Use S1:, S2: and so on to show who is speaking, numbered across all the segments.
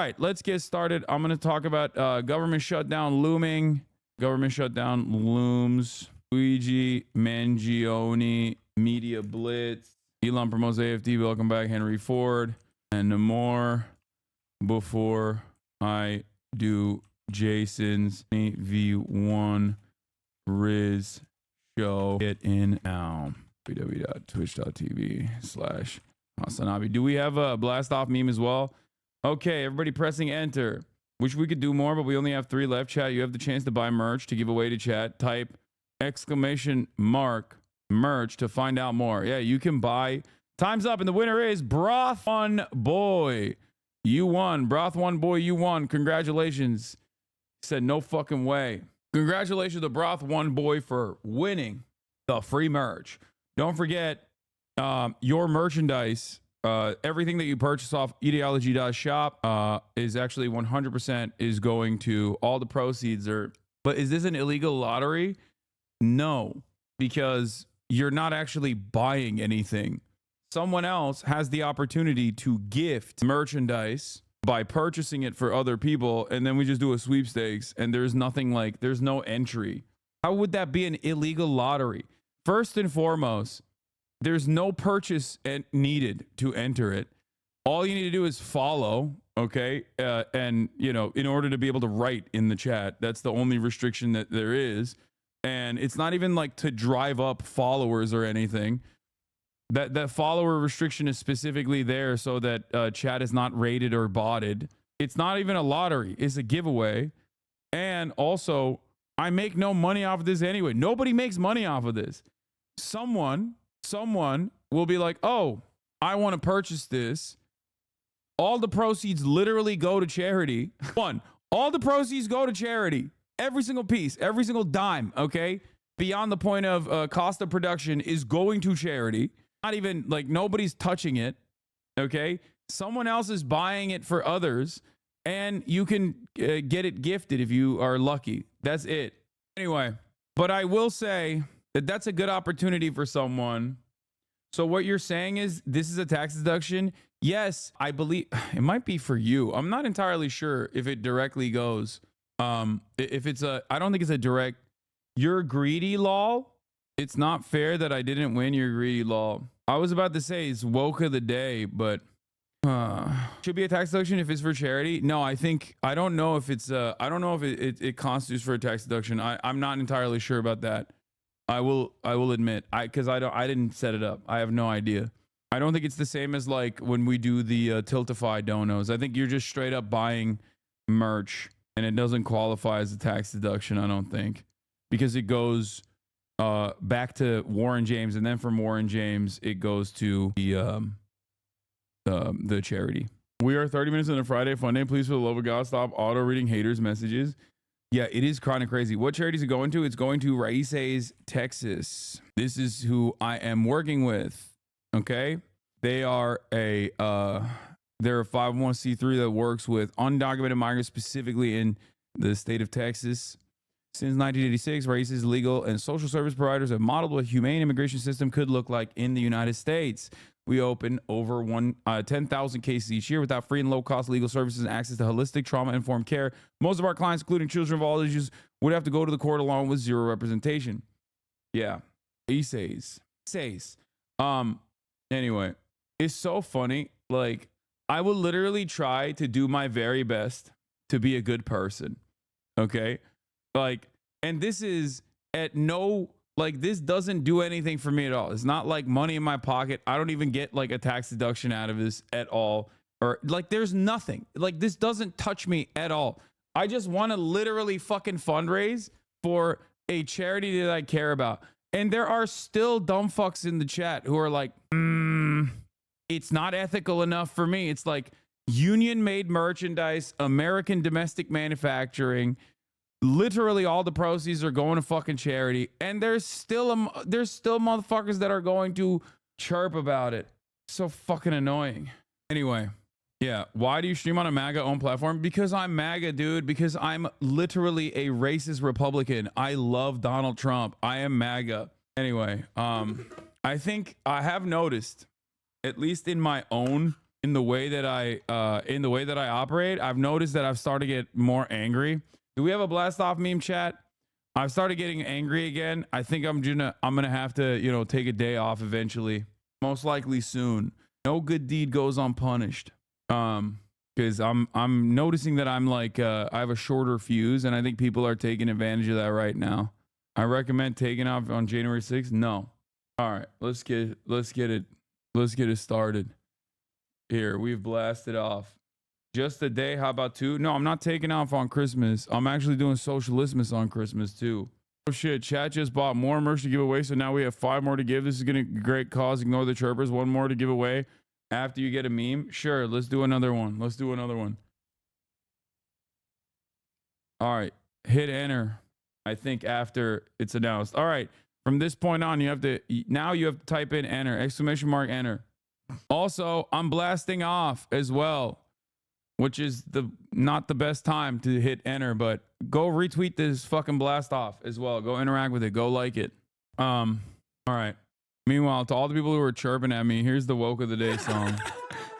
S1: right, let's get started. I'm going to talk about government shutdown looming. Government shutdown looms. Luigi Mangione, media blitz. Elon promotes AFD. Welcome back, Henry Ford. And more before I do Jason's V1 Riz show. Get in now. www.twitch.tv/Hasanabi. Do we have a blast off meme as well? Okay, everybody pressing enter. Wish we could do more, but we only have 3 left. Chat, you have the chance to buy merch to give away to chat. Type !merch to find out more. Yeah, you can buy. Time's up, and the winner is Broth One Boy. You won. Broth One Boy, you won. Congratulations. He said no fucking way. Congratulations to Broth One Boy for winning the free merch. Don't forget your merchandise. Everything that you purchase off ideology.shop is actually 100% is going to all the proceeds are. But is this an illegal lottery? No, because you're not actually buying anything. Someone else has the opportunity to gift merchandise by purchasing it for other people, and then we just do a sweepstakes, and there's nothing like, there's no entry. How would that be an illegal lottery? First and foremost, there's no purchase needed to enter it. All you need to do is follow, okay? And, you know, in order to be able to write in the chat, that's the only restriction that there is. And it's not even like to drive up followers or anything. That follower restriction is specifically there so that chat is not rated or botted. It's not even a lottery. It's a giveaway. And also, I make no money off of this anyway. Nobody makes money off of this. Someone will be like, oh, I want to purchase this. All the proceeds literally go to charity. All the proceeds go to charity. Every single piece, every single dime, okay? Beyond the point of cost of production is going to charity. Not even, like, nobody's touching it, okay? Someone else is buying it for others, and you can get it gifted if you are lucky. That's it. Anyway, but I will say that that's a good opportunity for someone. So what you're saying is this is a tax deduction? Yes, I believe it might be for you. I'm not entirely sure if it directly goes. If it's I don't think it's a direct, you're greedy lol. It's not fair that I didn't win, your greedy lol. I was about to say it's woke of the day, but should be a tax deduction if it's for charity. No, I don't know if it's I don't know if it constitutes for a tax deduction. I'm not entirely sure about that. I will admit, because I didn't set it up. I have no idea. I don't think it's the same as like when we do the Tiltify donos. I think you're just straight up buying merch and it doesn't qualify as a tax deduction, I don't think, because it goes back to Warren James, and then from Warren James it goes to the charity. We are 30 minutes into Friday Fun Day. Please, for the love of God, stop auto reading haters' messages. Yeah, it is kind of crazy. What charity is it going to? It's going to Raices, Texas. This is who I am working with. Okay, they are a they're a 501c3 that works with undocumented migrants, specifically in the state of Texas. Since 1986, Raices legal and social service providers have modeled what a humane immigration system could look like in the United States. We open over 10,000 cases each year without free and low-cost legal services and access to holistic, trauma-informed care. Most of our clients, including children of all ages, would have to go to the court along with zero representation. Yeah, he says. Anyway, it's so funny. Like, I will literally try to do my very best to be a good person. Okay? Like, and this is at no... Like, this doesn't do anything for me at all. It's not like money in my pocket. I don't even get like a tax deduction out of this at all. Or like, there's nothing. Like, this doesn't touch me at all. I just want to literally fucking fundraise for a charity that I care about. And there are still dumb fucks in the chat who are like, it's not ethical enough for me. It's like union made merchandise, American domestic manufacturing. Literally all the proceeds are going to fucking charity, and there's still motherfuckers that are going to chirp about it. So fucking annoying. Anyway, yeah, why do you stream on a MAGA owned platform? Because I'm MAGA, dude. Because I'm literally a racist Republican. I love Donald Trump. I am MAGA. Anyway, I think I have noticed, at least in my own in the way that I operate, I've noticed that I've started to get more angry. Do we have a blast off meme chat? I've started getting angry again. I think I'm gonna have to, take a day off eventually. Most likely soon. No good deed goes unpunished. Because I'm noticing that I'm like I have a shorter fuse, and I think people are taking advantage of that right now. I recommend taking off on January 6th. No. All right, let's get it started. Here, we've blasted off. Just a day, how about 2? No, I'm not taking off on Christmas. I'm actually doing Socialismus on Christmas too. Oh shit, chat just bought more merch to give away, so now we have 5 more to give. This is gonna be a great cause. Ignore the chirpers. 1 more to give away after you get a meme. Sure, let's do another one. All right, hit enter. I think after it's announced. All right, from this point on, you have to type in enter, exclamation mark enter. Also, I'm blasting off as well, which is not the best time to hit enter, but go retweet this fucking blast off as well. Go interact with it. Go like it. All right. Meanwhile, to all the people who are chirping at me, here's the woke of the day song.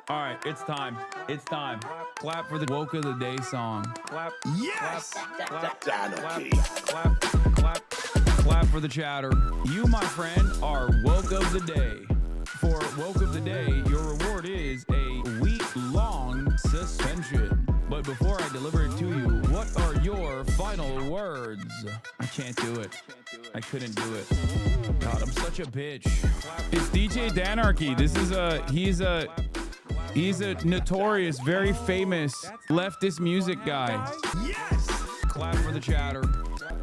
S1: All right, it's time. Clap for the woke of the day song. Clap. Yes. Clap for the chatter. You, my friend, are woke of the day. For woke of the day, your reward is a week-long suspension. But before I deliver it to you, what are your final words? I can't do it. I couldn't do it. God, I'm such a bitch. It's DJ Danarchy. He's a notorious, very famous leftist music guy. Yes! Clap for the chatter.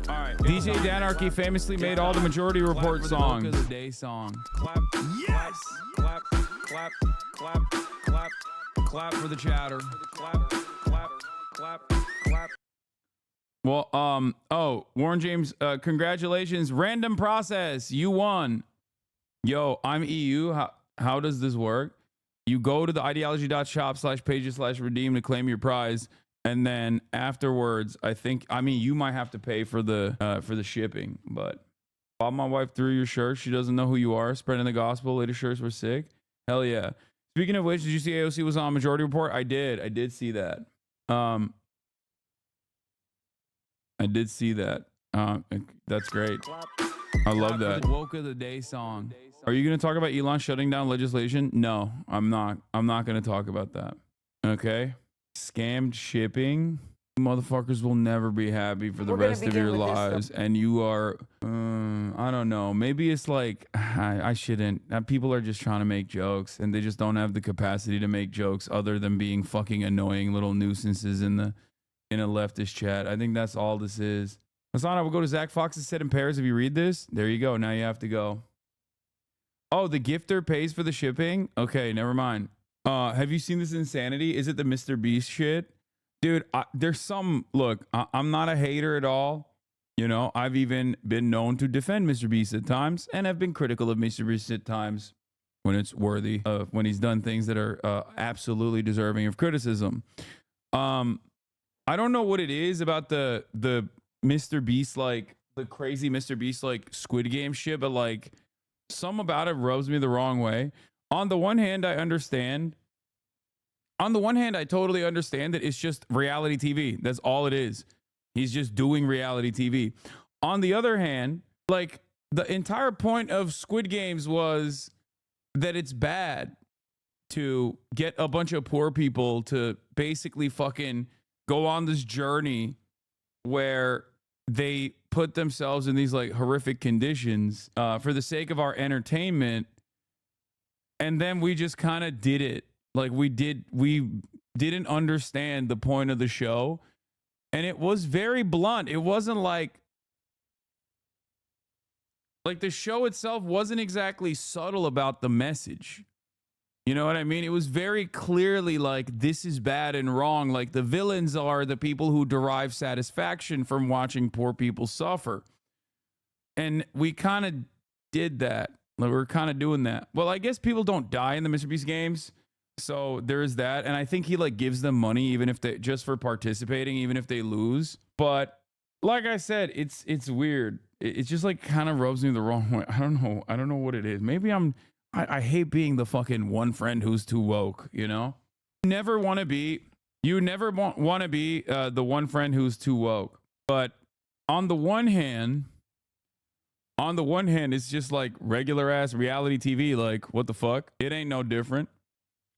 S1: All right. DJ Danarchy famously made all the Majority Report songs. Woke of the day song. Clap. Yes! Clap for the chatter. Clap. Well, Warren James, congratulations. Random process. You won. Yo, I'm EU. How does this work? You go to the ideology.shop/pages/redeem to claim your prize. And then afterwards, you might have to pay for the shipping, but bought my wife through your shirt. She doesn't know who you are. Spreading the gospel. Latest shirts were sick. Hell yeah. Speaking of which, did you see AOC was on Majority Report? I did see that. I did see that. That's great. I love that. Woke of the day song. Are you going to talk about Elon shutting down legislation? No, I'm not. I'm not going to talk about that. Okay. Scammed shipping. Motherfuckers will never be happy for the rest of your lives. And you are, I don't know. Maybe it's like, I shouldn't. People are just trying to make jokes and they just don't have the capacity to make jokes other than being fucking annoying little nuisances in a leftist chat. I think that's all this is. Hasanabi, we'll go to Zach Fox's Set in Pairs. If you read this, there you go. Now you have to go. Oh, the gifter pays for the shipping? Okay, never mind. Have you seen this insanity? Is it the Mr. Beast shit? Dude, there's some... Look, I'm not a hater at all. You know, I've even been known to defend Mr. Beast at times, and I've been critical of Mr. Beast at times when it's worthy of, when he's done things that are absolutely deserving of criticism. I don't know what it is about the Mr. Beast, like, the crazy Mr. Beast, like, Squid Game shit, but, like, some about it rubs me the wrong way. On the one hand, I understand. On the one hand, I totally understand that it's just reality TV. That's all it is. He's just doing reality TV. On the other hand, like, the entire point of Squid Games was that it's bad to get a bunch of poor people to basically fucking go on this journey where they put themselves in these like horrific conditions for the sake of our entertainment. And then we just kind of did it. Like we didn't understand the point of the show. And it was very blunt. It wasn't like the show itself wasn't exactly subtle about the message. You know what I mean? It was very clearly like, this is bad and wrong. Like the villains are the people who derive satisfaction from watching poor people suffer. And we kind of did that. Like, we're kind of doing that. Well, I guess people don't die in the Mr. Beast games. So there is that. And I think he like gives them money, even if they just for participating, even if they lose. But like I said, it's weird. It's just like kind of rubs me the wrong way. I don't know what it is. Maybe I'm I hate being the fucking one friend who's too woke, you know? You never want to be the one friend who's too woke. But on the one hand, it's just like regular ass reality TV. Like, what the fuck? It ain't no different.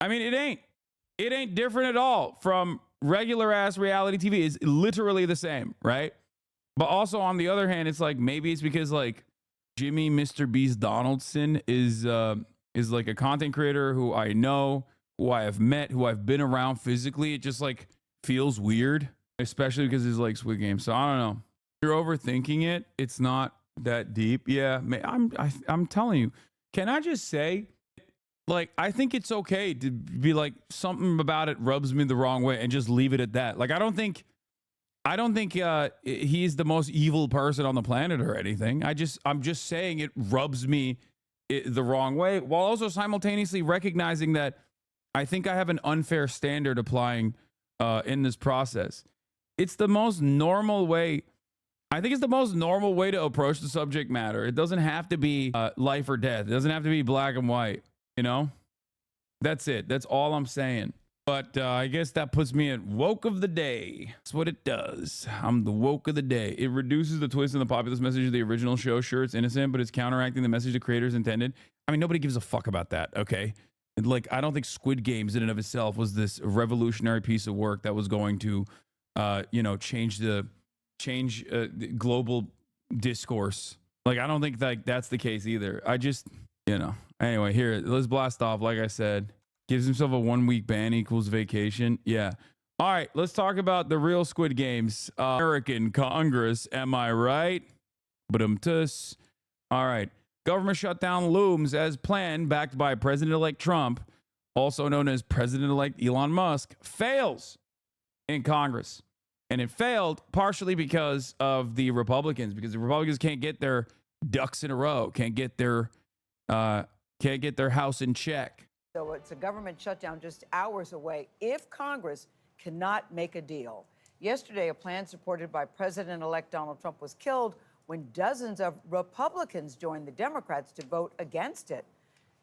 S1: I mean, it ain't different at all from regular ass reality TV. It's literally the same, right? But also on the other hand, it's like maybe it's because like Jimmy Mr. Beast Donaldson is like a content creator who I know, who I have met, who I've been around physically. It just like feels weird, especially because it's like Squid Game. So I don't know. You're overthinking it. It's not that deep. Yeah, I'm telling you. Can I just say, like, I think it's okay to be like something about it rubs me the wrong way and just leave it at that. Like, I don't think he's the most evil person on the planet or anything. I'm just saying it rubs me the wrong way, while also simultaneously recognizing that I think I have an unfair standard applying in this process. It's the most normal way. I think it's the most normal way to approach the subject matter. It doesn't have to be life or death. It doesn't have to be black and white, you know? That's it. That's all I'm saying. But I guess that puts me at woke of the day. That's what it does. I'm the woke of the day. It reduces the twist in the populist message of the original show. Sure, it's innocent, but it's counteracting the message the creators intended. I mean, nobody gives a fuck about that, okay? Like, I don't think Squid Games in and of itself was this revolutionary piece of work that was going to, change global discourse. Like, I don't think like that's the case either. I just, Anyway, here, let's blast off. Like I said. Gives himself a 1 week ban equals vacation. Yeah. All right. Let's talk about the real Squid Games. American Congress. Am I right? Ba-dum-tus. All right. Government shutdown looms as planned, backed by President-elect Trump, also known as President-elect Elon Musk, fails in Congress. And it failed partially because of the Republicans, because the Republicans can't get their ducks in a row, can't get their house in check.
S2: So it's a government shutdown just hours away if Congress cannot make a deal. Yesterday, a plan supported by President-elect Donald Trump was killed when dozens of Republicans joined the Democrats to vote against it.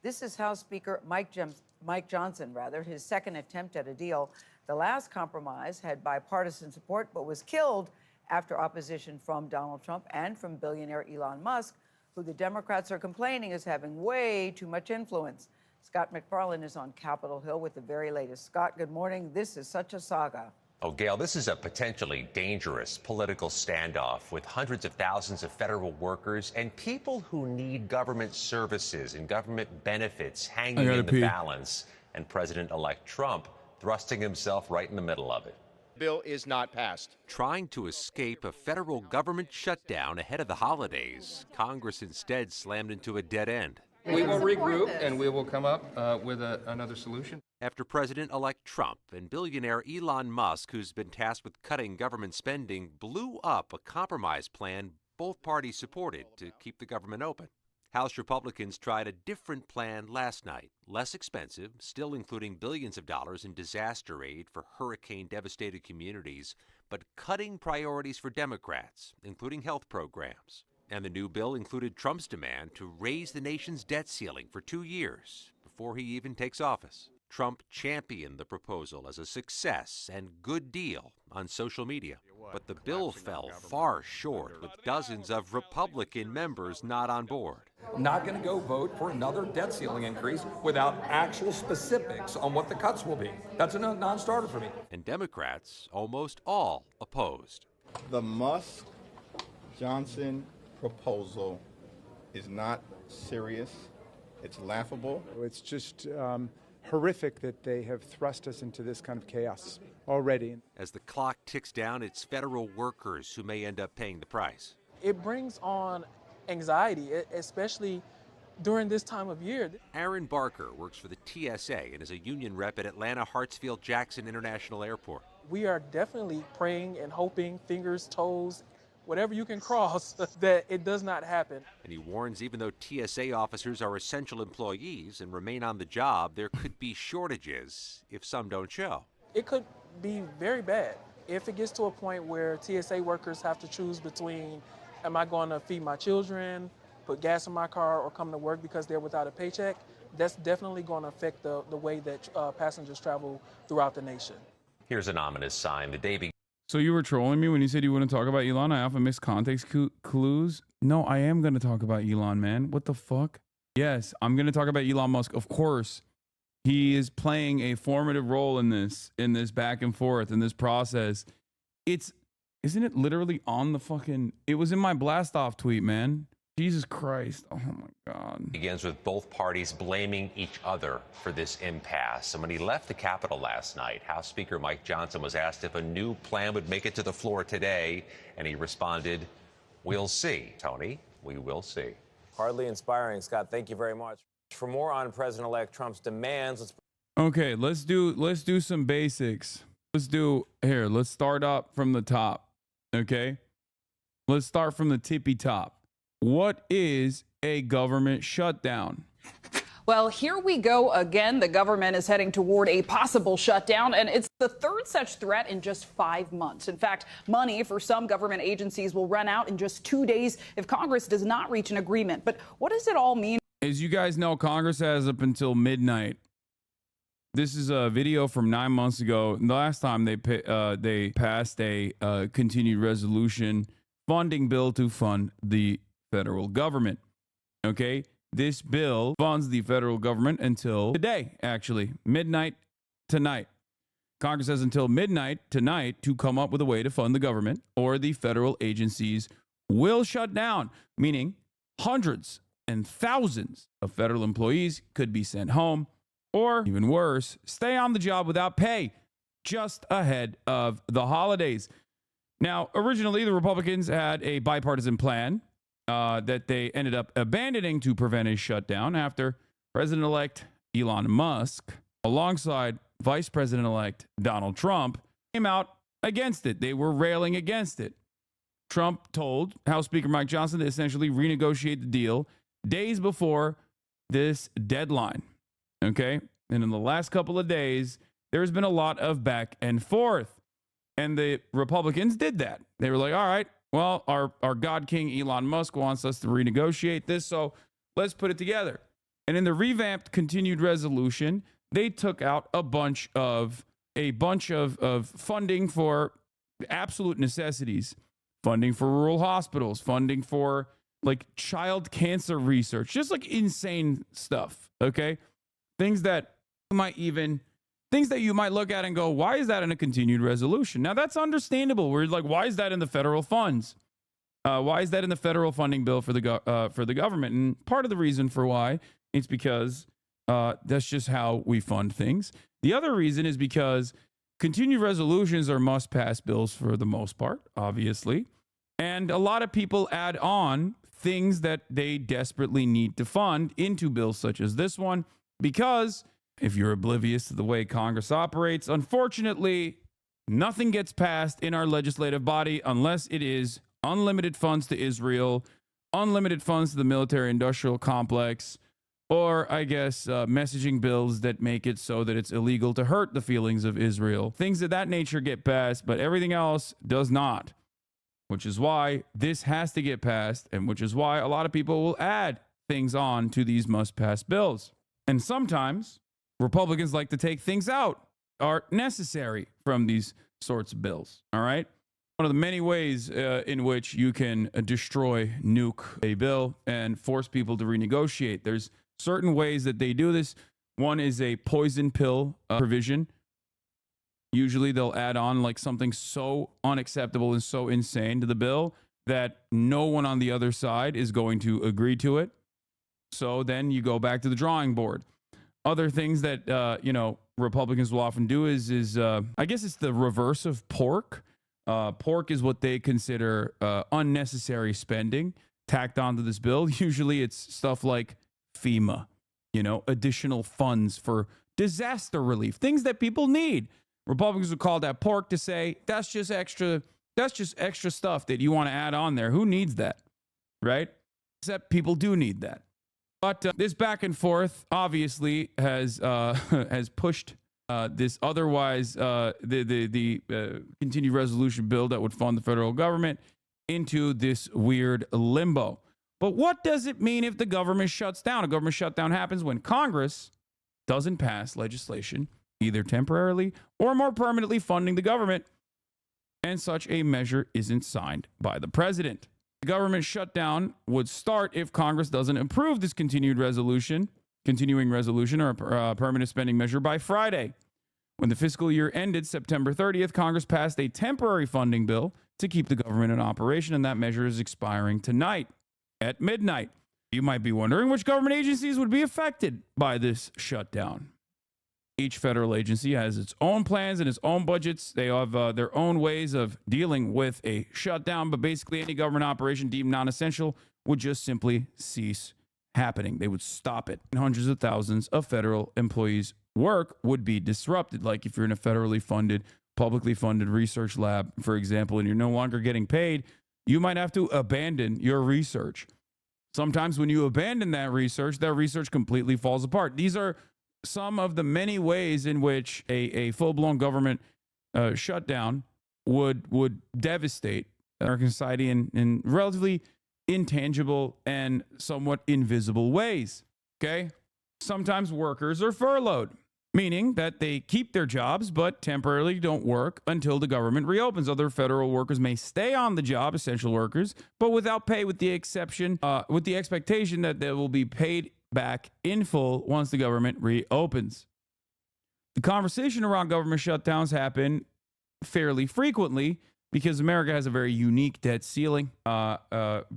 S2: This is House Speaker Mike Johnson, his second attempt at a deal. The last compromise had bipartisan support, but was killed after opposition from Donald Trump and from billionaire Elon Musk, who the Democrats are complaining is having way too much influence. Scott McFarlane is on Capitol Hill with the very latest. Scott, good morning. This is such a saga.
S3: Oh, Gail, this is a potentially dangerous political standoff with hundreds of thousands of federal workers and people who need government services and government benefits hanging in the balance, and President-elect Trump thrusting himself right in the middle of it.
S4: Bill is not passed.
S5: Trying to escape a federal government shutdown ahead of the holidays, Congress instead slammed into a dead end.
S4: We will regroup and we will come up with another solution.
S5: After President-elect Trump and billionaire Elon Musk, who's been tasked with cutting government spending, blew up a compromise plan both parties supported to keep the government open. House Republicans tried a different plan last night, less expensive, still including billions of dollars in disaster aid for hurricane-devastated communities, but cutting priorities for Democrats, including health programs. And the new bill included Trump's demand to raise the nation's debt ceiling for 2 years before he even takes office. Trump championed the proposal as a success and good deal on social media. But the bill fell far short, with dozens of Republican members not on board.
S6: Not going to go vote for another debt ceiling increase without actual specifics on what the cuts will be. That's a non-starter for me.
S5: And Democrats almost all opposed.
S7: The Musk-Johnson proposal is not serious. It's laughable.
S8: It's just horrific that they have thrust us into this kind of chaos already.
S5: As the clock ticks down, it's federal workers who may end up paying the price.
S9: It brings on anxiety, especially during this time of year.
S5: Aaron Barker works for the TSA and is a union rep at Atlanta Hartsfield-Jackson International Airport.
S9: We are definitely praying and hoping, fingers, toes, whatever you can cross, that it does not happen.
S5: And he warns even though TSA officers are essential employees and remain on the job, there could be shortages if some don't show.
S9: It could be very bad. If it gets to a point where TSA workers have to choose between, am I going to feed my children, put gas in my car, or come to work because they're without a paycheck, that's definitely going to affect the way that passengers travel throughout the nation.
S3: Here's an ominous sign. The day
S1: So you were trolling me when you said you wouldn't talk about Elon? I often miss context clues. No, I am going to talk about Elon, man. What the fuck? Yes, I'm going to talk about Elon Musk. Of course, he is playing a formative role in this back and forth, in this process. Isn't it literally on the fucking, it was in my blast off tweet, man. Jesus Christ. Oh my God.
S3: begins with both parties blaming each other for this impasse. And when he left the Capitol last night, House Speaker Mike Johnson was asked if a new plan would make it to the floor today. And he responded, "We'll see." Tony, we will see.
S10: Hardly inspiring, Scott. Thank you very much. For more on President-elect Trump's demands,
S1: Okay, let's do some basics. Let's start up from the top. Okay? Let's start from the tippy top. What is a government shutdown?
S11: Well, here we go again. The government is heading toward a possible shutdown, and it's the third such threat in just 5 months. In fact, money for some government agencies will run out in just 2 days if Congress does not reach an agreement. But what does it all mean?
S1: As you guys know, Congress has up until midnight. This is a video from 9 months ago. The last time they passed a continued resolution funding bill to fund the federal government. Okay? This bill funds the federal government until today, actually, midnight tonight. Congress has until midnight tonight to come up with a way to fund the government, or the federal agencies will shut down, meaning hundreds and thousands of federal employees could be sent home, or even worse, stay on the job without pay just ahead of the holidays. Now, originally, the Republicans had a bipartisan plan that they ended up abandoning to prevent a shutdown after President-elect Elon Musk, alongside Vice President-elect Donald Trump, came out against it. They were railing against it. Trump told House Speaker Mike Johnson to essentially renegotiate the deal days before this deadline. Okay? And in the last couple of days, there's been a lot of back and forth. And the Republicans did that. They were like, all right, well, our God King Elon Musk wants us to renegotiate this, so let's put it together. And in the revamped continued resolution, they took out a bunch of funding for absolute necessities, funding for rural hospitals, funding for like child cancer research, just like insane stuff. Okay, things that you might look at and go, why is that in a continued resolution? Now, that's understandable. We're like, why is that in the federal funds? Why is that in the federal funding bill for the government? And part of the reason for why is because that's just how we fund things. The other reason is because continued resolutions are must-pass bills for the most part, obviously. And a lot of people add on things that they desperately need to fund into bills such as this one, because if you're oblivious to the way Congress operates, unfortunately, nothing gets passed in our legislative body unless it is unlimited funds to Israel, unlimited funds to the military-industrial complex, or, I guess, messaging bills that make it so that it's illegal to hurt the feelings of Israel. Things of that nature get passed, but everything else does not, which is why this has to get passed, and which is why a lot of people will add things on to these must-pass bills. And sometimes Republicans like to take things out are necessary from these sorts of bills. All right. One of the many ways in which you can nuke a bill and force people to renegotiate. There's certain ways that they do this. One is a poison pill provision. Usually they'll add on like something so unacceptable and so insane to the bill that no one on the other side is going to agree to it. So then you go back to the drawing board. Other things that, Republicans will often do is I guess it's the reverse of pork. Pork is what they consider unnecessary spending tacked onto this bill. Usually it's stuff like FEMA, additional funds for disaster relief, things that people need. Republicans would call that pork to say, that's just extra stuff that you want to add on there. Who needs that? Right? Except people do need that. But this back and forth obviously has pushed this otherwise the continued resolution bill that would fund the federal government into this weird limbo. But what does it mean if the government shuts down? A government shutdown happens when Congress doesn't pass legislation, either temporarily or more permanently funding the government, and such a measure isn't signed by the president. The government shutdown would start if Congress doesn't approve this continuing resolution or permanent spending measure by Friday. When the fiscal year ended September 30th, Congress passed a temporary funding bill to keep the government in operation, and that measure is expiring tonight at midnight. You might be wondering which government agencies would be affected by this shutdown. Each federal agency has its own plans and its own budgets. They have their own ways of dealing with a shutdown, but basically any government operation deemed non-essential would just simply cease happening. They would stop it. And hundreds of thousands of federal employees' work would be disrupted. Like if you're in a federally funded, publicly funded research lab, for example, and you're no longer getting paid, you might have to abandon your research. Sometimes when you abandon that research completely falls apart. These are some of the many ways in which a full-blown government shutdown would devastate American society in relatively intangible and somewhat invisible ways. Okay? Sometimes workers are furloughed, meaning that they keep their jobs but temporarily don't work until the government reopens. Other federal workers may stay on the job, essential workers, but without pay, with the expectation that they will be paid back in full once the government reopens. The conversation around government shutdowns happen fairly frequently because America has a very unique debt ceiling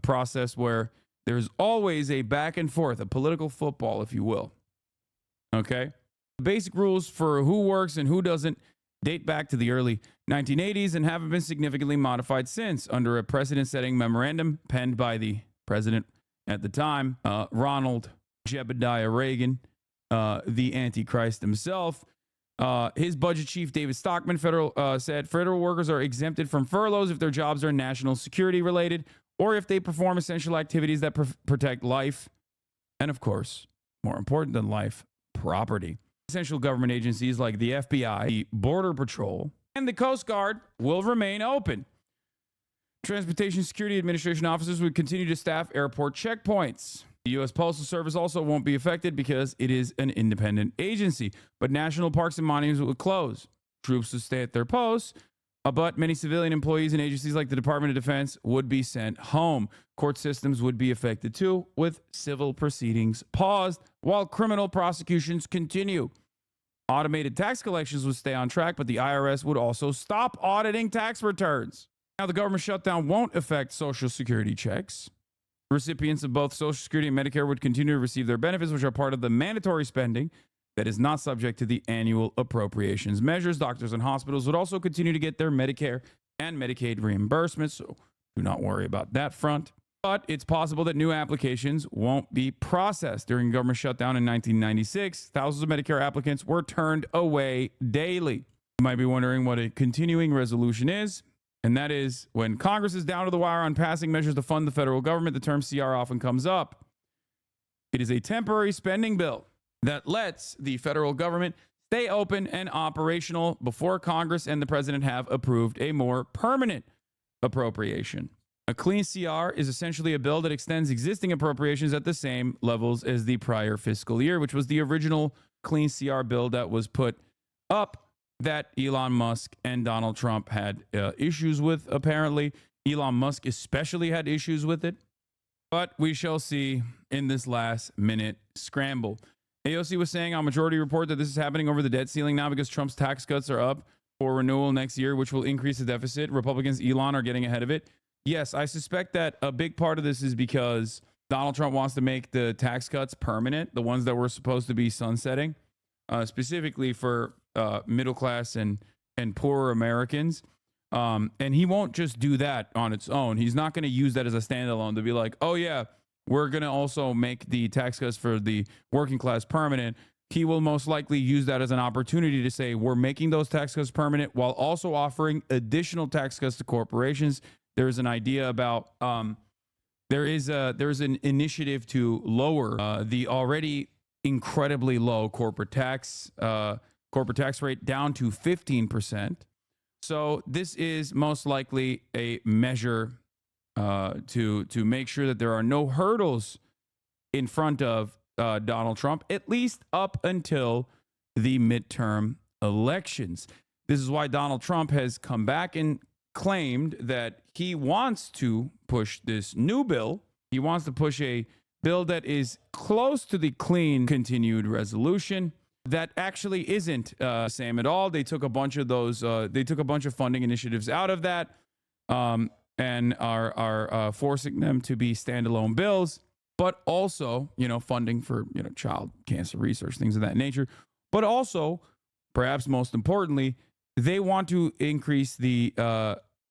S1: process where there's always a back and forth, a political football, if you will. Okay? The basic rules for who works and who doesn't date back to the early 1980s and haven't been significantly modified since under a precedent-setting memorandum penned by the president at the time, Ronald Jebediah Reagan, the Antichrist himself. His budget chief, David Stockman, said federal workers are exempted from furloughs if their jobs are national security related or if they perform essential activities that protect life and, of course, more important than life, property. Essential government agencies like the FBI, the Border Patrol, and the Coast Guard will remain open. Transportation Security Administration officers would continue to staff airport checkpoints. The U.S. Postal Service also won't be affected because it is an independent agency, but national parks and monuments would close. Troops would stay at their posts, but many civilian employees and agencies like the Department of Defense would be sent home. Court systems would be affected too, with civil proceedings paused while criminal prosecutions continue. Automated tax collections would stay on track, but the IRS would also stop auditing tax returns. Now, the government shutdown won't affect Social Security checks. Recipients of both Social Security and Medicare would continue to receive their benefits, which are part of the mandatory spending that is not subject to the annual appropriations measures. Doctors and hospitals would also continue to get their Medicare and Medicaid reimbursements, so do not worry about that front. But it's possible that new applications won't be processed. During government shutdown in 1996, thousands of Medicare applicants were turned away daily. You might be wondering what a continuing resolution is. And that is when Congress is down to the wire on passing measures to fund the federal government, the term CR often comes up. It is a temporary spending bill that lets the federal government stay open and operational before Congress and the president have approved a more permanent appropriation. A clean CR is essentially a bill that extends existing appropriations at the same levels as the prior fiscal year, which was the original clean CR bill that was put up that Elon Musk and Donald Trump had issues with, apparently. Elon Musk especially had issues with it. But we shall see in this last-minute scramble. AOC was saying on Majority Report that this is happening over the debt ceiling now because Trump's tax cuts are up for renewal next year, which will increase the deficit. Republicans, Elon, are getting ahead of it. Yes, I suspect that a big part of this is because Donald Trump wants to make the tax cuts permanent, the ones that were supposed to be sunsetting, specifically for middle class and poorer Americans. And he won't just do that on its own. He's not going to use that as a standalone to be like, oh, yeah, we're going to also make the tax cuts for the working class permanent. He will most likely use that as an opportunity to say, we're making those tax cuts permanent while also offering additional tax cuts to corporations. There's an idea about there's an initiative to lower the already incredibly low corporate tax rate down to 15%. So this is most likely a measure to make sure that there are no hurdles in front of Donald Trump, at least up until the midterm elections. This is why Donald Trump has come back and claimed that he wants to push this new bill. He wants to push a bill that is close to the clean continued resolution that actually isn't same at all. They took a bunch of those. They took a bunch of funding initiatives out of that and are forcing them to be standalone bills, but also, funding for, child cancer research, things of that nature. But also, perhaps most importantly, they want to increase the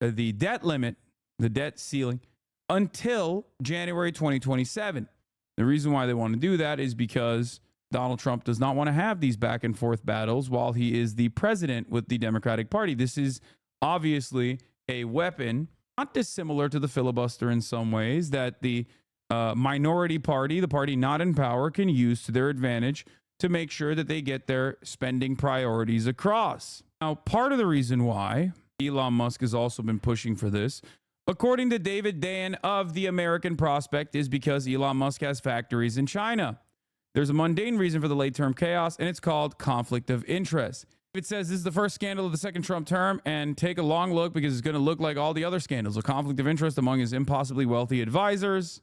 S1: debt limit, the debt ceiling, until January 2027. The reason why they want to do that is because Donald Trump does not want to have these back and forth battles while he is the president with the Democratic Party. This is obviously a weapon, not dissimilar to the filibuster in some ways, that the minority party, the party not in power, can use to their advantage to make sure that they get their spending priorities across. Now, part of the reason why Elon Musk has also been pushing for this, according to David Dayen of the American Prospect, is because Elon Musk has factories in China. There's a mundane reason for the late-term chaos, and it's called conflict of interest. It says this is the first scandal of the second Trump term, and take a long look because it's going to look like all the other scandals. A conflict of interest among his impossibly wealthy advisors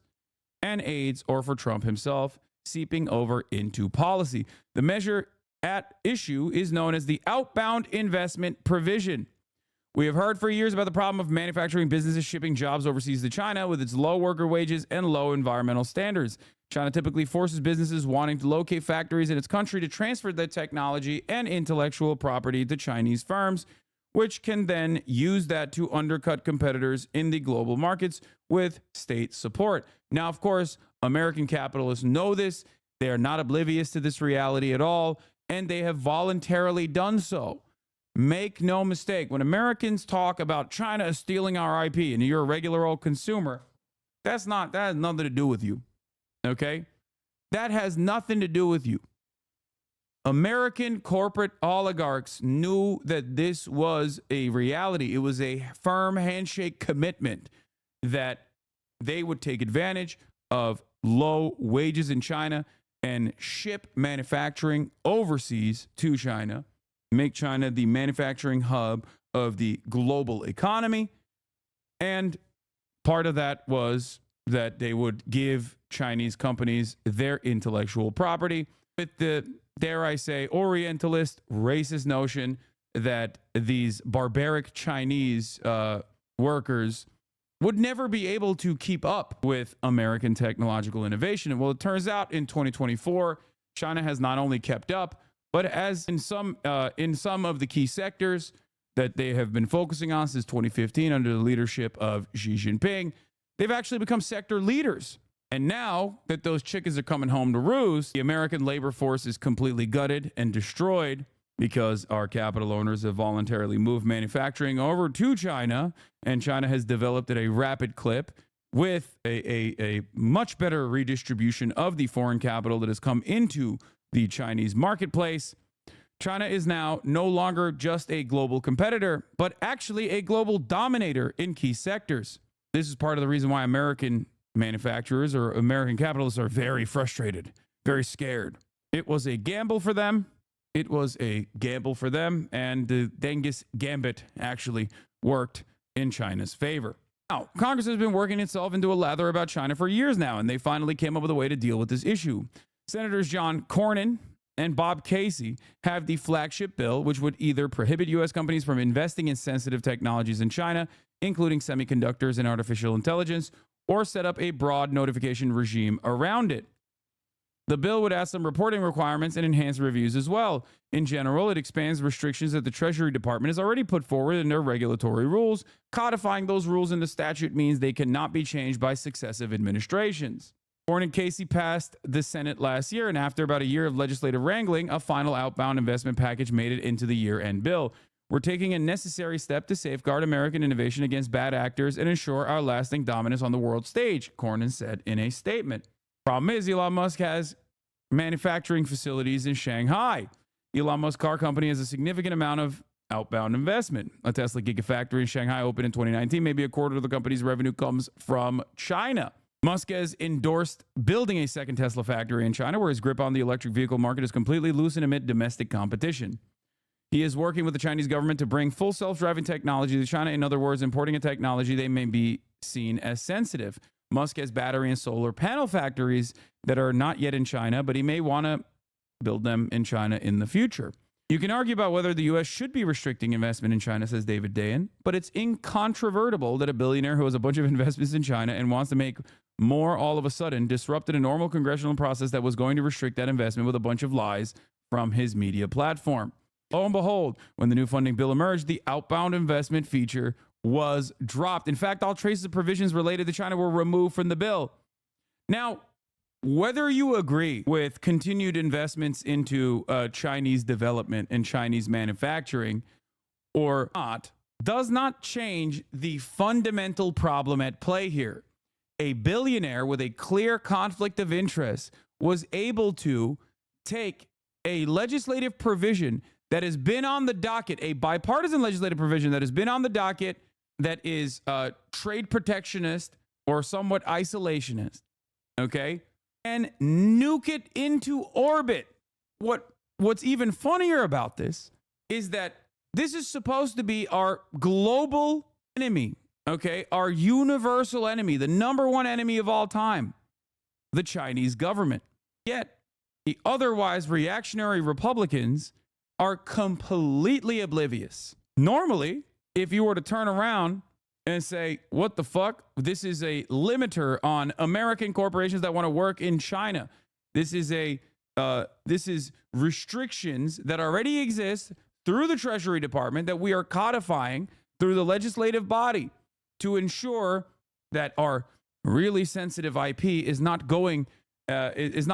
S1: and aides, or for Trump himself, seeping over into policy. The measure at issue is known as the outbound investment provision. We have heard for years about the problem of manufacturing businesses shipping jobs overseas to China with its low worker wages and low environmental standards. China typically forces businesses wanting to locate factories in its country to transfer their technology and intellectual property to Chinese firms, which can then use that to undercut competitors in the global markets with state support. Now, of course, American capitalists know this. They are not oblivious to this reality at all, and they have voluntarily done so. Make no mistake, when Americans talk about China stealing our IP and you're a regular old consumer, that has nothing to do with you. Okay? That has nothing to do with you. American corporate oligarchs knew that this was a reality. It was a firm handshake commitment that they would take advantage of low wages in China and ship manufacturing overseas to China, make China the manufacturing hub of the global economy. And part of that was that they would give Chinese companies their intellectual property with the, dare I say, Orientalist, racist notion that these barbaric Chinese workers would never be able to keep up with American technological innovation. And well, it turns out in 2024, China has not only kept up, but as in some of the key sectors that they have been focusing on since 2015 under the leadership of Xi Jinping, they've actually become sector leaders. And now that those chickens are coming home to roost, the American labor force is completely gutted and destroyed because our capital owners have voluntarily moved manufacturing over to China, and China has developed at a rapid clip with a much better redistribution of the foreign capital that has come into the Chinese marketplace. China is now no longer just a global competitor, but actually a global dominator in key sectors. This is part of the reason why American manufacturers or American capitalists are very frustrated, very scared. It was a gamble for them. It was a gamble for them, and the Genghis Gambit actually worked in China's favor. Now, Congress has been working itself into a lather about China for years now, and they finally came up with a way to deal with this issue. Senators John Cornyn and Bob Casey have the flagship bill, which would either prohibit U.S. companies from investing in sensitive technologies in China, including semiconductors and artificial intelligence, or set up a broad notification regime around it. The bill would add some reporting requirements and enhance reviews as well. In general, it expands restrictions that the Treasury Department has already put forward in their regulatory rules. Codifying those rules into statute means they cannot be changed by successive administrations. Cornyn and Casey passed the Senate last year, and after about a year of legislative wrangling, a final outbound investment package made it into the year-end bill. We're taking a necessary step to safeguard American innovation against bad actors and ensure our lasting dominance on the world stage, Cornyn said in a statement. Problem is, Elon Musk has manufacturing facilities in Shanghai. Elon Musk car company has a significant amount of outbound investment. A Tesla Gigafactory in Shanghai opened in 2019. Maybe a quarter of the company's revenue comes from China. Musk has endorsed building a second Tesla factory in China, where his grip on the electric vehicle market is completely loosened amid domestic competition. He is working with the Chinese government to bring full self-driving technology to China. In other words, importing a technology they may be seen as sensitive. Musk has battery and solar panel factories that are not yet in China, but he may want to build them in China in the future. You can argue about whether the U.S. should be restricting investment in China, says David Dayen, but it's incontrovertible that a billionaire who has a bunch of investments in China and wants to make more all of a sudden disrupted a normal congressional process that was going to restrict that investment with a bunch of lies from his media platform. Lo and behold, when the new funding bill emerged, the outbound investment feature was dropped. In fact, all traces of provisions related to China were removed from the bill. Now, whether you agree with continued investments into Chinese development and Chinese manufacturing or not, does not change the fundamental problem at play here. A billionaire with a clear conflict of interest was able to take a legislative provision that has been on the docket, a bipartisan legislative provision that has been on the docket that is trade protectionist or somewhat isolationist, okay, and nuke it into orbit. What's even funnier about this is that this is supposed to be our global enemy, okay, our universal enemy, the number one enemy of all time, the Chinese government. Yet, the otherwise reactionary Republicans are completely oblivious. Normally, if you were to turn around and say, what the fuck? This is a limiter on American corporations that want to work in China. This is restrictions that already exist through the Treasury Department that we are codifying through the legislative body to ensure that our really sensitive IP is not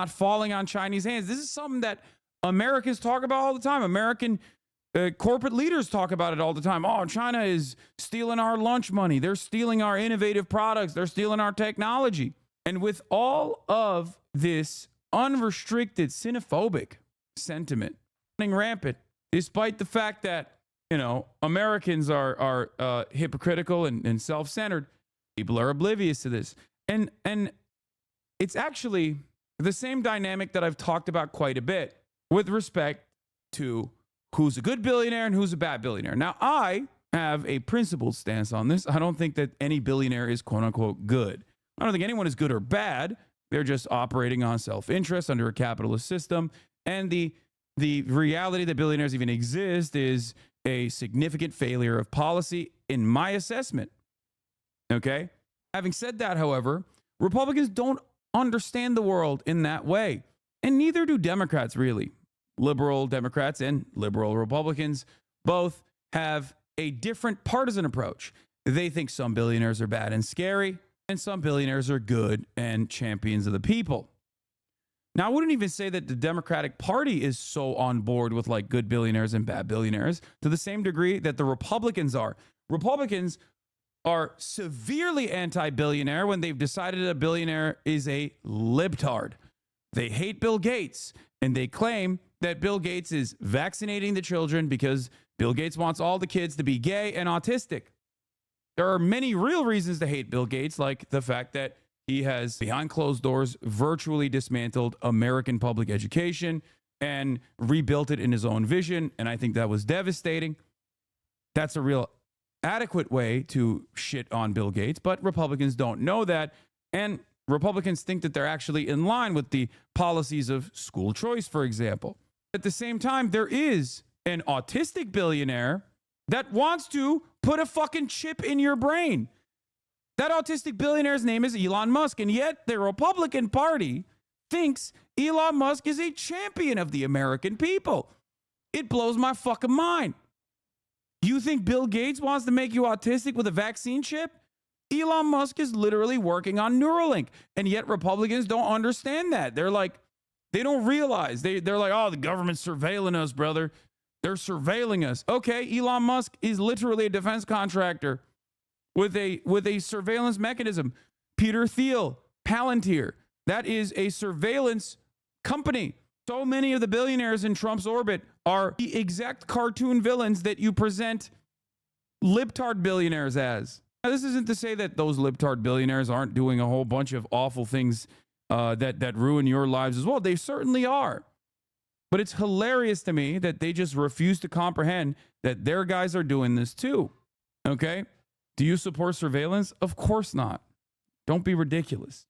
S1: falling on Chinese hands. This is something that Americans talk about all the time. American corporate leaders talk about it all the time. Oh, China is stealing our lunch money. They're stealing our innovative products. They're stealing our technology. And with all of this unrestricted xenophobic sentiment running rampant, despite the fact that, Americans are hypocritical and self-centered, people are oblivious to this. And it's actually the same dynamic that I've talked about quite a bit with respect to who's a good billionaire and who's a bad billionaire. Now, I have a principled stance on this. I don't think that any billionaire is quote unquote good. I don't think anyone is good or bad. They're just operating on self-interest under a capitalist system. And the reality that billionaires even exist is a significant failure of policy in my assessment. Okay? Having said that, however, Republicans don't understand the world in that way. And neither do Democrats, really. Liberal Democrats and liberal Republicans both have a different partisan approach. They think some billionaires are bad and scary, and some billionaires are good and champions of the people. Now, I wouldn't even say that the Democratic Party is so on board with like good billionaires and bad billionaires to the same degree that the Republicans are. Republicans are severely anti-billionaire when they've decided a billionaire is a libtard. They hate Bill Gates, and they claim that Bill Gates is vaccinating the children because Bill Gates wants all the kids to be gay and autistic. There are many real reasons to hate Bill Gates, like the fact that he has, behind closed doors, virtually dismantled American public education and rebuilt it in his own vision, and I think that was devastating. That's a real adequate way to shit on Bill Gates, but Republicans don't know that, and Republicans think that they're actually in line with the policies of school choice, for example. At the same time, there is an autistic billionaire that wants to put a fucking chip in your brain. That autistic billionaire's name is Elon Musk, and yet the Republican Party thinks Elon Musk is a champion of the American people. It blows my fucking mind. You think Bill Gates wants to make you autistic with a vaccine chip? Elon Musk is literally working on Neuralink, and yet Republicans don't understand that. They're like, they don't realize. They're like, oh, the government's surveilling us, brother. They're surveilling us. Okay, Elon Musk is literally a defense contractor with a surveillance mechanism. Peter Thiel, Palantir, that is a surveillance company So many of the billionaires in Trump's orbit are the exact cartoon villains that you present libtard billionaires as. Now, this isn't to say that those libtard billionaires aren't doing a whole bunch of awful things that ruin your lives as well. They certainly are. But it's hilarious to me that they just refuse to comprehend that their guys are doing this too. Okay? Do you support surveillance? Of course not. Don't be ridiculous.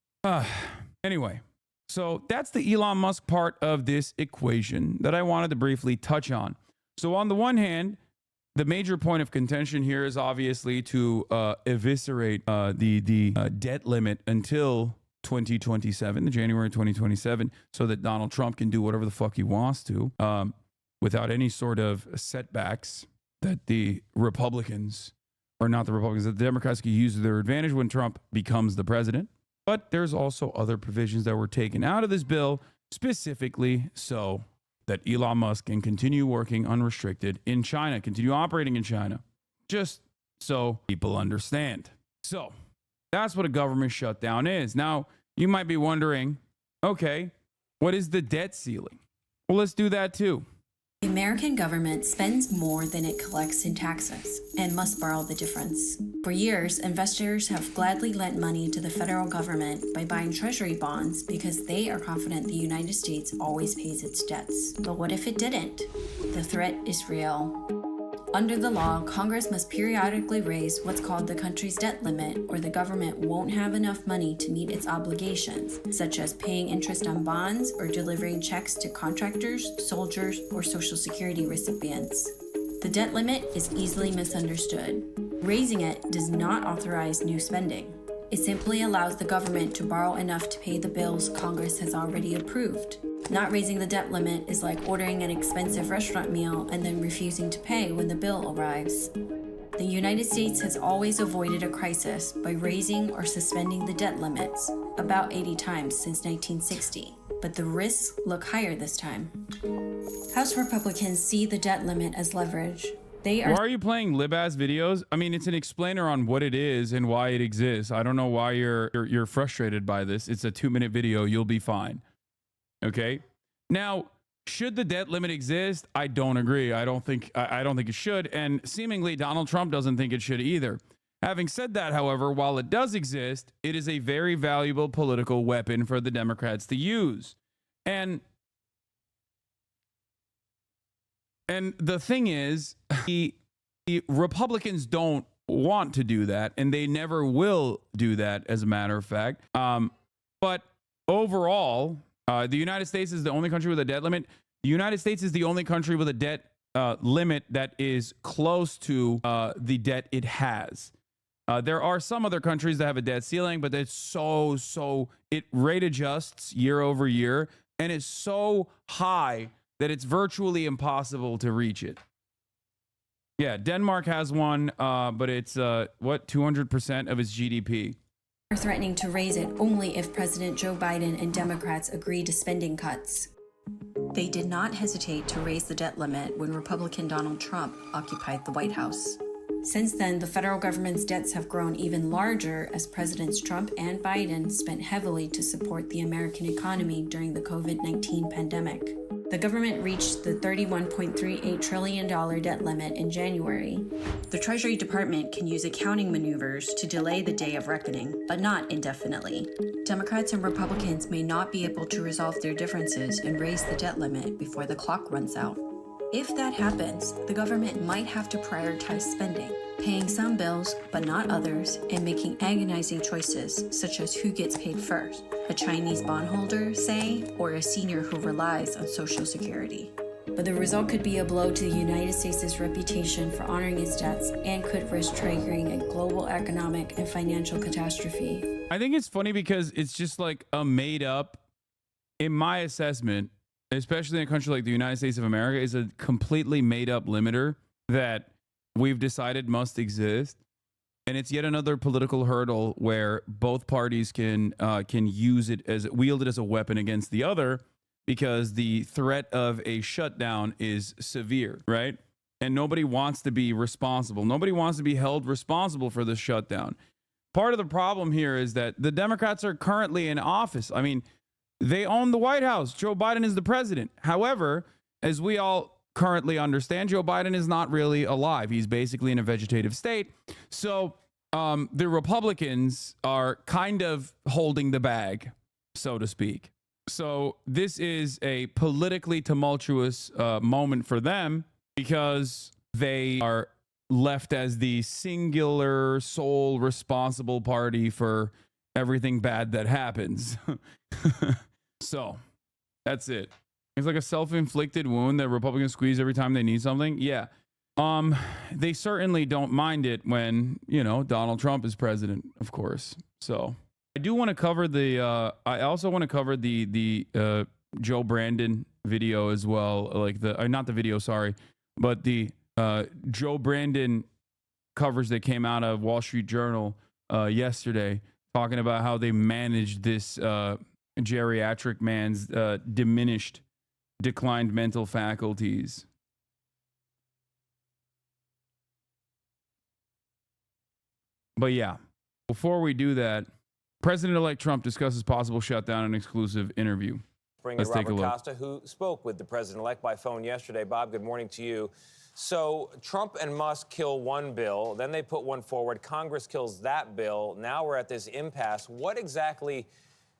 S1: Anyway, so that's the Elon Musk part of this equation that I wanted to briefly touch on. So on the one hand, the major point of contention here is obviously to eviscerate the debt limit until 2027, the January 2027, so that Donald Trump can do whatever the fuck he wants to without any sort of setbacks that the Republicans, or not the Republicans, that the Democrats can use to their advantage when Trump becomes the president. But there's also other provisions that were taken out of this bill specifically so that Elon Musk can continue working unrestricted in China, continue operating in China, just so people understand. So that's what a government shutdown is. Now, you might be wondering, okay, what is the debt ceiling? Well, let's do that too.
S12: The American government spends more than it collects in taxes and must borrow the difference. For years, investors have gladly lent money to the federal government by buying treasury bonds because they are confident the United States always pays its debts. But what if it didn't? The threat is real. Under the law, Congress must periodically raise what's called the country's debt limit, or the government won't have enough money to meet its obligations, such as paying interest on bonds or delivering checks to contractors, soldiers, or Social Security recipients. The debt limit is easily misunderstood. Raising it does not authorize new spending. It simply allows the government to borrow enough to pay the bills Congress has already approved. Not raising the debt limit is like ordering an expensive restaurant meal and then refusing to pay when the bill arrives. The United States has always avoided a crisis by raising or suspending the debt limits, about 80 times since 1960. But the risks look higher this time. House Republicans see the debt limit as leverage. Why
S1: are you playing lib-ass videos? I mean, it's an explainer on what it is and why it exists. I don't know why you're frustrated by this. It's a 2-minute video. You'll be fine. Okay. Now, should the debt limit exist? I don't agree. I don't think it should. And seemingly Donald Trump doesn't think it should either. Having said that, however, while it does exist, it is a very valuable political weapon for the Democrats to use. And the thing is, the Republicans don't want to do that, and they never will do that, as a matter of fact. But overall, the United States is the only country with a debt limit. The United States is the only country with a debt limit that is close to the debt it has. There are some other countries that have a debt ceiling, but it's it rate adjusts year over year, and it's so high that it's virtually impossible to reach it. Yeah, Denmark has one, but it's 200% of its GDP.
S12: Are threatening to raise it only if President Joe Biden and Democrats agree to spending cuts. They did not hesitate to raise the debt limit when Republican Donald Trump occupied the White House. Since then, the federal government's debts have grown even larger as Presidents Trump and Biden spent heavily to support the American economy during the COVID-19 pandemic. The government reached the $31.38 trillion debt limit in January. The Treasury Department can use accounting maneuvers to delay the day of reckoning, but not indefinitely. Democrats and Republicans may not be able to resolve their differences and raise the debt limit before the clock runs out. If that happens, the government might have to prioritize spending, paying some bills but not others, and making agonizing choices such as who gets paid first, a Chinese bondholder, say, or a senior who relies on Social Security. But the result could be a blow to the United States' reputation for honoring its debts and could risk triggering a global economic and financial catastrophe.
S1: I think it's funny because it's just like a made up, in my assessment, especially in a country like the United States of America, is a completely made up limiter that we've decided must exist. And it's yet another political hurdle where both parties can use it wield it as a weapon against the other, because the threat of a shutdown is severe, right? And nobody wants to be responsible. Nobody wants to be held responsible for the shutdown. Part of the problem here is that the Democrats are currently in office. I mean, They own the White House. Joe Biden is the president. However, as we all currently understand, Joe Biden is not really alive. He's basically in a vegetative state. So the Republicans are kind of holding the bag, so to speak. So this is a politically tumultuous moment for them because they are left as the singular, sole responsible party for everything bad that happens. So that's it. It's like a self-inflicted wound that Republicans squeeze every time they need something. Yeah. They certainly don't mind it when, you know, Donald Trump is president, of course. So I do want to cover the I also want to cover the Joe Brandon video as well, like the not the video, sorry, but the Joe Brandon coverage that came out of Wall Street Journal yesterday, talking about how they managed this geriatric man's declined mental faculties. But yeah, before we do that, President-elect Trump discusses possible shutdown in an exclusive interview.
S10: Bring in Robert Costa, who spoke with the president-elect by phone yesterday. Bob, good morning to you. So Trump and Musk kill one bill, then they put one forward. Congress kills that bill. Now we're at this impasse. What exactly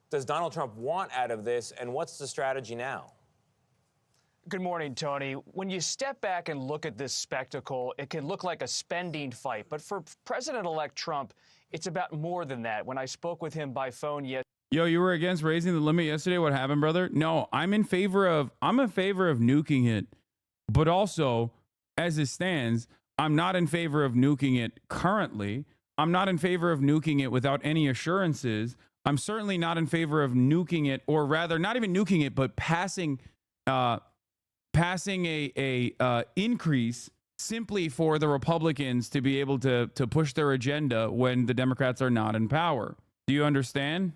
S10: does Donald Trump want out of this, and what's the strategy now?
S13: Good morning, Tony. When you step back and look at this spectacle, it can look like a spending fight. But for President-elect Trump, it's about more than that. When I spoke with him by phone yesterday.
S1: Yo, you were against raising the limit yesterday. What happened, brother? No, I'm in favor of nuking it. But also, as it stands, I'm not in favor of nuking it currently. I'm not in favor of nuking it without any assurances. I'm certainly not in favor of nuking it, or rather not even nuking it, but passing a increase simply for the Republicans to be able to push their agenda when the Democrats are not in power. Do you understand?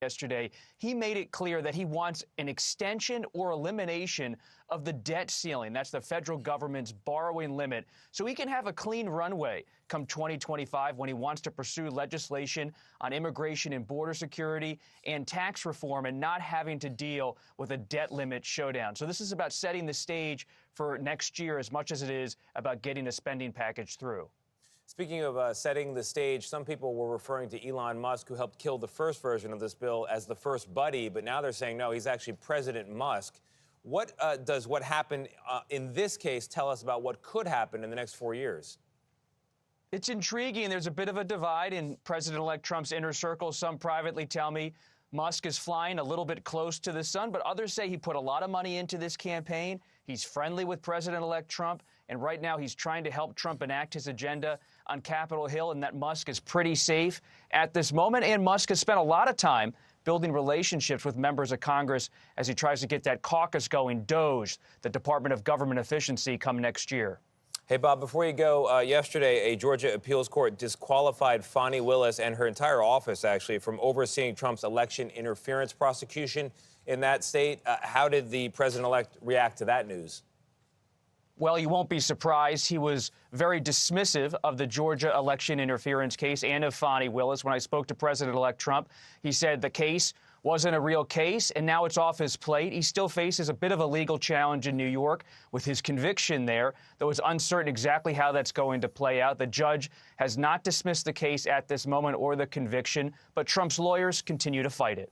S13: Yesterday, he made it clear that he wants an extension or elimination of the debt ceiling. That's the federal government's borrowing limit, so he can have a clean runway come 2025 when he wants to pursue legislation on immigration and border security and tax reform and not having to deal with a debt limit showdown. So this is about setting the stage for next year as much as it is about getting a spending package through.
S10: Speaking of setting the stage, some people were referring to Elon Musk, who helped kill the first version of this bill, as the first buddy, but now they're saying, no, he's actually President Musk. What does what happened in this case tell us about what could happen in the next 4 years?
S13: It's intriguing. There's a bit of a divide in President-elect Trump's inner circle. Some privately tell me Musk is flying a little bit close to the sun, but others say he put a lot of money into this campaign. He's friendly with President-elect Trump, and right now he's trying to help Trump enact his agenda on Capitol Hill, and that Musk is pretty safe at this moment. And Musk has spent a lot of time building relationships with members of Congress as he tries to get that caucus going, DOGE, the Department of Government Efficiency, come next year.
S10: Hey, Bob, before you go, yesterday, a Georgia appeals court disqualified Fani Willis and her entire office, actually, from overseeing Trump's election interference prosecution in that state. How did the president-elect react to that news?
S13: Well, you won't be surprised. He was very dismissive of the Georgia election interference case and of Fani Willis. When I spoke to President-elect Trump, he said the case wasn't a real case, and now it's off his plate. He still faces a bit of a legal challenge in New York with his conviction there, though it's uncertain exactly how that's going to play out. The judge has not dismissed the case at this moment or the conviction, but Trump's lawyers continue to fight it.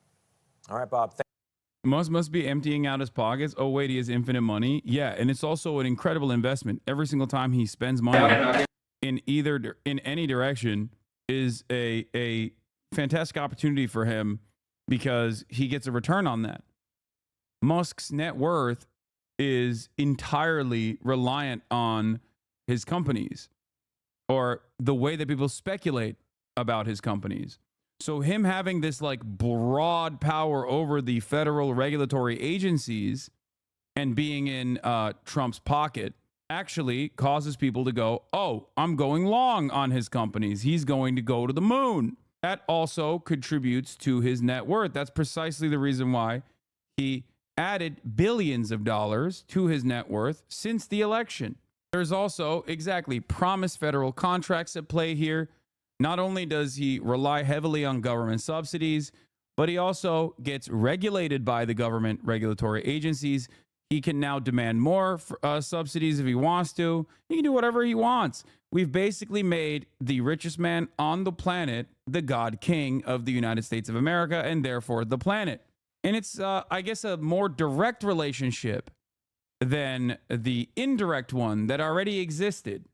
S10: All right, Bob.
S1: Musk must be emptying out his pockets. Oh, wait, he has infinite money. Yeah, and it's also an incredible investment. Every single time he spends money in any direction is a fantastic opportunity for him because he gets a return on that. Musk's net worth is entirely reliant on his companies or the way that people speculate about his companies. So him having this like broad power over the federal regulatory agencies and being in Trump's pocket actually causes people to go, oh, I'm going long on his companies. He's going to go to the moon. That also contributes to his net worth. That's precisely the reason why he added billions of dollars to his net worth since the election. There's also exactly promised federal contracts at play here. Not only does he rely heavily on government subsidies, but he also gets regulated by the government regulatory agencies. He can now demand more subsidies if he wants to. He can do whatever he wants. We've basically made the richest man on the planet the God King of the United States of America and therefore the planet. And it's, I guess, a more direct relationship than the indirect one that already existed.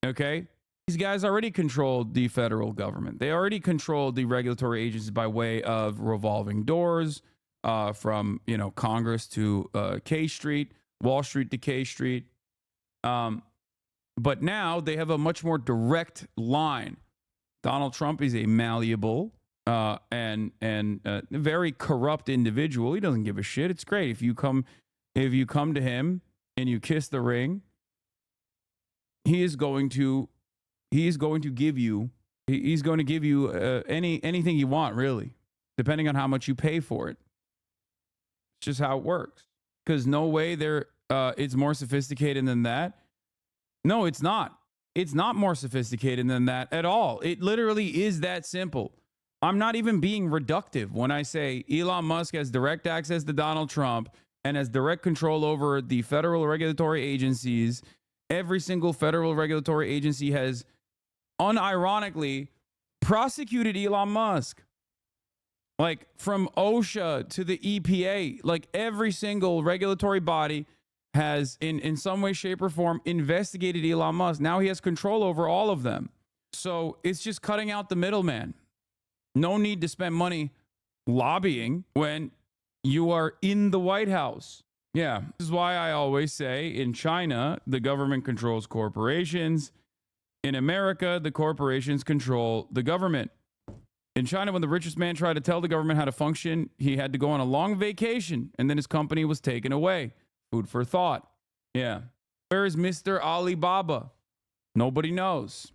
S1: Okay? These guys already controlled the federal government. They already controlled the regulatory agencies by way of revolving doors, from, you know, Congress to K Street, Wall Street to K Street. But now they have a much more direct line. Donald Trump is a malleable and very corrupt individual. He doesn't give a shit. It's great if you come to him and you kiss the ring. He is going to give you anything you want, really, depending on how much you pay for it. It's just how it works. Because no way it's more sophisticated than that. No, it's not. It's not more sophisticated than that at all. It literally is that simple. I'm not even being reductive when I say Elon Musk has direct access to Donald Trump and has direct control over the federal regulatory agencies. Every single federal regulatory agency has unironically prosecuted Elon Musk. Like from OSHA to the EPA, like every single regulatory body has in some way, shape, or form investigated Elon Musk. Now he has control over all of them. So it's just cutting out the middleman. No need to spend money lobbying when you are in the White House. Yeah, this is why I always say in China, the government controls corporations. In America, the corporations control the government. In China, when the richest man tried to tell the government how to function, he had to go on a long vacation, and then his company was taken away. Food for thought. Yeah. Where is Mr. Alibaba? Nobody knows.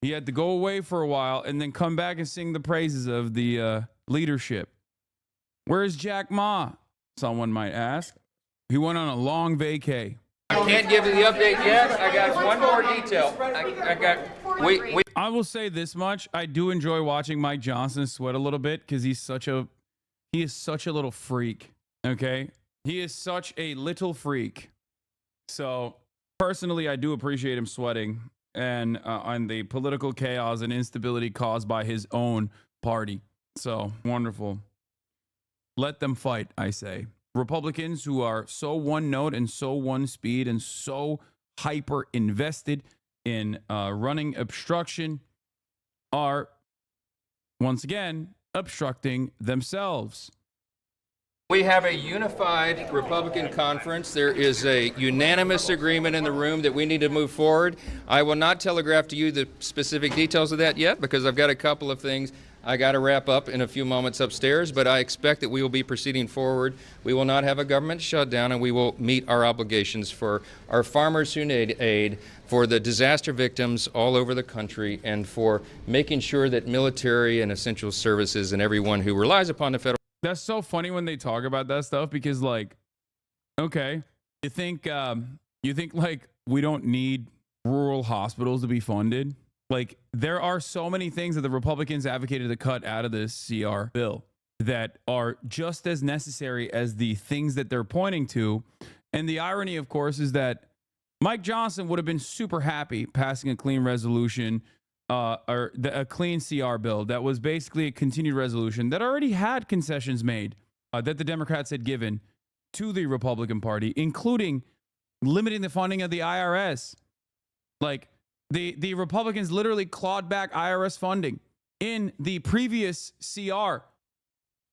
S1: He had to go away for a while and then come back and sing the praises of the leadership. Where is Jack Ma? Someone might ask. He went on a long vacay.
S4: I can't give you the update yet. I got one more detail.
S1: I will say this much. I do enjoy watching Mike Johnson sweat a little bit because he is such a little freak. Okay? He is such a little freak. So personally, I do appreciate him sweating and on the political chaos and instability caused by his own party. So wonderful. Let them fight, I say. Republicans who are so one note and so one speed and so hyper invested in running obstruction are, once again, obstructing themselves.
S4: We have a unified Republican conference. There is a unanimous agreement in the room that we need to move forward. I will not telegraph to you the specific details of that yet because I've got a couple of things I got to wrap up in a few moments upstairs, but I expect that we will be proceeding forward. We will not have a government shutdown, and we will meet our obligations for our farmers who need aid, for the disaster victims all over the country, and for making sure that military and essential services and everyone who relies upon the federal.
S1: That's so funny when they talk about that stuff because, like, okay, you think like we don't need rural hospitals to be funded? Like, there are so many things that the Republicans advocated to cut out of this CR bill that are just as necessary as the things that they're pointing to. And the irony, of course, is that Mike Johnson would have been super happy passing a clean resolution or a clean CR bill that was basically a continued resolution that already had concessions made that the Democrats had given to the Republican Party, including limiting the funding of the IRS. Like, the Republicans literally clawed back IRS funding in the previous CR,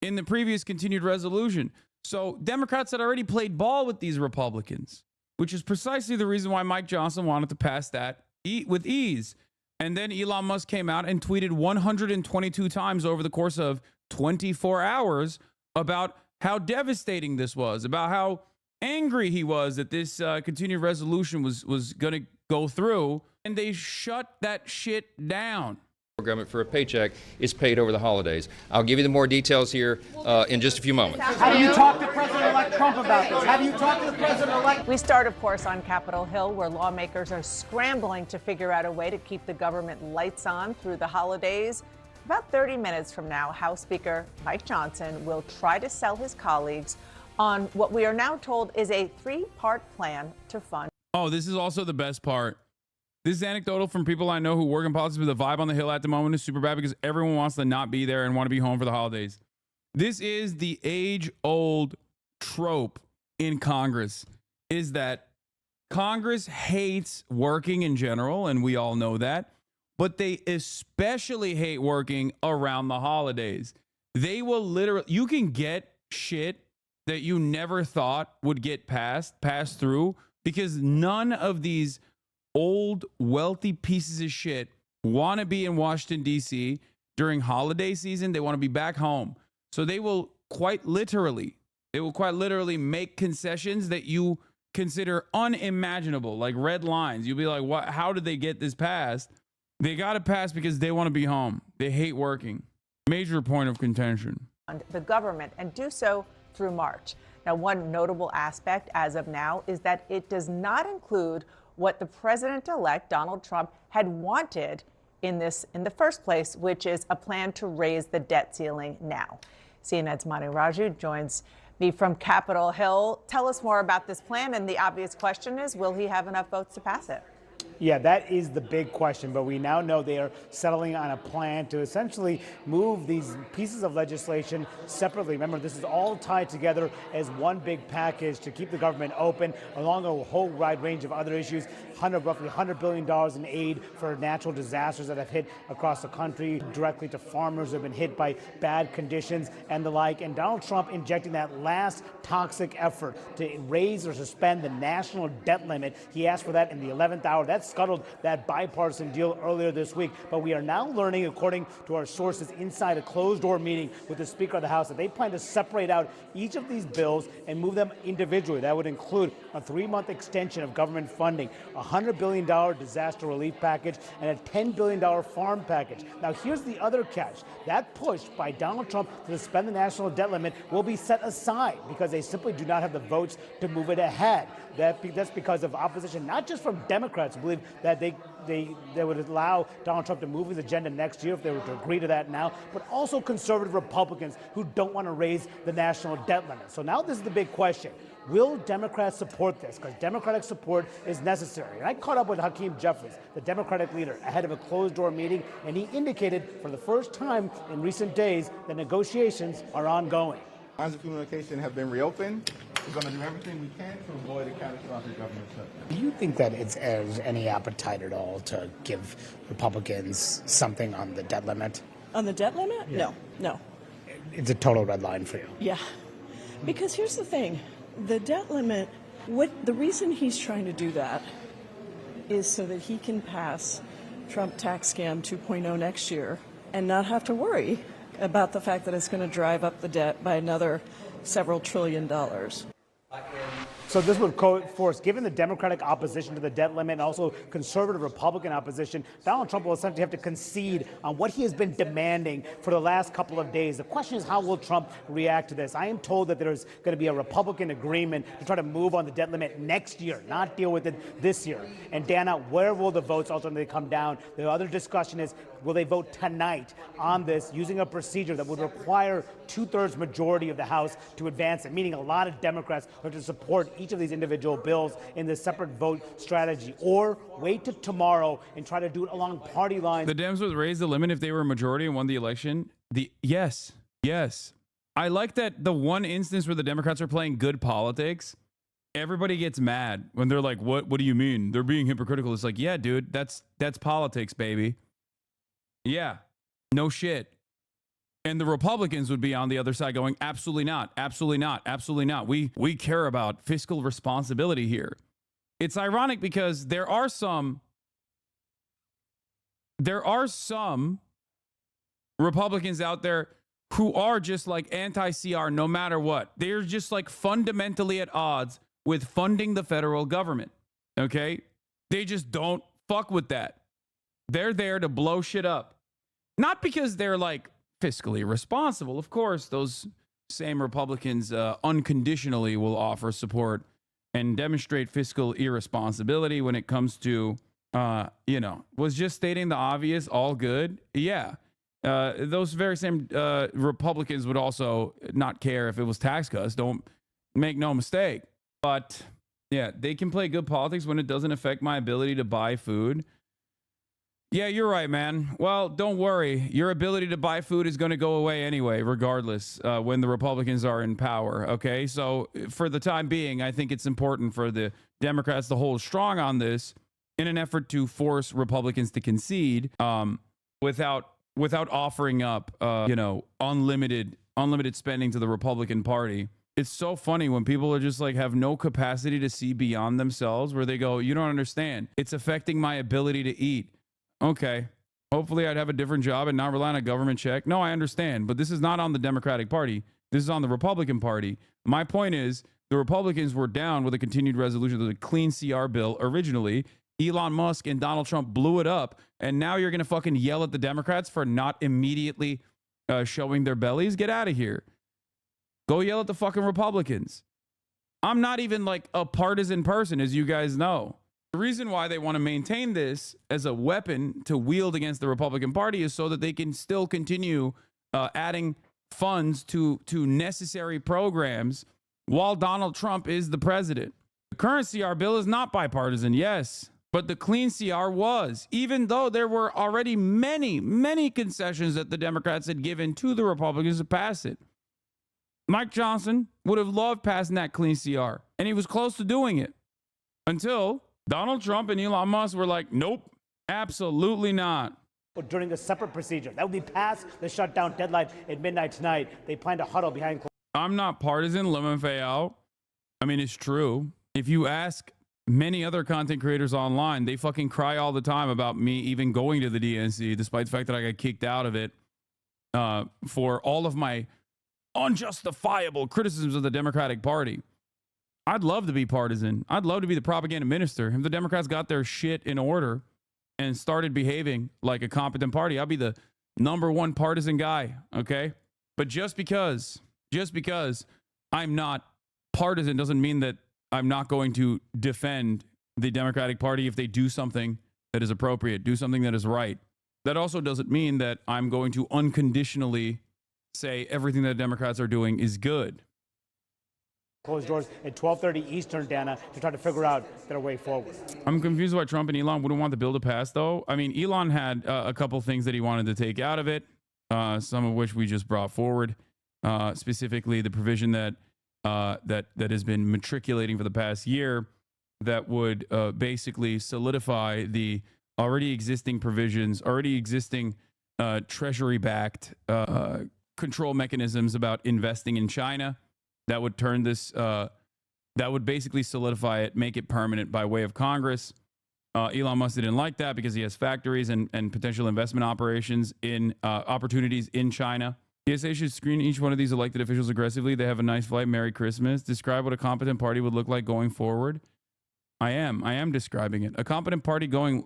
S1: in the previous continued resolution. So Democrats had already played ball with these Republicans, which is precisely the reason why Mike Johnson wanted to pass that with ease. And then Elon Musk came out and tweeted 122 times over the course of 24 hours about how devastating this was, about how angry he was that this continued resolution was going to go through, and they shut that shit down.
S4: Government for a paycheck is paid over the holidays. I'll give you the more details here in just a few moments.
S14: Have you talked to President-elect Trump about this? Have you talked to the President-elect?
S15: We start, of course, on Capitol Hill, where lawmakers are scrambling to figure out a way to keep the government lights on through the holidays. About 30 minutes from now, House Speaker Mike Johnson will try to sell his colleagues on what we are now told is a three-part plan to fund.
S1: Oh, this is also the best part. This is anecdotal from people I know who work in politics, but the vibe on the Hill at the moment is super bad because everyone wants to not be there and want to be home for the holidays. This is the age-old trope in Congress, is that Congress hates working in general, and we all know that, but they especially hate working around the holidays. They will literally, you can get shit that you never thought would get passed through, because none of these old, wealthy pieces of shit want to be in Washington, D.C. during holiday season. They want to be back home. So they will quite literally make concessions that you consider unimaginable, like red lines. You'll be like, what? How did they get this passed? They got it passed because they want to be home. They hate working. Major point of contention.
S15: The government, and do so through March. Now, one notable aspect as of now is that it does not include what the president-elect Donald Trump had wanted in the first place, which is a plan to raise the debt ceiling now. CNN's Manu Raju joins me from Capitol Hill. Tell us more about this plan, and the obvious question is, will he have enough votes to pass it?
S14: Yeah, that is the big question, but we now know they are settling on a plan to essentially move these pieces of legislation separately. Remember, this is all tied together as one big package to keep the government open, along a whole wide range of other issues. Roughly $100 billion in aid for natural disasters that have hit across the country, directly to farmers who have been hit by bad conditions and the like. And Donald Trump injecting that last toxic effort to raise or suspend the national debt limit. He asked for that in the 11th hour. That scuttled that bipartisan deal earlier this week. But we are now learning, according to our sources inside a closed-door meeting with the Speaker of the House, that they plan to separate out each of these bills and move them individually. That would include a 3-month extension of government funding, a $100 billion disaster relief package, and a $10 billion farm package. Now, here's the other catch. That push by Donald Trump to suspend the national debt limit will be set aside because they simply do not have the votes to move it ahead. That's because of opposition, not just from Democrats who believe that they would allow Donald Trump to move his agenda next year if they were to agree to that now, but also conservative Republicans who don't want to raise the national debt limit. So now this is the big question. Will Democrats support this? Because Democratic support is necessary. And I caught up with Hakeem Jeffries, the Democratic leader, ahead of a closed-door meeting, and he indicated for the first time in recent days that negotiations are ongoing.
S7: Lines of communication have been reopened. We're going to do everything we can to avoid a catastrophic government shutdown.
S16: Do you think that there's any appetite at all to give Republicans something on the debt limit?
S17: On the debt limit?
S16: Yeah.
S17: No.
S16: It's a total red line for you.
S17: Yeah. Because here's the thing. The debt limit, the reason he's trying to do that is so that he can pass Trump tax scam 2.0 next year and not have to worry about the fact that it's going to drive up the debt by another several $1 trillion.
S14: So this would force, given the Democratic opposition to the debt limit and also conservative Republican opposition, Donald Trump will essentially have to concede on what he has been demanding for the last couple of days. The question is, how will Trump react to this? I am told that there's going to be a Republican agreement to try to move on the debt limit next year, not deal with it this year. And Dana, where will the votes ultimately come down? The other discussion is, will they vote tonight on this using a procedure that would require 2/3 majority of the House to advance it, meaning a lot of Democrats are to support each of these individual bills in this separate vote strategy, or wait till tomorrow and try to do it along party lines.
S1: The Dems would raise the limit if they were a majority and won the election. Yes. I like that the one instance where the Democrats are playing good politics, everybody gets mad when they're like, what do you mean? They're being hypocritical. It's like, yeah, dude, that's politics, baby. Yeah, no shit. And the Republicans would be on the other side going, absolutely not, absolutely not, absolutely not. We care about fiscal responsibility here. It's ironic because there are some Republicans out there who are just like anti-CR no matter what. They're just like fundamentally at odds with funding the federal government. Okay? They just don't fuck with that. They're there to blow shit up. Not because they're like fiscally responsible. Of course, those same Republicans unconditionally will offer support and demonstrate fiscal irresponsibility when it comes to, was just stating the obvious, all good. Yeah. those very same Republicans would also not care if it was tax cuts. Don't make no mistake. But yeah, they can play good politics when it doesn't affect my ability to buy food. Yeah, you're right, man. Well, don't worry. Your ability to buy food is going to go away anyway, regardless, when the Republicans are in power. Okay, so for the time being, I think it's important for the Democrats to hold strong on this in an effort to force Republicans to concede without offering up, unlimited spending to the Republican Party. It's so funny when people are just like have no capacity to see beyond themselves, where they go, you don't understand. It's affecting my ability to eat. Okay, hopefully I'd have a different job and not rely on a government check. No, I understand, but this is not on the Democratic Party. This is on the Republican Party. My point is, the Republicans were down with a continued resolution of the clean CR bill originally. Elon Musk and Donald Trump blew it up, and now you're going to fucking yell at the Democrats for not immediately showing their bellies? Get out of here. Go yell at the fucking Republicans. I'm not even like a partisan person, as you guys know. The reason why they want to maintain this as a weapon to wield against the Republican Party is so that they can still continue adding funds to necessary programs while Donald Trump is the president. The current CR bill is not bipartisan, yes, but the clean CR was, even though there were already many, many concessions that the Democrats had given to the Republicans to pass it. Mike Johnson would have loved passing that clean CR, and he was close to doing it until Donald Trump and Elon Musk were like, nope, absolutely not.
S14: But during a separate procedure that would be past the shutdown deadline at midnight tonight, they plan to huddle behind.
S1: I'm not partisan, LMFAO. I mean, it's true. If you ask many other content creators online, they fucking cry all the time about me even going to the DNC, despite the fact that I got kicked out of it for all of my unjustifiable criticisms of the Democratic Party. I'd love to be partisan. I'd love to be the propaganda minister. If the Democrats got their shit in order and started behaving like a competent party, I'd be the #1 partisan guy, okay? But just because I'm not partisan doesn't mean that I'm not going to defend the Democratic Party if they do something that is appropriate, do something that is right. That also doesn't mean that I'm going to unconditionally say everything that Democrats are doing is good.
S14: Closed doors at 12:30 Eastern, Dana, to try to figure out their way forward.
S1: I'm confused why Trump and Elon wouldn't want the bill to pass, though. I mean, Elon had a couple things that he wanted to take out of it, some of which we just brought forward, specifically the provision that has been matriculating for the past year that would basically solidify the already existing provisions, already existing Treasury-backed control mechanisms about investing in China. That would turn this, that would basically solidify it, make it permanent by way of Congress. Elon Musk didn't like that because he has factories and potential investment operations in opportunities in China. TSA should screen each one of these elected officials aggressively. They have a nice flight. Merry Christmas. Describe what a competent party would look like going forward. I am describing it. A competent party going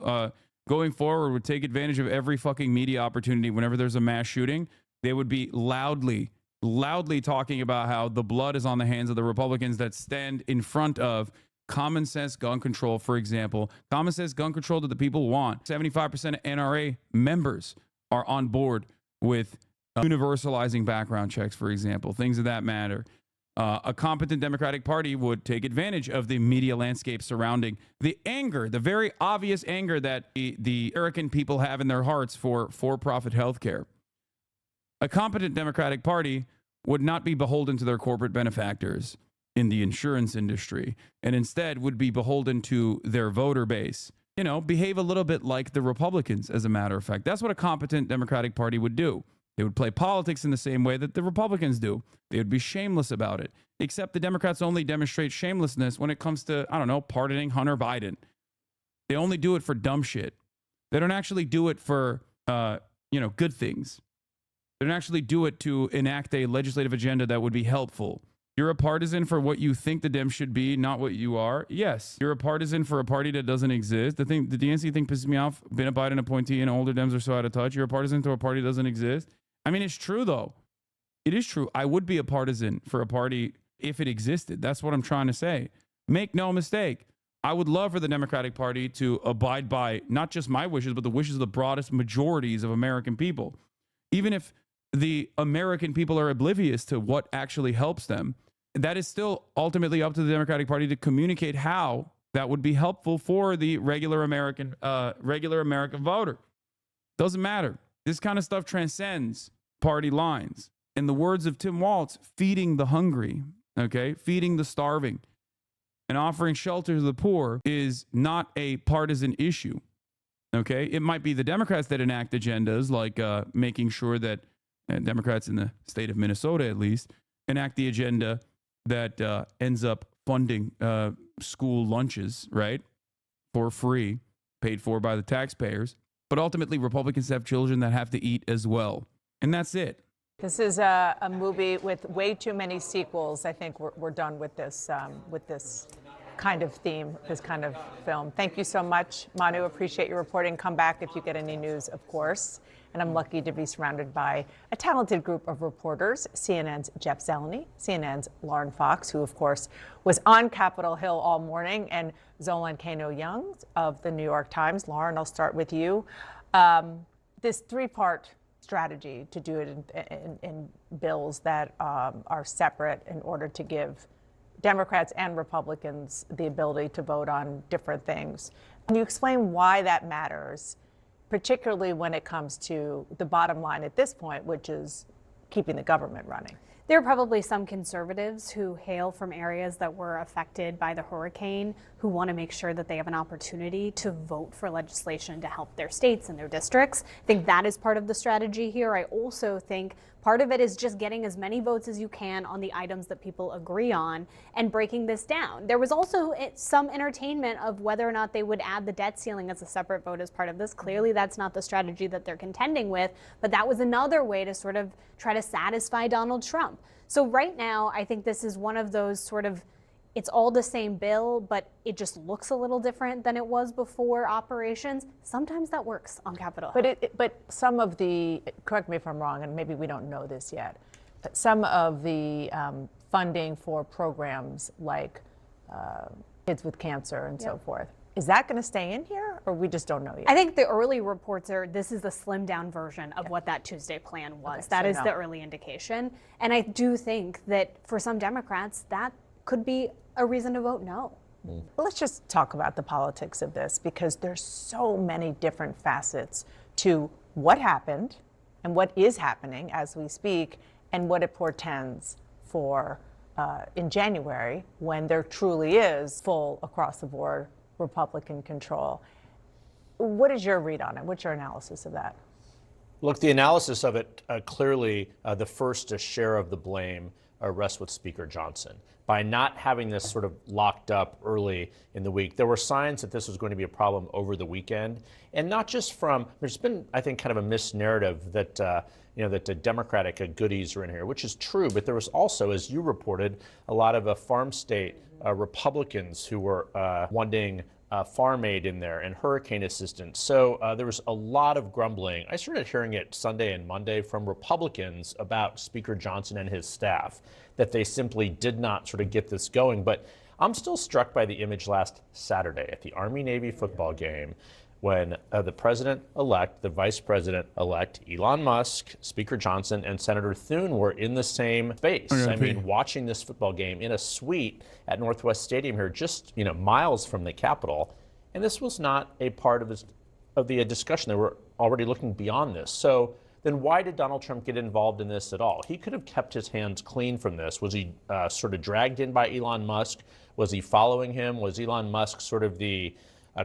S1: forward would take advantage of every fucking media opportunity. Whenever there's a mass shooting, they would be loudly talking about how the blood is on the hands of the Republicans that stand in front of common sense gun control, for example. Common sense gun control that the people want. 75% of NRA members are on board with universalizing background checks, for example, things of that matter. A competent Democratic Party would take advantage of the media landscape surrounding the anger, the very obvious anger that the American people have in their hearts for-profit healthcare. A competent Democratic Party would not be beholden to their corporate benefactors in the insurance industry, and instead would be beholden to their voter base. You know, behave a little bit like the Republicans, as a matter of fact. That's what a competent Democratic Party would do. They would play politics in the same way that the Republicans do. They would be shameless about it, except the Democrats only demonstrate shamelessness when it comes to, I don't know, pardoning Hunter Biden. They only do it for dumb shit. They don't actually do it for, good things. They don't actually do it to enact a legislative agenda that would be helpful. You're a partisan for what you think the Dems should be, not what you are. Yes. You're a partisan for a party that doesn't exist. The DNC thing pisses me off. Been a Biden appointee and older Dems are so out of touch. You're a partisan to a party that doesn't exist. I mean, it's true, though. It is true. I would be a partisan for a party if it existed. That's what I'm trying to say. Make no mistake. I would love for the Democratic Party to abide by not just my wishes, but the wishes of the broadest majorities of American people. Even if the American people are oblivious to what actually helps them, that is still ultimately up to the Democratic Party to communicate how that would be helpful for the regular American voter. Doesn't matter. This kind of stuff transcends party lines. In the words of Tim Walz, feeding the hungry, okay, feeding the starving, and offering shelter to the poor is not a partisan issue. Okay, it might be the Democrats that enact agendas like making sure that Democrats in the state of Minnesota, at least, enact the agenda that ends up funding school lunches, right, for free, paid for by the taxpayers. But ultimately, Republicans have children that have to eat as well. And that's it.
S15: This is a movie with way too many sequels. I think we're done with this kind of theme, this kind of film. Thank you so much, Manu. Appreciate your reporting. Come back if you get any news, of course. And I'm lucky to be surrounded by a talented group of reporters, CNN's Jeff Zeleny, CNN's Lauren Fox, who, of course, was on Capitol Hill all morning, and Zolan Kano-Young of the New York Times. Lauren, I'll start with you. This three-part strategy to do it in bills that are separate in order to give Democrats and Republicans the ability to vote on different things. Can you explain why that matters, particularly when it comes to the bottom line at this point, which is keeping the government running?
S18: There are probably some conservatives who hail from areas that were affected by the hurricane who want to make sure that they have an opportunity to vote for legislation to help their states and their districts. I think that is part of the strategy here. I also think part of it is just getting as many votes as you can on the items that people agree on and breaking this down. There was also some entertainment of whether or not they would add the debt ceiling as a separate vote as part of this. Clearly, that's not the strategy that they're contending with, but that was another way to sort of try to satisfy Donald Trump. So right now, I think this is one of those sort of, it's all the same bill, but it just looks a little different than it was before operations. Sometimes that works on Capitol Hill.
S15: But some of the, correct me if I'm wrong, and maybe we don't know this yet, but some of the funding for programs like kids with cancer and so forth, is that going to stay in here, or we just don't know yet?
S18: I think the early reports are this is the slimmed down version of what that Tuesday plan was.
S15: Okay,
S18: that
S15: so
S18: is
S15: no.
S18: the early indication. And I do think that for some Democrats, that could be a reason to vote no.
S15: Well, let's just talk about the politics of this, because there's so many different facets to what happened and what is happening as we speak, and what it portends for in January, when there truly is full across the board Republican control. What is your read on it? What's your analysis of that?
S19: Look, the analysis of it, clearly the first share of the blame rests with Speaker Johnson. By not having this sort of locked up early in the week, there were signs that this was going to be a problem over the weekend. And not just from, there's been, I think, kind of a misnarrative that, that the Democratic goodies are in here, which is true. But there was also, as you reported, a lot of farm state Republicans who were wanting farm aid in there and hurricane assistance. So there was a lot of grumbling. I started hearing it Sunday and Monday from Republicans about Speaker Johnson and his staff, that they simply did not sort of get this going. But I'm still struck by the image last Saturday at the Army-Navy football game when the president-elect, the vice president-elect, Elon Musk, Speaker Johnson, and Senator Thune were in the same space. I mean, watching this football game in a suite at Northwest Stadium here, just miles from the Capitol. And this was not a part of the discussion. They were already looking beyond this. So then why did Donald Trump get involved in this at all? He could have kept his hands clean from this. Was he sort of dragged in by Elon Musk? Was he following him? Was Elon Musk sort of the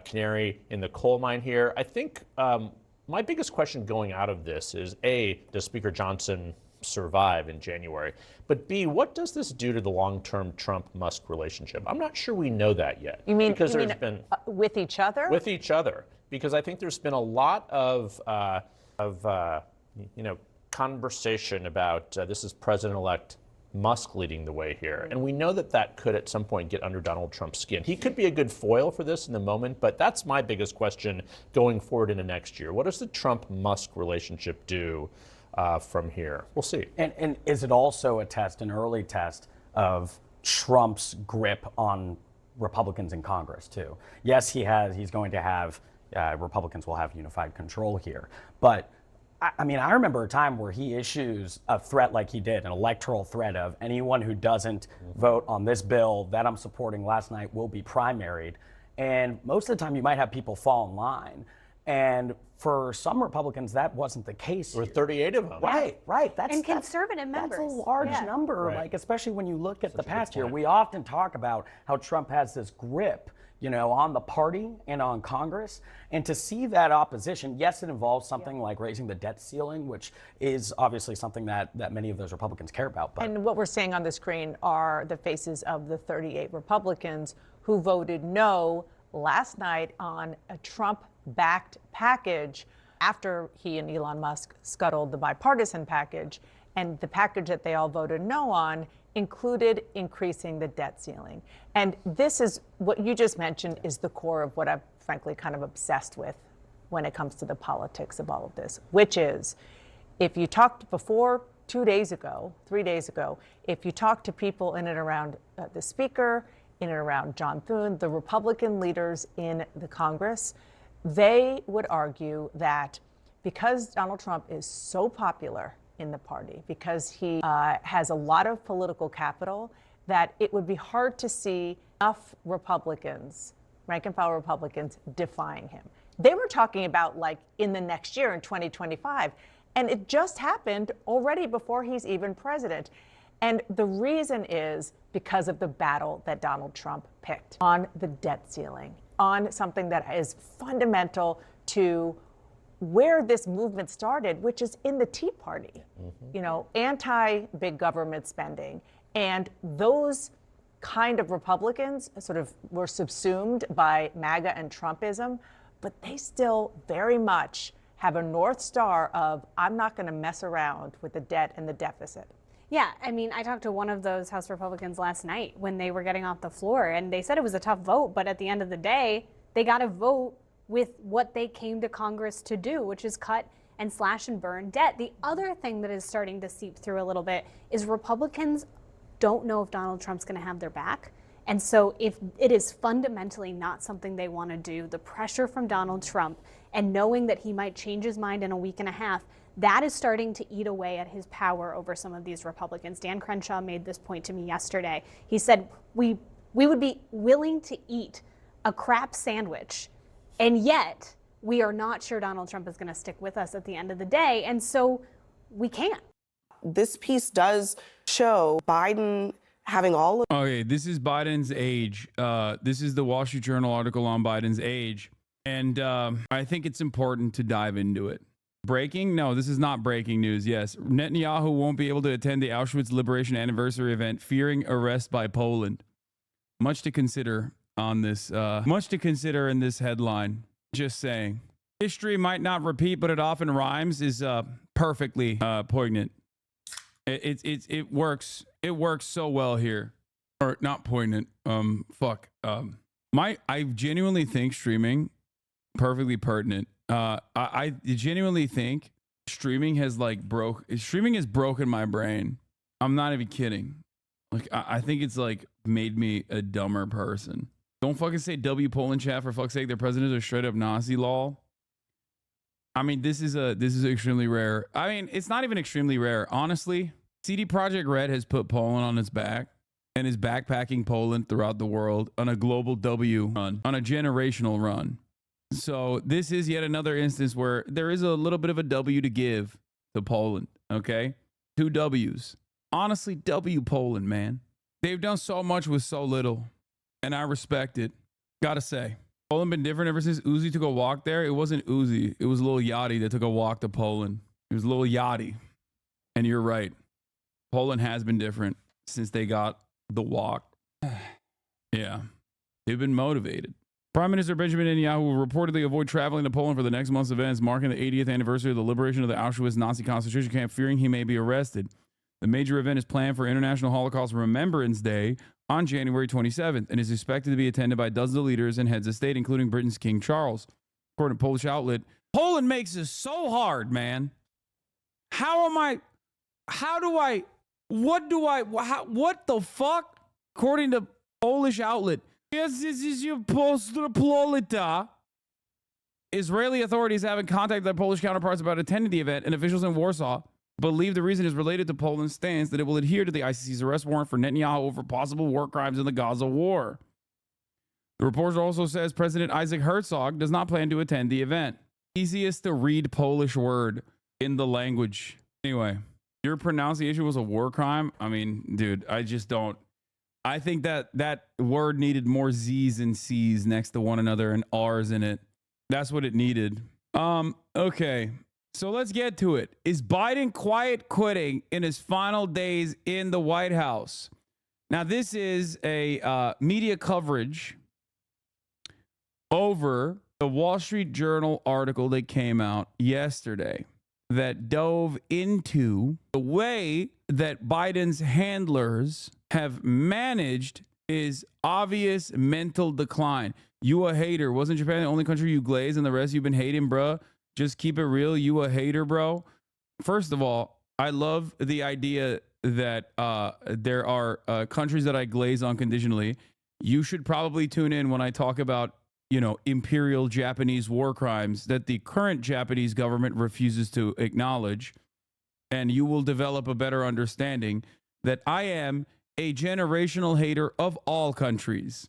S19: canary in the coal mine here? I think my biggest question going out of this is, A, does Speaker Johnson survive in January? But B, what does this do to the long-term Trump-Musk relationship? I'm not sure we know that yet.
S15: You mean,
S19: because there's been
S15: with each other?
S19: With each other, because I think there's been a lot of conversation about this is President-elect Musk leading the way here. And we know that that could at some point get under Donald Trump's skin. He could be a good foil for this in the moment, but that's my biggest question going forward into next year. What does the Trump-Musk relationship do from here? We'll see.
S20: And is it also a test, an early test of Trump's grip on Republicans in Congress too? Yes, he's going to have, Republicans will have unified control here, but I mean, I remember a time where he issues a threat like he did, an electoral threat of anyone who doesn't vote on this bill that I'm supporting last night will be primaried. And most of the time you might have people fall in line. And for some Republicans, that wasn't the case.
S19: There were 38 of them.
S20: Right.
S18: And conservative members.
S20: That's a large number.
S19: Right.
S20: Like, especially when you look at the past year, we often talk about how Trump has this grip, you know, on the party and on Congress. And to see that opposition, yes, it involves something like raising the debt ceiling, which is obviously something that many of those Republicans care about. But
S15: And what we're seeing on the screen are the faces of the 38 Republicans who voted no last night on a Trump-backed package after he and Elon Musk scuttled the bipartisan package. And the package that they all voted no on included increasing the debt ceiling. And this is what you just mentioned is the core of what I'm frankly kind of obsessed with when it comes to the politics of all of this, which is if you talked before 2 days ago, 3 days ago, if you talked to people in and around the speaker, in and around John Thune, the Republican leaders in the Congress, they would argue that because Donald Trump is so popular in the party, because he has a lot of political capital, that it would be hard to see enough Republicans, rank and file Republicans, defying him. They were talking about like in the next year, in 2025, and it just happened already before he's even president. And the reason is because of the battle that Donald Trump picked on the debt ceiling, on something that is fundamental to where this movement started, which is in the Tea Party, you know, anti-big government spending. And those kind of Republicans sort of were subsumed by MAGA and Trumpism, but they still very much have a North Star of, I'm not going to mess around with the debt and the deficit.
S18: Yeah, I mean, I talked to one of those House Republicans last night when they were getting off the floor, and they said it was a tough vote, but at the end of the day, they got to vote with what they came to Congress to do, which is cut and slash and burn debt. The other thing that is starting to seep through a little bit is Republicans don't know if Donald Trump's going to have their back. And so if it is fundamentally not something they want to do, the pressure from Donald Trump and knowing that he might change his mind in a week and a half, that is starting to eat away at his power over some of these Republicans. Dan Crenshaw made this point to me yesterday. He said, we would be willing to eat a crap sandwich, and yet we are not sure Donald Trump is going to stick with us at the end of the day, and so we can't.
S21: This piece does show Biden having all of...
S1: Okay, this is Biden's age. This is the Wall Street Journal article on Biden's age, and I think it's important to dive into it. Breaking? No, this is not breaking news. Yes, Netanyahu won't be able to attend the Auschwitz Liberation Anniversary event, fearing arrest by Poland. Much to consider on this. Much to consider in this headline. Just saying. History might not repeat, but it often rhymes is perfectly poignant. It works. It works so well here. Or not poignant. I genuinely think streaming perfectly pertinent. I genuinely think streaming has broken my brain. I'm not even kidding. Like, I think it's like made me a dumber person. Don't fucking say W Poland chat for fuck's sake. Their president is a straight up Nazi lol. I mean, this is extremely rare. I mean, it's not even extremely rare. Honestly, CD Projekt Red has put Poland on its back and is backpacking Poland throughout the world on a global W run, on a generational run. So this is yet another instance where there is a little bit of a W to give to Poland, okay? 2 W's. Honestly, W Poland, man. They've done so much with so little, and I respect it. Gotta say. Poland been different ever since Uzi took a walk there. It wasn't Uzi. It was Lil Yachty that took a walk to Poland. It was Lil Yachty. And you're right. Poland has been different since they got the walk. Yeah. They've been motivated. Prime Minister Benjamin Netanyahu will reportedly avoid traveling to Poland for the next month's events, marking the 80th anniversary of the liberation of the Auschwitz Nazi concentration camp, fearing he may be arrested. The major event is planned for International Holocaust Remembrance Day on January 27th and is expected to be attended by dozens of leaders and heads of state, including Britain's King Charles. According to Polish outlet, Poland makes this so hard, man. What the fuck? According to Polish outlet, yes, this is your Polska Polita. Israeli authorities haven't contacted their Polish counterparts about attending the event, and officials in Warsaw believe the reason is related to Poland's stance that it will adhere to the ICC's arrest warrant for Netanyahu over possible war crimes in the Gaza war. The report also says President Isaac Herzog does not plan to attend the event. Easiest to read Polish word in the language. Anyway, your pronunciation was a war crime? I mean, dude, I just don't. I think that that word needed more Z's and C's next to one another and R's in it. That's what it needed. Okay. So let's get to it. Is Biden quiet quitting in his final days in the White House? Now, this is a media coverage over the Wall Street Journal article that came out yesterday that dove into the way that Biden's handlers have managed his obvious mental decline. You a hater. Wasn't Japan the only country you glaze and the rest you've been hating, bruh? Just keep it real. You a hater, bro. First of all, I love the idea that there are countries that I glaze unconditionally. You should probably tune in when I talk about, you know, imperial Japanese war crimes that the current Japanese government refuses to acknowledge. And you will develop a better understanding that I am a generational hater of all countries.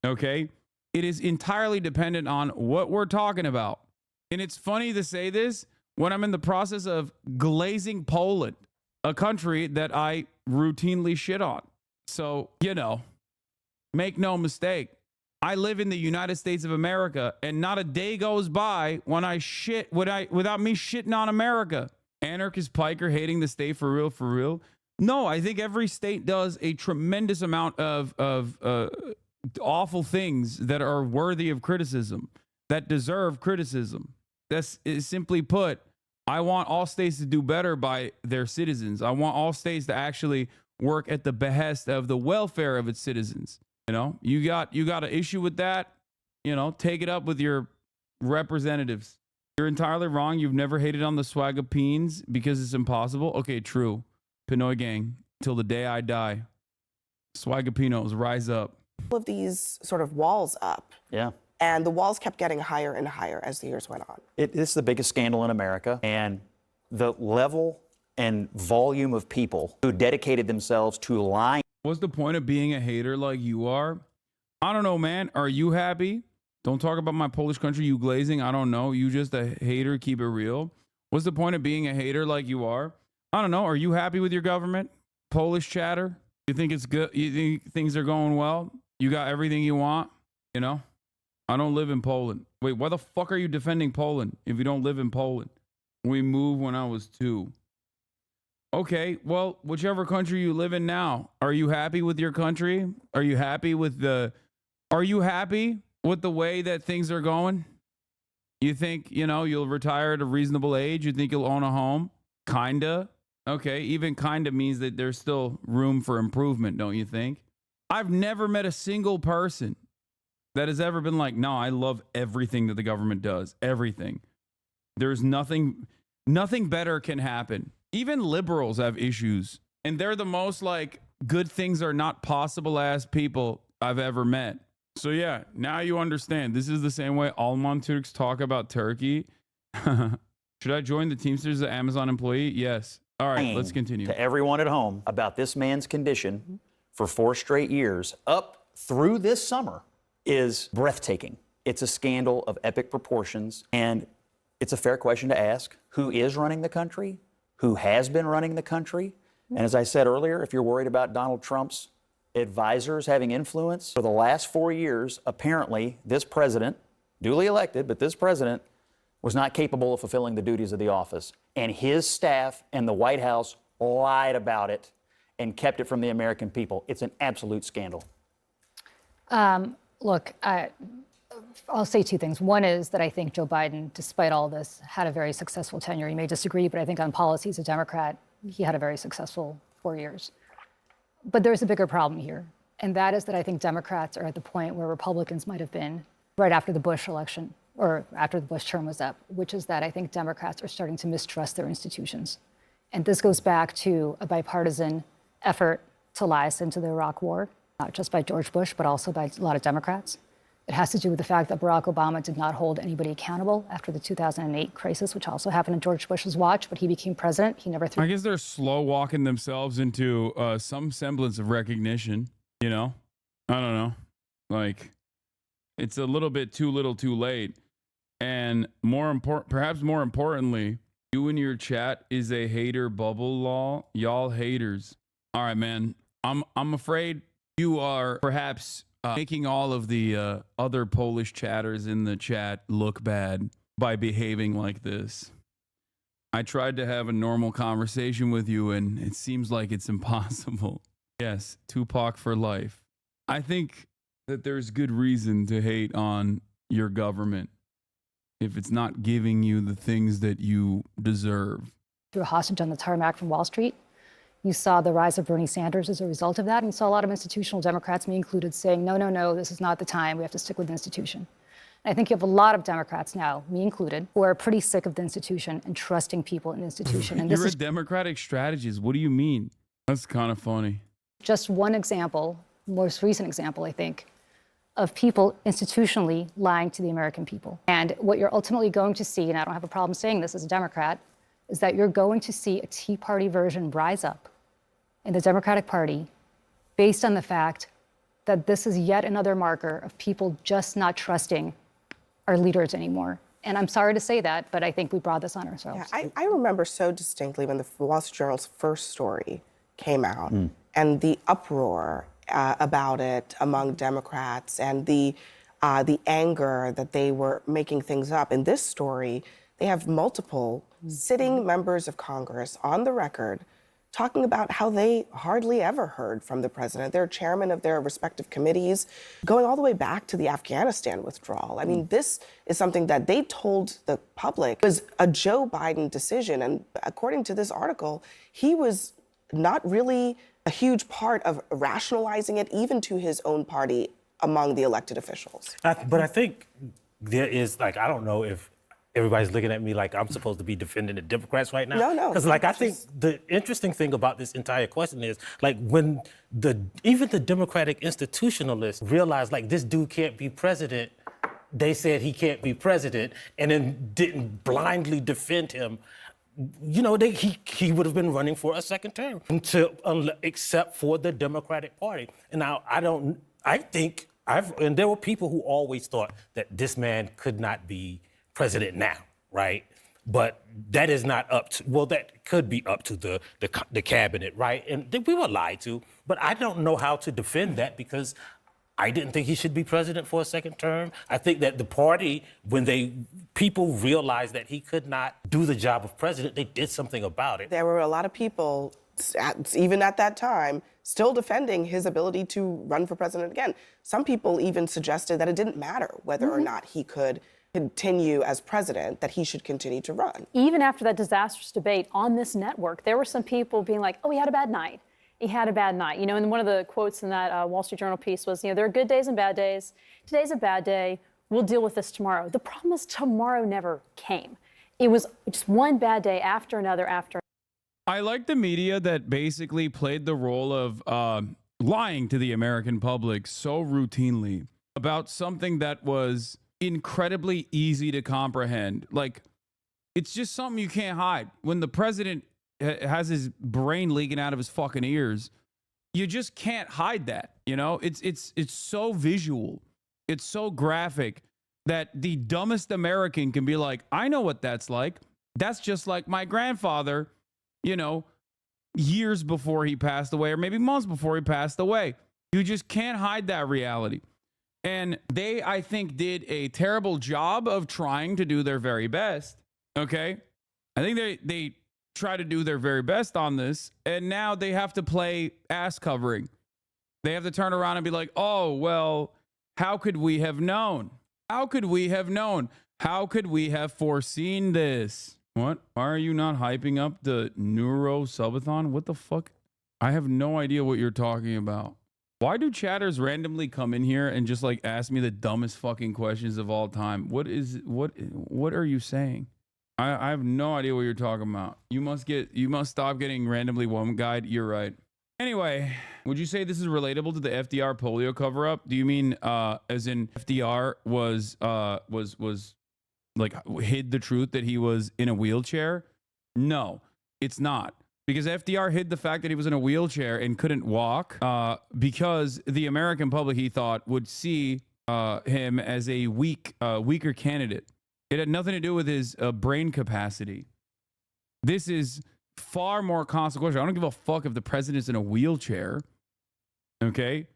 S1: Okay? It is entirely dependent on what we're talking about. And it's funny to say this when I'm in the process of glazing Poland, a country that I routinely shit on. So, you know, make no mistake. I live in the United States of America, and not a day goes by when I shit without me shitting on America. Anarchist Piker hating the state for real, for real. No, I think every state does a tremendous amount of awful things that are worthy of criticism, that deserve criticism. That's simply put, I want all states to do better by their citizens. I want all states to actually work at the behest of the welfare of its citizens. You know, you got an issue with that, you know, take it up with your representatives. You're entirely wrong. You've never hated on the Swagapines because it's impossible. Okay, true. Pinoy gang, till the day I die. Swagapinos, rise up.
S21: All of these sort of walls up.
S2: Yeah.
S21: And the walls kept getting higher and higher as the years went on.
S2: This is the biggest scandal in America. And the level and volume of people who dedicated themselves to lying.
S1: What's the point of being a hater like you are? I don't know, man. Are you happy? Don't talk about my Polish country, you glazing. I don't know. You just a hater. Keep it real. What's the point of being a hater like you are? I don't know. Are you happy with your government? Polish chatter? You think it's good? You think things are going well? You got everything you want? You know? I don't live in Poland. Wait, why the fuck are you defending Poland if you don't live in Poland? We moved when I was 2. Okay, well, whichever country you live in now, are you happy with your country? Are you happy with the way that things are going? You think, you know, you'll retire at a reasonable age? You think you'll own a home? Kinda. Okay, even kinda means that there's still room for improvement, don't you think? I've never met a single person that has ever been like, no, I love everything that the government does. Everything. There's nothing better can happen. Even liberals have issues. And they're the most like good things are not possible ass people I've ever met. So yeah, now you understand. This is the same way Alman Turks talk about Turkey. Should I join the Teamsters as an Amazon employee? Yes. All right, let's continue.
S2: To everyone at home about this man's condition for 4 straight years up through this summer is breathtaking. It's a scandal of epic proportions, and it's a fair question to ask. Who is running the country? Who has been running the country? And as I said earlier, if you're worried about Donald Trump's advisors having influence, for the last 4 years, apparently this president, duly elected, but this president was not capable of fulfilling the duties of the office. And his staff and the White House lied about it and kept it from the American people. It's an absolute scandal.
S22: Look, I'll say 2 things. One is that I think Joe Biden, despite all this, had a very successful tenure. You may disagree, but I think on policy as a Democrat, he had a very successful 4 years. But there's a bigger problem here, and that is that I think Democrats are at the point where Republicans might have been right after the Bush election or after the Bush term was up, which is that I think Democrats are starting to mistrust their institutions. And this goes back to a bipartisan effort to lie us into the Iraq War, not just by George Bush, but also by a lot of Democrats. It has to do with the fact that Barack Obama did not hold anybody accountable after the 2008 crisis, which also happened in George Bush's watch, but he became president. He never threw.
S1: I guess they're slow walking themselves into some semblance of recognition, you know? I don't know. Like, it's a little bit too little too late. And perhaps more importantly, you and your chat is a hater bubble law. Y'all haters. All right, man. I'm afraid you are perhaps making all of the other Polish chatters in the chat look bad by behaving like this. I tried to have a normal conversation with you, and it seems like it's impossible. Yes, Tupac for life. I think that there's good reason to hate on your government if it's not giving you the things that you deserve.
S22: Threw a hostage on the tarmac from Wall Street. You saw the rise of Bernie Sanders as a result of that. And you saw a lot of institutional Democrats, me included, saying, no, no, no, this is not the time. We have to stick with the institution. And I think you have a lot of Democrats now, me included, who are pretty sick of the institution and trusting people in the institution. And
S1: You're a Democratic strategist. What do you mean? That's kind of funny.
S22: Just one example, most recent example, I think, of people institutionally lying to the American people. And what you're ultimately going to see, and I don't have a problem saying this as a Democrat, is that you're going to see a Tea Party version rise up in the Democratic Party based on the fact that this is yet another marker of people just not trusting our leaders anymore. And I'm sorry to say that, but I think we brought this on ourselves.
S21: Yeah, I remember so distinctly when the Wall Street Journal's first story came out and the uproar about it among Democrats and the anger that they were making things up. In this story, they have multiple sitting members of Congress on the record talking about how they hardly ever heard from the president. They're chairmen of their respective committees, going all the way back to the Afghanistan withdrawal. I mean, this is something that they told the public was a Joe Biden decision. And according to this article, he was not really a huge part of rationalizing it, even to his own party among the elected officials.
S6: But I think there is, like, I don't know if everybody's looking at me like I'm supposed to be defending the Democrats right now.
S21: No.
S6: Because, like, I think the interesting thing about this entire question is, like, when even the Democratic institutionalists realized, like, this dude can't be president, they said he can't be president, and then didn't blindly defend him. You know, he would have been running for a second term except for the Democratic Party. And now and there were people who always thought that this man could not be president now, right? But that is not up to, well, that could be up to the cabinet, right? And we were lied to, but I don't know how to defend that because I didn't think he should be president for a second term. I think that the party, when people realized that he could not do the job of president, they did something about it.
S21: There were a lot of people, even at that time, still defending his ability to run for president again. Some people even suggested that it didn't matter whether or not he could continue as president, that he should continue to run.
S8: Even after that disastrous debate on this network, there were some people being like, oh, he had a bad night. He had a bad night. You know, and one of the quotes in that Wall Street Journal piece was, you know, there are good days and bad days. Today's a bad day. We'll deal with this tomorrow. The problem is tomorrow never came. It was just one bad day after another after.
S1: I like the media that basically played the role of lying to the American public so routinely about something that was incredibly easy to comprehend. Like, it's just something you can't hide. When the president has his brain leaking out of his fucking ears, you just can't hide that. You know, it's so visual, it's so graphic that the dumbest American can be like, I know what that's like. That's just like my grandfather, you know, years before he passed away, or maybe months before he passed away. You just can't hide that reality. And they, I think, did a terrible job of trying to do their very best. Okay, I think they try to do their very best on this, and now they have to play ass covering. They have to turn around and be like, oh, well, how could we have known? How could we have known? How could we have foreseen this? What? Why are you not hyping up the Neuro Subathon? What the fuck? I have no idea what you're talking about. Why do chatters randomly come in here and just like ask me the dumbest fucking questions of all time? What are you saying? I have no idea what you're talking about. You must stop getting randomly woman guide. You're right. Anyway, would you say this is relatable to the FDR polio cover-up? Do you mean as in FDR was like hid the truth that he was in a wheelchair? No, it's not. Because FDR hid the fact that he was in a wheelchair and couldn't walk because the American public, he thought, would see him as a weaker candidate. It had nothing to do with his brain capacity. This is far more consequential. I don't give a fuck if the president's in a wheelchair. Okay?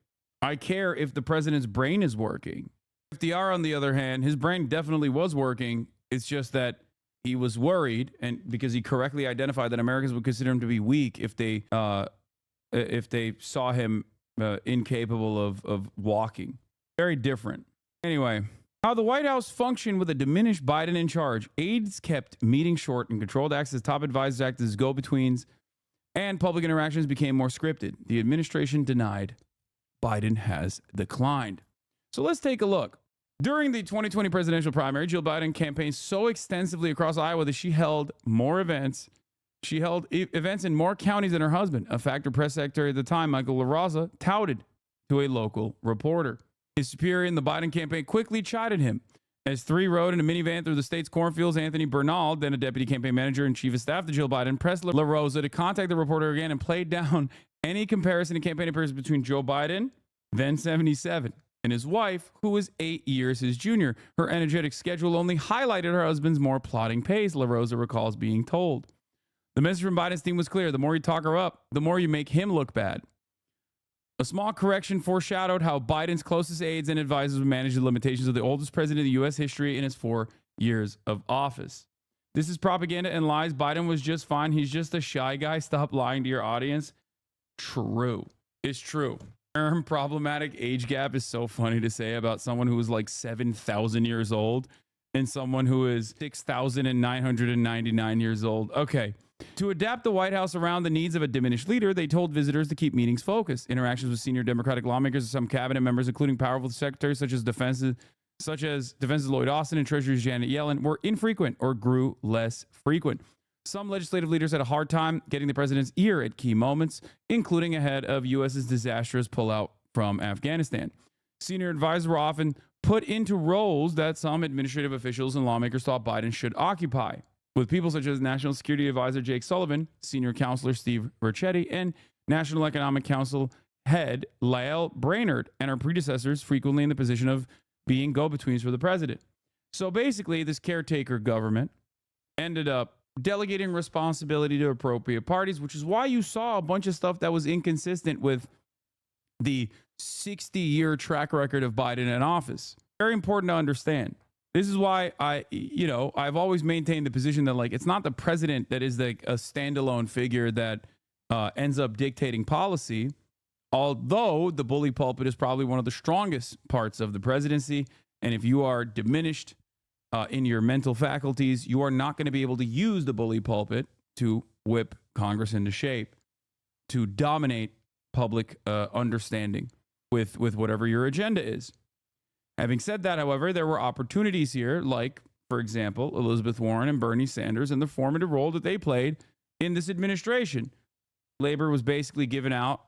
S1: I care if the president's brain is working. FDR, on the other hand, his brain definitely was working. It's just that he was worried, and because he correctly identified that Americans would consider him to be weak if they saw him incapable of walking. Very different. Anyway, how the White House functioned with a diminished Biden in charge. Aides kept meetings short and controlled access. Top advisors acted as go-betweens, and public interactions became more scripted. The administration denied. Biden has declined. So let's take a look. During the 2020 presidential primary, Jill Biden campaigned so extensively across Iowa that she held more events. She held events in more counties than her husband, a fact her press secretary at the time, Michael LaRosa, touted to a local reporter. His superior in the Biden campaign quickly chided him. As three rode in a minivan through the state's cornfields, Anthony Bernal, then a deputy campaign manager and chief of staff to Jill Biden, pressed LaRosa to contact the reporter again and played down any comparison in campaign appearances between Joe Biden, then 77, and his wife, who was 8 years his junior. Her energetic schedule only highlighted her husband's more plodding pace, LaRosa recalls being told. The message from Biden's team was clear. The more you talk her up, the more you make him look bad. A small correction foreshadowed how Biden's closest aides and advisors would manage the limitations of the oldest president in U.S. history in his 4 years of office. This is propaganda and lies. Biden was just fine. He's just a shy guy. Stop lying to your audience. True. It's true. Problematic age gap is so funny to say about someone who is like 7,000 years old and someone who is 6,999 years old. Okay. To adapt the White House around the needs of a diminished leader, they told visitors to keep meetings focused. Interactions with senior Democratic lawmakers and some cabinet members, including powerful secretaries such as Defense's Lloyd Austin and Treasury's Janet Yellen, were infrequent or grew less frequent. Some legislative leaders had a hard time getting the president's ear at key moments, including ahead of U.S.'s disastrous pullout from Afghanistan. Senior advisors were often put into roles that some administrative officials and lawmakers thought Biden should occupy, with people such as National Security Advisor Jake Sullivan, Senior Counselor Steve Ricchetti, and National Economic Council head Lael Brainerd, and her predecessors frequently in the position of being go-betweens for the president. So basically, this caretaker government ended up delegating responsibility to appropriate parties, which is why you saw a bunch of stuff that was inconsistent with the 60-year track record of Biden in office. Very important to understand. This is why I've always maintained the position that, like, it's not the president that is like a standalone figure that ends up dictating policy, although the bully pulpit is probably one of the strongest parts of the presidency. And if you are diminished in your mental faculties, you are not going to be able to use the bully pulpit to whip Congress into shape, to dominate public understanding with whatever your agenda is. Having said that, however, there were opportunities here, like, for example, Elizabeth Warren and Bernie Sanders and the formative role that they played in this administration. Labor was basically given out,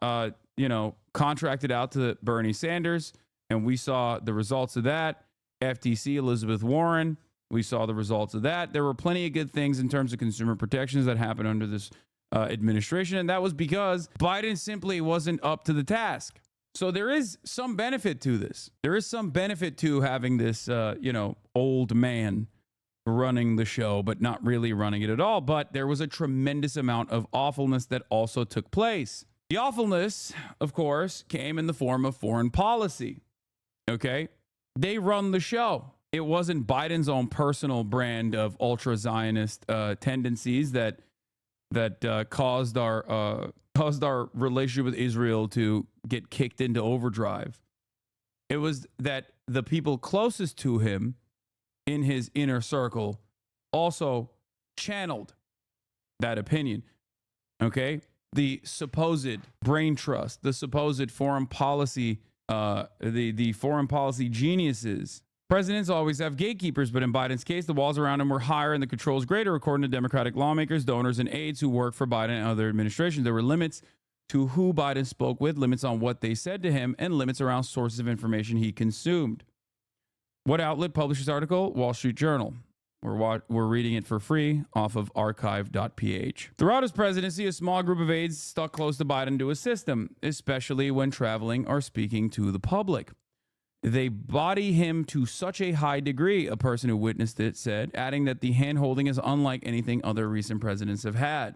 S1: contracted out to Bernie Sanders, and we saw the results of that. FTC, Elizabeth Warren, we saw the results of that. There were plenty of good things in terms of consumer protections that happened under this administration, and that was because Biden simply wasn't up to the task. So there is some benefit to this. There is some benefit to having this, old man running the show, but not really running it at all. But there was a tremendous amount of awfulness that also took place. The awfulness, of course, came in the form of foreign policy. Okay? They run the show. It wasn't Biden's own personal brand of ultra-Zionist tendencies that caused our relationship with Israel to get kicked into overdrive. It was that the people closest to him in his inner circle also channeled that opinion. Okay? The supposed brain trust, the supposed foreign policy, the foreign policy geniuses. Presidents always have gatekeepers, but in Biden's case, the walls around him were higher and the controls greater, according to Democratic lawmakers, donors, and aides who work for Biden and other administrations. There were limits to who Biden spoke with, limits on what they said to him, and limits around sources of information he consumed. What outlet published this article? Wall Street Journal. We're reading it for free off of archive.ph. Throughout his presidency, a small group of aides stuck close to Biden to assist him, especially when traveling or speaking to the public. They body him to such a high degree, a person who witnessed it said, adding that the hand-holding is unlike anything other recent presidents have had.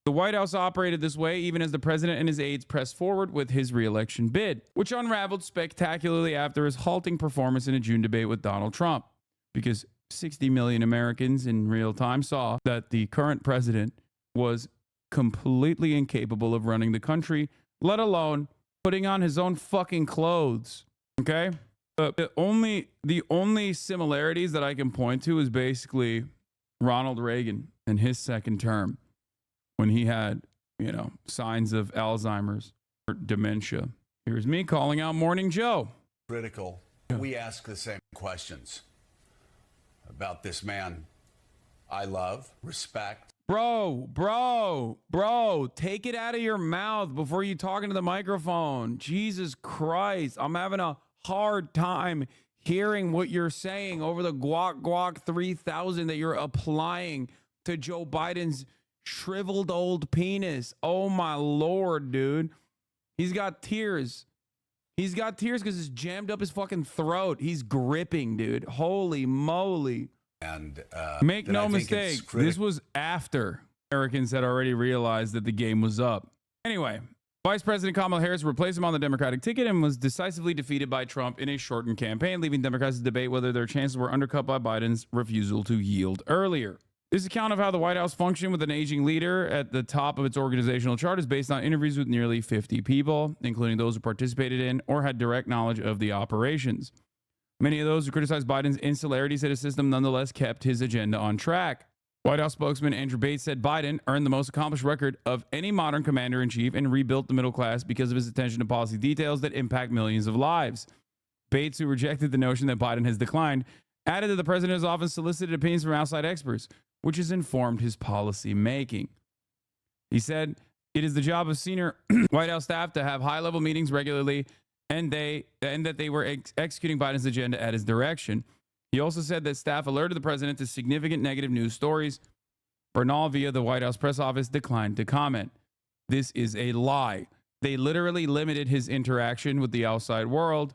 S1: The White House operated this way even as the president and his aides pressed forward with his re-election bid, which unraveled spectacularly after his halting performance in a June debate with Donald Trump, because 60 million Americans in real time saw that the current president was completely incapable of running the country, let alone putting on his own fucking clothes. Okay? The only similarities that I can point to is basically Ronald Reagan in his second term when he had, signs of Alzheimer's or dementia. Here's me calling out Morning Joe.
S5: Critical. We ask the same questions about this man I love, respect.
S1: Bro, take it out of your mouth before you talk into the microphone. Jesus Christ, I'm having a hard time hearing what you're saying over the guac 3000 that you're applying to Joe Biden's shriveled old penis. Oh my Lord, dude. He's got tears. He's got tears because it's jammed up his fucking throat. He's gripping, dude. Holy moly.
S5: And
S1: make no mistake, this was after Americans had already realized that the game was up. Anyway, Vice President Kamala Harris replaced him on the Democratic ticket and was decisively defeated by Trump in a shortened campaign, leaving Democrats to debate whether their chances were undercut by Biden's refusal to yield earlier. This account of how the White House functioned with an aging leader at the top of its organizational chart is based on interviews with nearly 50 people, including those who participated in or had direct knowledge of the operations. Many of those who criticized Biden's insularity said his system nonetheless kept his agenda on track. White House spokesman Andrew Bates said Biden earned the most accomplished record of any modern commander-in-chief and rebuilt the middle class because of his attention to policy details that impact millions of lives. Bates, who rejected the notion that Biden has declined, added that the president has often solicited opinions from outside experts, which has informed his policy making. He said it is the job of senior White House staff to have high-level meetings regularly and that they were executing Biden's agenda at his direction. He also said that staff alerted the president to significant negative news stories. Bernal, via the White House press office, declined to comment. This is a lie. They literally limited his interaction with the outside world.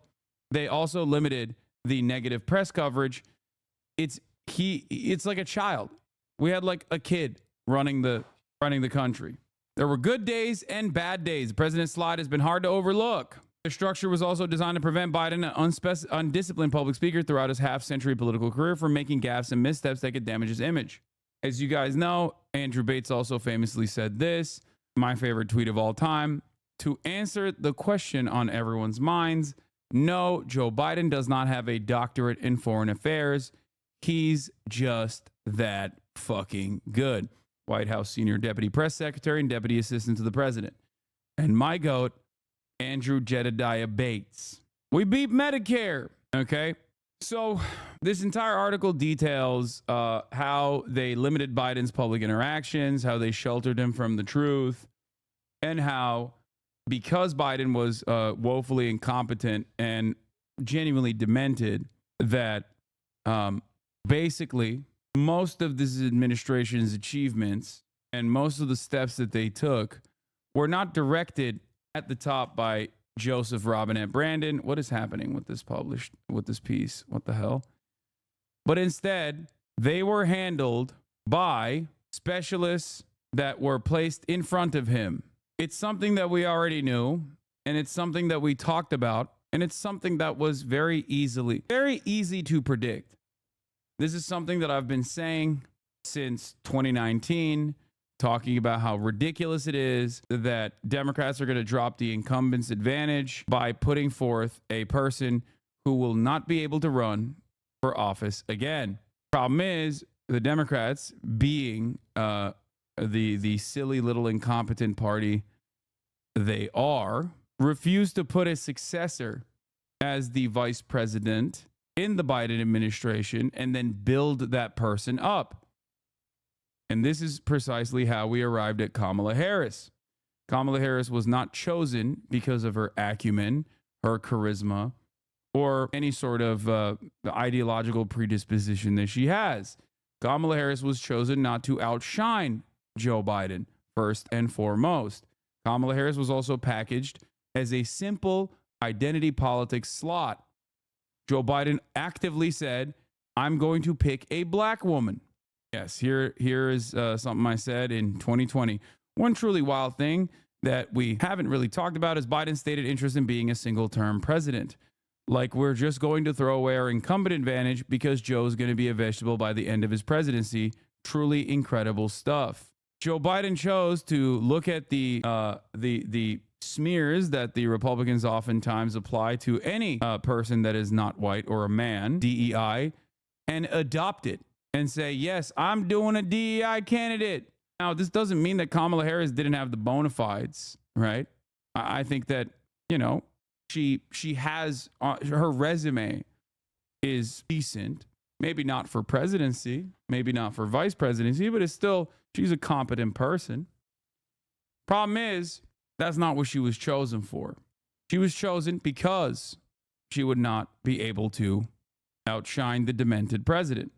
S1: They also limited the negative press coverage. It's like a child. We had like a kid running the country. There were good days and bad days. The president's slide has been hard to overlook. The structure was also designed to prevent Biden, an undisciplined public speaker throughout his half-century political career, from making gaffes and missteps that could damage his image. As you guys know, Andrew Bates also famously said this, my favorite tweet of all time, to answer the question on everyone's minds, no, Joe Biden does not have a doctorate in foreign affairs. He's just that fucking good. White House senior deputy press secretary and deputy assistant to the president. And my goat, Andrew Jedediah Bates. We beat Medicare. Okay. So this entire article details how they limited Biden's public interactions, how they sheltered him from the truth, and how because Biden was woefully incompetent and genuinely demented, that basically most of this administration's achievements and most of the steps that they took were not directed at the top by Joseph Robinette Brandon. What is happening with this piece? What the hell? But instead, they were handled by specialists that were placed in front of him. It's something that we already knew, and it's something that we talked about, and it's something that was very easy to predict. This is something that I've been saying since 2019, talking about how ridiculous it is that Democrats are going to drop the incumbent's advantage by putting forth a person who will not be able to run for office again. Problem is, the Democrats, being the silly little incompetent party they are, refuse to put a successor as the vice president in the Biden administration and then build that person up. And this is precisely how we arrived at Kamala Harris. Kamala Harris was not chosen because of her acumen, her charisma, or any sort of ideological predisposition that she has. Kamala Harris was chosen not to outshine Joe Biden, first and foremost. Kamala Harris was also packaged as a simple identity politics slot. Joe Biden actively said, I'm going to pick a black woman. Yes, here is something I said in 2020. One truly wild thing that we haven't really talked about is Biden's stated interest in being a single-term president. Like we're just going to throw away our incumbent advantage because Joe's going to be a vegetable by the end of his presidency. Truly incredible stuff. Joe Biden chose to look at the smears that the Republicans oftentimes apply to any person that is not white or a man, DEI, and adopt it and say, yes, I'm doing a DEI candidate. Now, this doesn't mean that Kamala Harris didn't have the bona fides, right? I think that, you know, she has, her resume is decent. Maybe not for presidency, maybe not for vice presidency, but it's still, she's a competent person. Problem is, that's not what she was chosen for. She was chosen because she would not be able to outshine the demented president.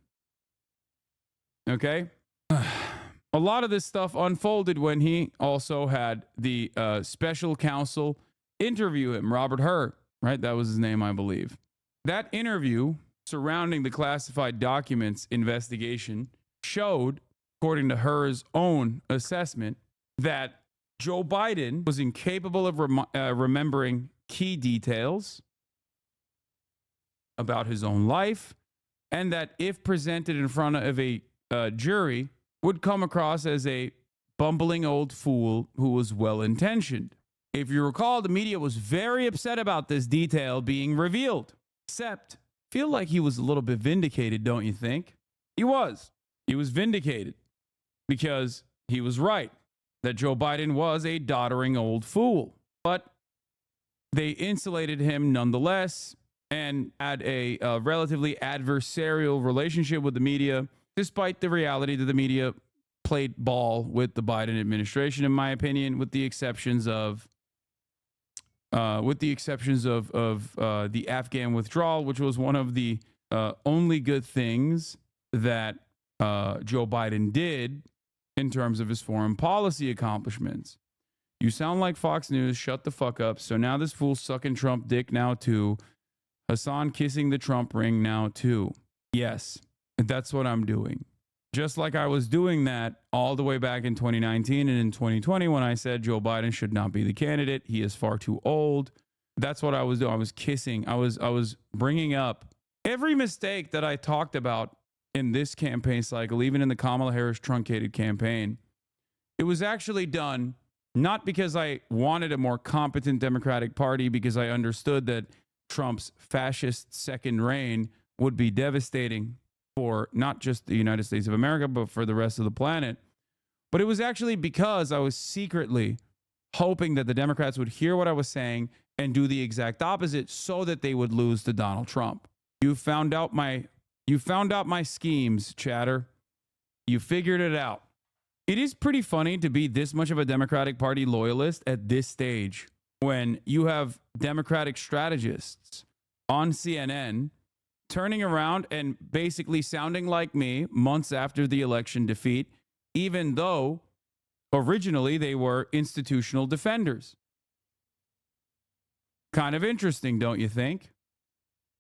S1: Okay? A lot of this stuff unfolded when he also had the special counsel interview him, Robert Hur, right? That was his name, I believe. That interview surrounding the classified documents investigation showed, according to Hur's own assessment, that Joe Biden was incapable of remembering key details about his own life, and that if presented in front of a jury, would come across as a bumbling old fool who was well-intentioned. If you recall, the media was very upset about this detail being revealed, except feel like he was a little bit vindicated, don't you think? He was. He was vindicated because he was right that Joe Biden was a doddering old fool. But they insulated him nonetheless and had a relatively adversarial relationship with the media, despite the reality that the media played ball with the Biden administration, in my opinion, with the exceptions of the Afghan withdrawal, which was one of the only good things that Joe Biden did in terms of his foreign policy accomplishments. You sound like Fox News. Shut the fuck up. So now this fool's sucking Trump dick now too. Hassan kissing the Trump ring now too. Yes, that's what I'm doing. Just like I was doing that all the way back in 2019 and in 2020 when I said Joe Biden should not be the candidate. He is far too old. That's what I was doing. I was kissing. I was bringing up every mistake that I talked about in this campaign cycle, even in the Kamala Harris truncated campaign. It was actually done not because I wanted a more competent Democratic Party, because I understood that Trump's fascist second reign would be devastating for not just the United States of America, but for the rest of the planet. But it was actually because I was secretly hoping that the Democrats would hear what I was saying and do the exact opposite so that they would lose to Donald Trump. You found out my schemes, chatter. You figured it out. It is pretty funny to be this much of a Democratic Party loyalist at this stage when you have Democratic strategists on CNN turning around and basically sounding like me months after the election defeat, even though originally they were institutional defenders. Kind of interesting, don't you think?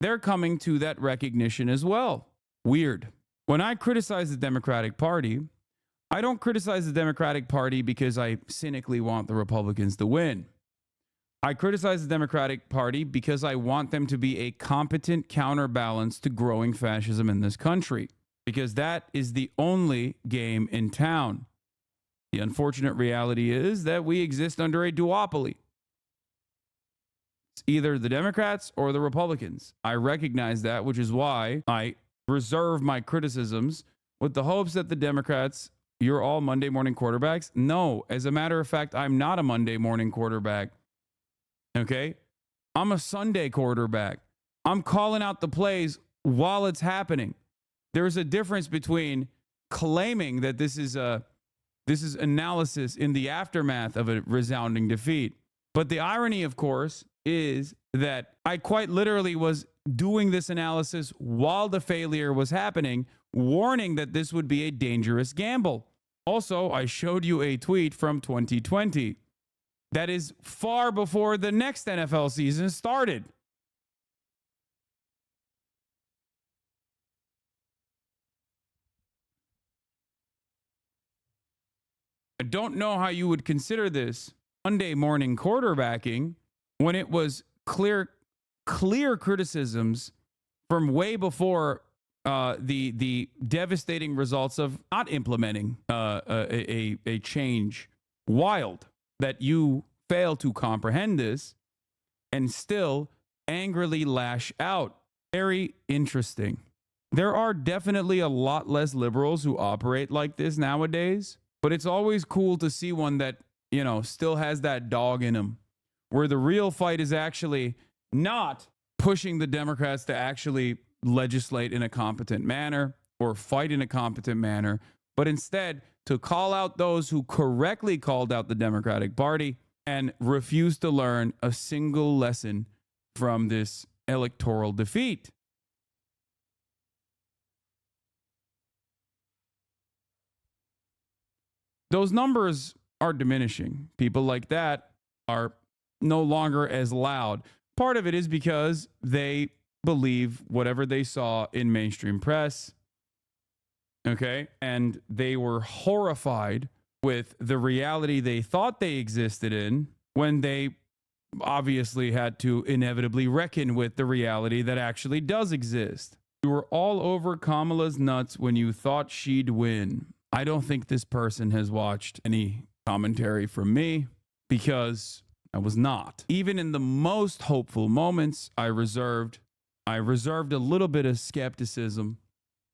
S1: They're coming to that recognition as well. Weird. When I criticize the Democratic Party, I don't criticize the Democratic Party because I cynically want the Republicans to win. I criticize the Democratic Party because I want them to be a competent counterbalance to growing fascism in this country, because that is the only game in town. The unfortunate reality is that we exist under a duopoly. It's either the Democrats or the Republicans. I recognize that, which is why I reserve my criticisms with the hopes that the Democrats, you're all Monday morning quarterbacks. No, as a matter of fact, I'm not a Monday morning quarterback. Okay? I'm a Sunday quarterback. I'm calling out the plays while it's happening. There's a difference between claiming that this is This is analysis in the aftermath of a resounding defeat. But the irony, of course, is that I quite literally was doing this analysis while the failure was happening, warning that this would be a dangerous gamble. Also, I showed you a tweet from 2020 that is far before the next NFL season started. I don't know how you would consider this Monday morning quarterbacking when it was clear criticisms from way before the devastating results of not implementing a change. Wild that you fail to comprehend this and still angrily lash out. Very interesting. There are definitely a lot less liberals who operate like this nowadays, but it's always cool to see one that, you know, still has that dog in him, where the real fight is actually not pushing the Democrats to actually legislate in a competent manner or fight in a competent manner, but instead to call out those who correctly called out the Democratic Party and refuse to learn a single lesson from this electoral defeat. Those numbers are diminishing. People like that are no longer as loud. Part of it is because they believe whatever they saw in mainstream press. Okay. And they were horrified with the reality they thought they existed in when they obviously had to inevitably reckon with the reality that actually does exist. You were all over Kamala's nuts when you thought she'd win. I don't think this person has watched any commentary from me because I was not. Even in the most hopeful moments, I reserved a little bit of skepticism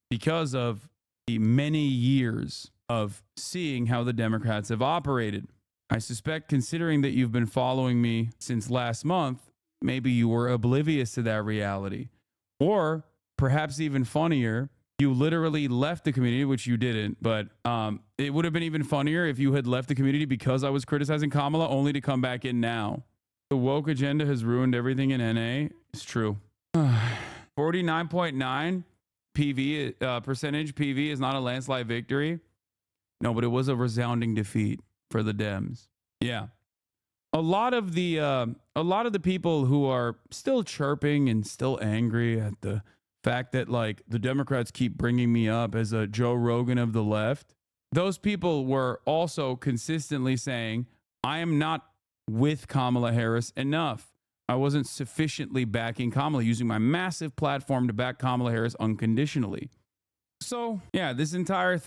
S1: because of the many years of seeing how the Democrats have operated. I suspect, considering that you've been following me since last month, maybe you were oblivious to that reality. Or perhaps even funnier, you literally left the community, which you didn't, but it would have been even funnier if you had left the community because I was criticizing Kamala, only to come back in now. The woke agenda has ruined everything in NA. It's true. 49.9 PV percentage PV is not a landslide victory. No, but it was a resounding defeat for the Dems. Yeah. A lot of the people who are still chirping and still angry at the fact that, like, the Democrats keep bringing me up as a Joe Rogan of the left, those people were also consistently saying, I am not with Kamala Harris enough. I wasn't sufficiently backing Kamala, using my massive platform to back Kamala Harris unconditionally. So, yeah, this entire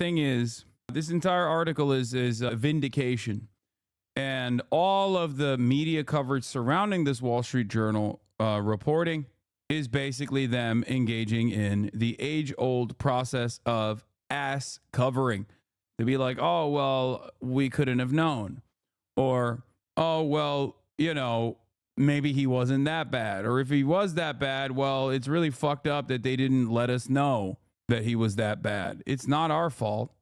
S1: article is a vindication. And all of the media coverage surrounding this Wall Street Journal reporting is basically them engaging in the age-old process of ass covering. To be like, oh, well, we couldn't have known. Or, oh, well, you know, maybe he wasn't that bad. Or if he was that bad, well, it's really fucked up that they didn't let us know that he was that bad. It's not our fault.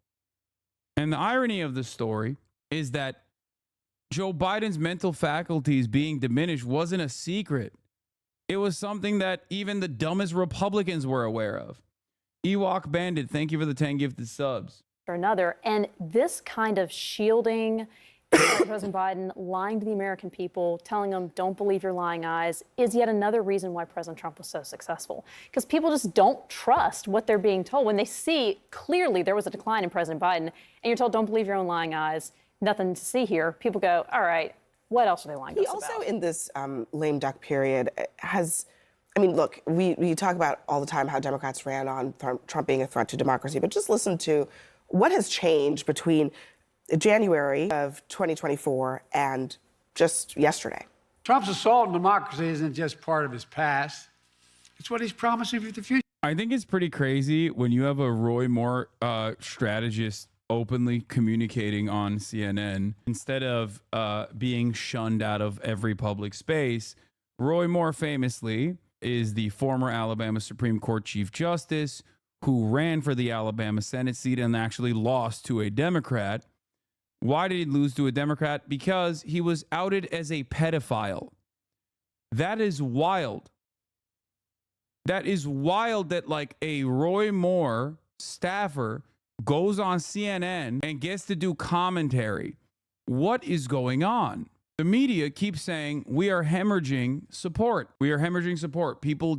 S1: And the irony of the story is that Joe Biden's mental faculties being diminished wasn't a secret. It was something that even the dumbest Republicans were aware of. Ewok Bandit, thank you for the 10 gifted subs.
S8: For another, and this kind of shielding President Biden, lying to the American people, telling them, don't believe your lying eyes, is yet another reason why President Trump was so successful. Because people just don't trust what they're being told. When they see clearly there was a decline in President Biden, and you're told, don't believe your own lying eyes, nothing to see here, people go, all right, what else are they lying to us about?
S21: He also, in this lame duck period, has, I mean, look, we talk about all the time how Democrats ran on Trump being a threat to democracy, but just listen to what has changed between January of 2024 and just yesterday.
S3: Trump's assault on democracy isn't just part of his past. It's what he's promising for the future.
S1: I think it's pretty crazy when you have a Roy Moore strategist openly communicating on CNN instead of being shunned out of every public space. Roy Moore famously is the former Alabama Supreme Court Chief Justice who ran for the Alabama Senate seat and actually lost to a Democrat. Why did he lose to a Democrat? Because he was outed as a pedophile. That is wild. That is wild that like a Roy Moore staffer goes on CNN and gets to do commentary. What is going on? The media keeps saying we are hemorrhaging support. We are hemorrhaging support. People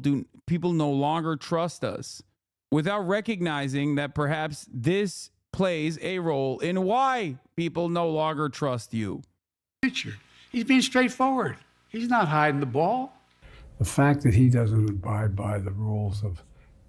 S1: no longer trust us, without recognizing that perhaps this plays a role in why people no longer trust you.
S3: He's being straightforward. He's not hiding the ball.
S9: The fact that he doesn't abide by the rules of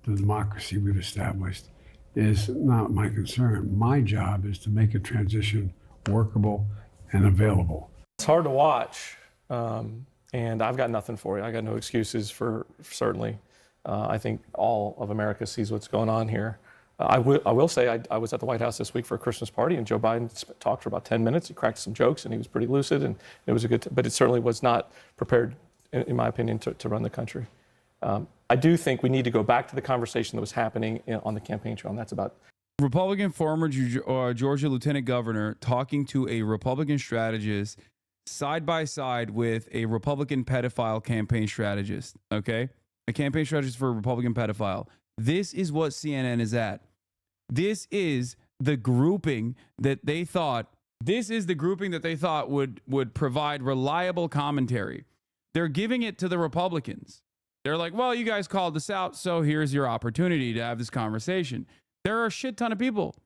S9: the democracy we've established is not my concern. My job is to make a transition workable and available.
S11: It's hard to watch, and I've got nothing for you. I got no excuses for certainly. I think all of America sees what's going on here. I will say I was at the White House this week for a Christmas party, and Joe Biden talked for about 10 minutes. He cracked some jokes, and he was pretty lucid, and it was a good. But it certainly was not prepared, in my opinion, to run the country. I do think we need to go back to the conversation that was happening on the campaign trail, and that's about
S1: Republican former Georgia lieutenant governor talking to a Republican strategist side by side with a Republican pedophile campaign strategist. Okay, a campaign strategist for a Republican pedophile. This is what CNN is at. This is the grouping that they thought. This is the grouping that they thought would provide reliable commentary. They're giving it to the Republicans. They're like, well, you guys called this out, so here's your opportunity to have this conversation. There are a shit ton of people.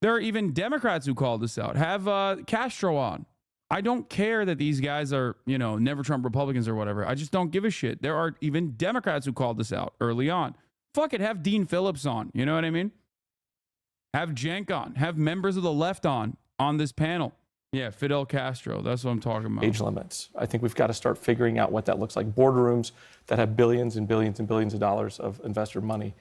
S1: There are even Democrats who called this out. Have Castro on. I don't care that these guys are, never Trump Republicans or whatever. I just don't give a shit. There are even Democrats who called this out early on. Fuck it, have Dean Phillips on. You know what I mean? Have Cenk on. Have members of the left on this panel. Yeah, Fidel Castro. That's what I'm talking about.
S11: age limits. I think we've got to start figuring out what that looks like. Boardrooms that have billions and billions and billions of dollars of investor money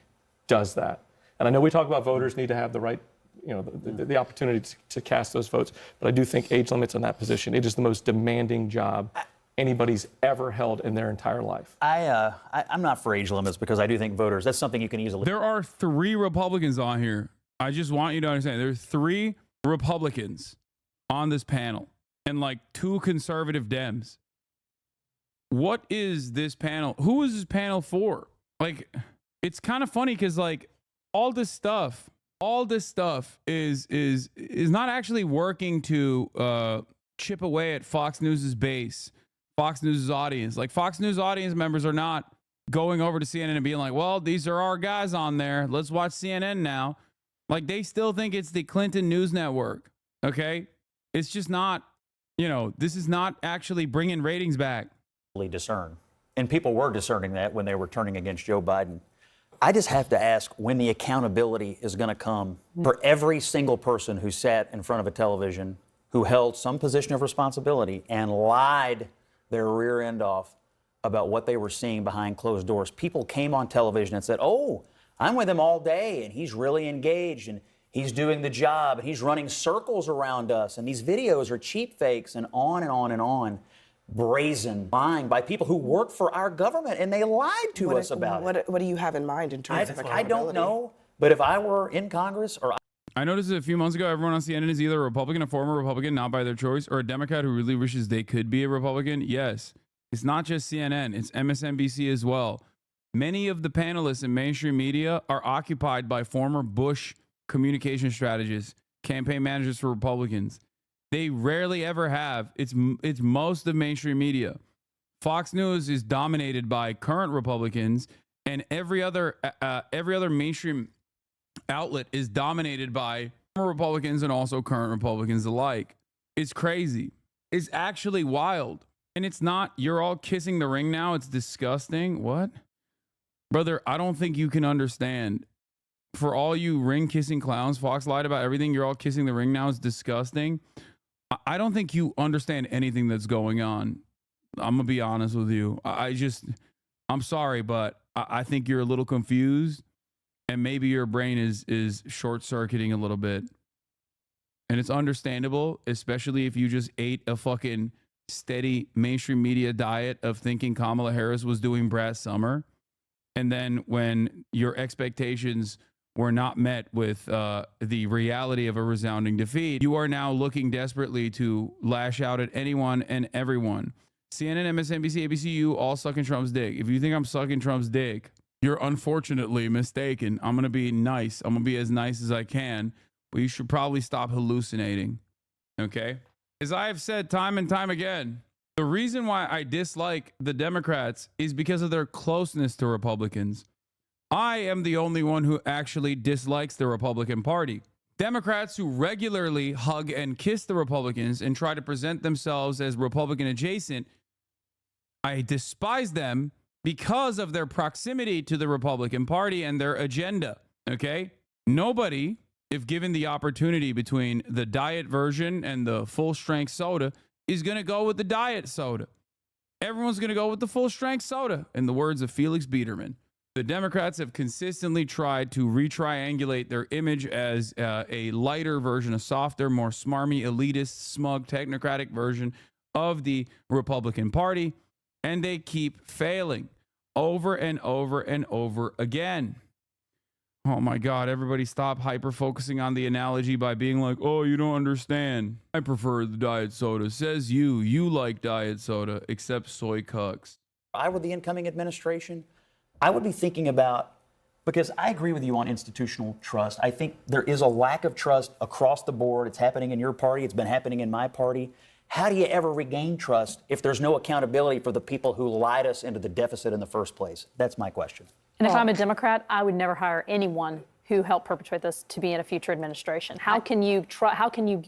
S11: does that. And I know we talk about voters need to have the right, the opportunity to cast those votes. But I do think age limits on that position, it is the most demanding job anybody's ever held in their entire life.
S2: I'm not for age limits because I do think voters, that's something you can easily.
S1: There are 3 Republicans on here. I just want you to understand. There's 3 Republicans on this panel and like 2 conservative Dems. What is this panel? Who is this panel for? Like, it's kind of funny because like all this stuff is not actually working to chip away at Fox News's base, Fox News's audience. Like Fox News audience members are not going over to CNN and being like, well, these are our guys on there. Let's watch CNN now. Like they still think it's the Clinton News Network. Okay. It's just not, this is not actually bringing ratings back.
S2: Discern. And people were discerning that when they were turning against Joe Biden. I just have to ask when the accountability is going to come for every single person who sat in front of a television, who held some position of responsibility and lied their rear end off about what they were seeing behind closed doors. People came on television and said, oh, I'm with him all day and he's really engaged and he's doing the job and he's running circles around us and these videos are cheap fakes and on and on and on. Brazen lying by people who work for our government and they lied to us about it.
S21: What do you have in mind in terms of accountability?
S2: I don't know, but if I were in Congress or
S1: I noticed a few months ago, everyone on CNN is either a Republican, a former Republican, not by their choice, or a Democrat who really wishes they could be a Republican. Yes, it's not just CNN, it's MSNBC as well. Many of the panelists in mainstream media are occupied by former Bush communication strategists, campaign managers for Republicans. They rarely ever have. It's most of mainstream media. Fox News is dominated by current Republicans, and every other mainstream outlet is dominated by former Republicans and also current Republicans alike. It's crazy. It's actually wild. And it's not, you're all kissing the ring now. It's disgusting. What? Brother, I don't think you can understand. For all you ring kissing clowns, Fox lied about everything. You're all kissing the ring now. It's disgusting. I don't think you understand anything that's going on. I'm going to be honest with you. I'm sorry, but I think you're a little confused and maybe your brain is short-circuiting a little bit. And it's understandable, especially if you just ate a fucking steady mainstream media diet of thinking Kamala Harris was doing Brad Summer. And then when your expectations were not met with the reality of a resounding defeat, you are now looking desperately to lash out at anyone and everyone. CNN, MSNBC, ABC, you all sucking Trump's dick. If you think I'm sucking Trump's dick, you're unfortunately mistaken. I'm going to be nice. I'm going to be as nice as I can, but you should probably stop hallucinating. Okay? As I have said time and time again, the reason why I dislike the Democrats is because of their closeness to Republicans. I am the only one who actually dislikes the Republican Party. Democrats who regularly hug and kiss the Republicans and try to present themselves as Republican adjacent, I despise them because of their proximity to the Republican Party and their agenda. Okay? Nobody, if given the opportunity between the diet version and the full strength soda, is going to go with the diet soda. Everyone's going to go with the full strength soda, in the words of Felix Biederman. The Democrats have consistently tried to retriangulate their image as a lighter version, a softer, more smarmy, elitist, smug, technocratic version of the Republican Party, and they keep failing over and over and over again. Oh my God, everybody stop hyper-focusing on the analogy by being like, oh, you don't understand. I prefer the diet soda. Says you like diet soda, except soy cucks.
S2: If I were the incoming administration, I would be thinking about, because I agree with you on institutional trust. I think there is a lack of trust across the board. It's happening in your party. It's been happening in my party. How do you ever regain trust if there's no accountability for the people who lied us into the deficit in the first place? That's my question.
S8: And if I'm a Democrat, I would never hire anyone who helped perpetrate this to be in a future administration. How can you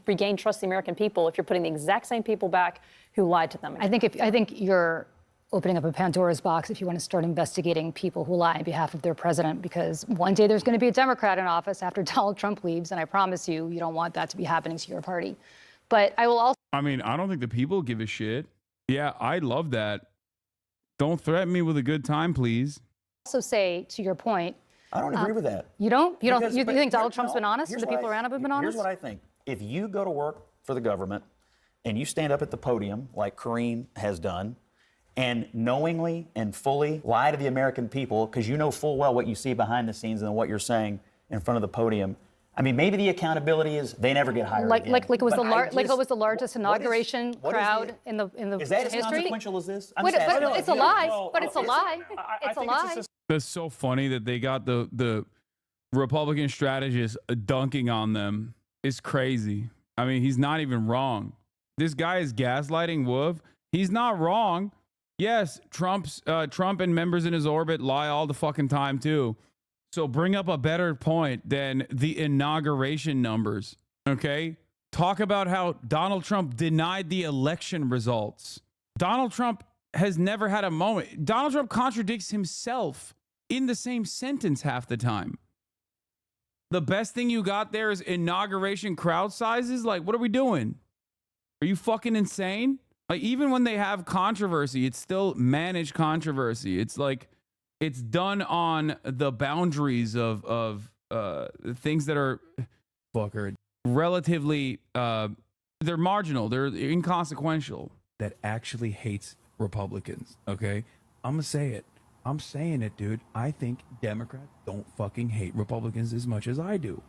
S8: regain trust the American people if you're putting the exact same people back who lied to them?
S22: I think you're opening up a Pandora's box if you want to start investigating people who lie on behalf of their president, because one day there's going to be a Democrat in office after Donald Trump leaves, and I promise you, you don't want that to be happening to your party. But I will also...
S1: I mean, I don't think the people give a shit. Yeah, I love that. Don't threaten me with a good time, please.
S22: Also say, to your point...
S2: I don't agree with that.
S22: You don't? You
S2: Because-
S22: think Donald
S2: but
S22: Trump's
S2: no,
S22: been honest?
S2: here's
S22: And the
S2: what
S22: people around him have been honest?
S2: Here's what I think. If you go to work for the government and you stand up at the podium like Kareem has done and knowingly and fully lie to the American people because you know full well what you see behind the scenes and what you're saying in front of the podium, I mean, maybe the accountability is they never get hired again.
S22: Like it was
S2: But
S22: the largest inauguration crowd in the
S2: Is that as
S22: history.
S2: consequential as this? I'm
S22: But
S2: just asking.
S22: it's a lie. But it's a lie. It's a lie.
S1: That's so funny that they got the Republican strategist dunking on them. It's crazy. I mean, he's not even wrong. This guy is gaslighting Wolf. He's not wrong. Yes, Trump and members in his orbit lie all the fucking time too. So bring up a better point than the inauguration numbers. Okay? Talk about how Donald Trump denied the election results. Donald Trump has never had a moment. Donald Trump contradicts himself in the same sentence half the time. The best thing you got there is inauguration crowd sizes? Like, what are we doing? Are you fucking insane? Like, even when they have controversy, it's still managed controversy. It's like, it's done on the boundaries of things that are relatively, they're marginal, they're inconsequential. That actually hates Republicans, okay? I'm gonna say it. I'm saying it, dude. I think Democrats don't fucking hate Republicans as much as I do,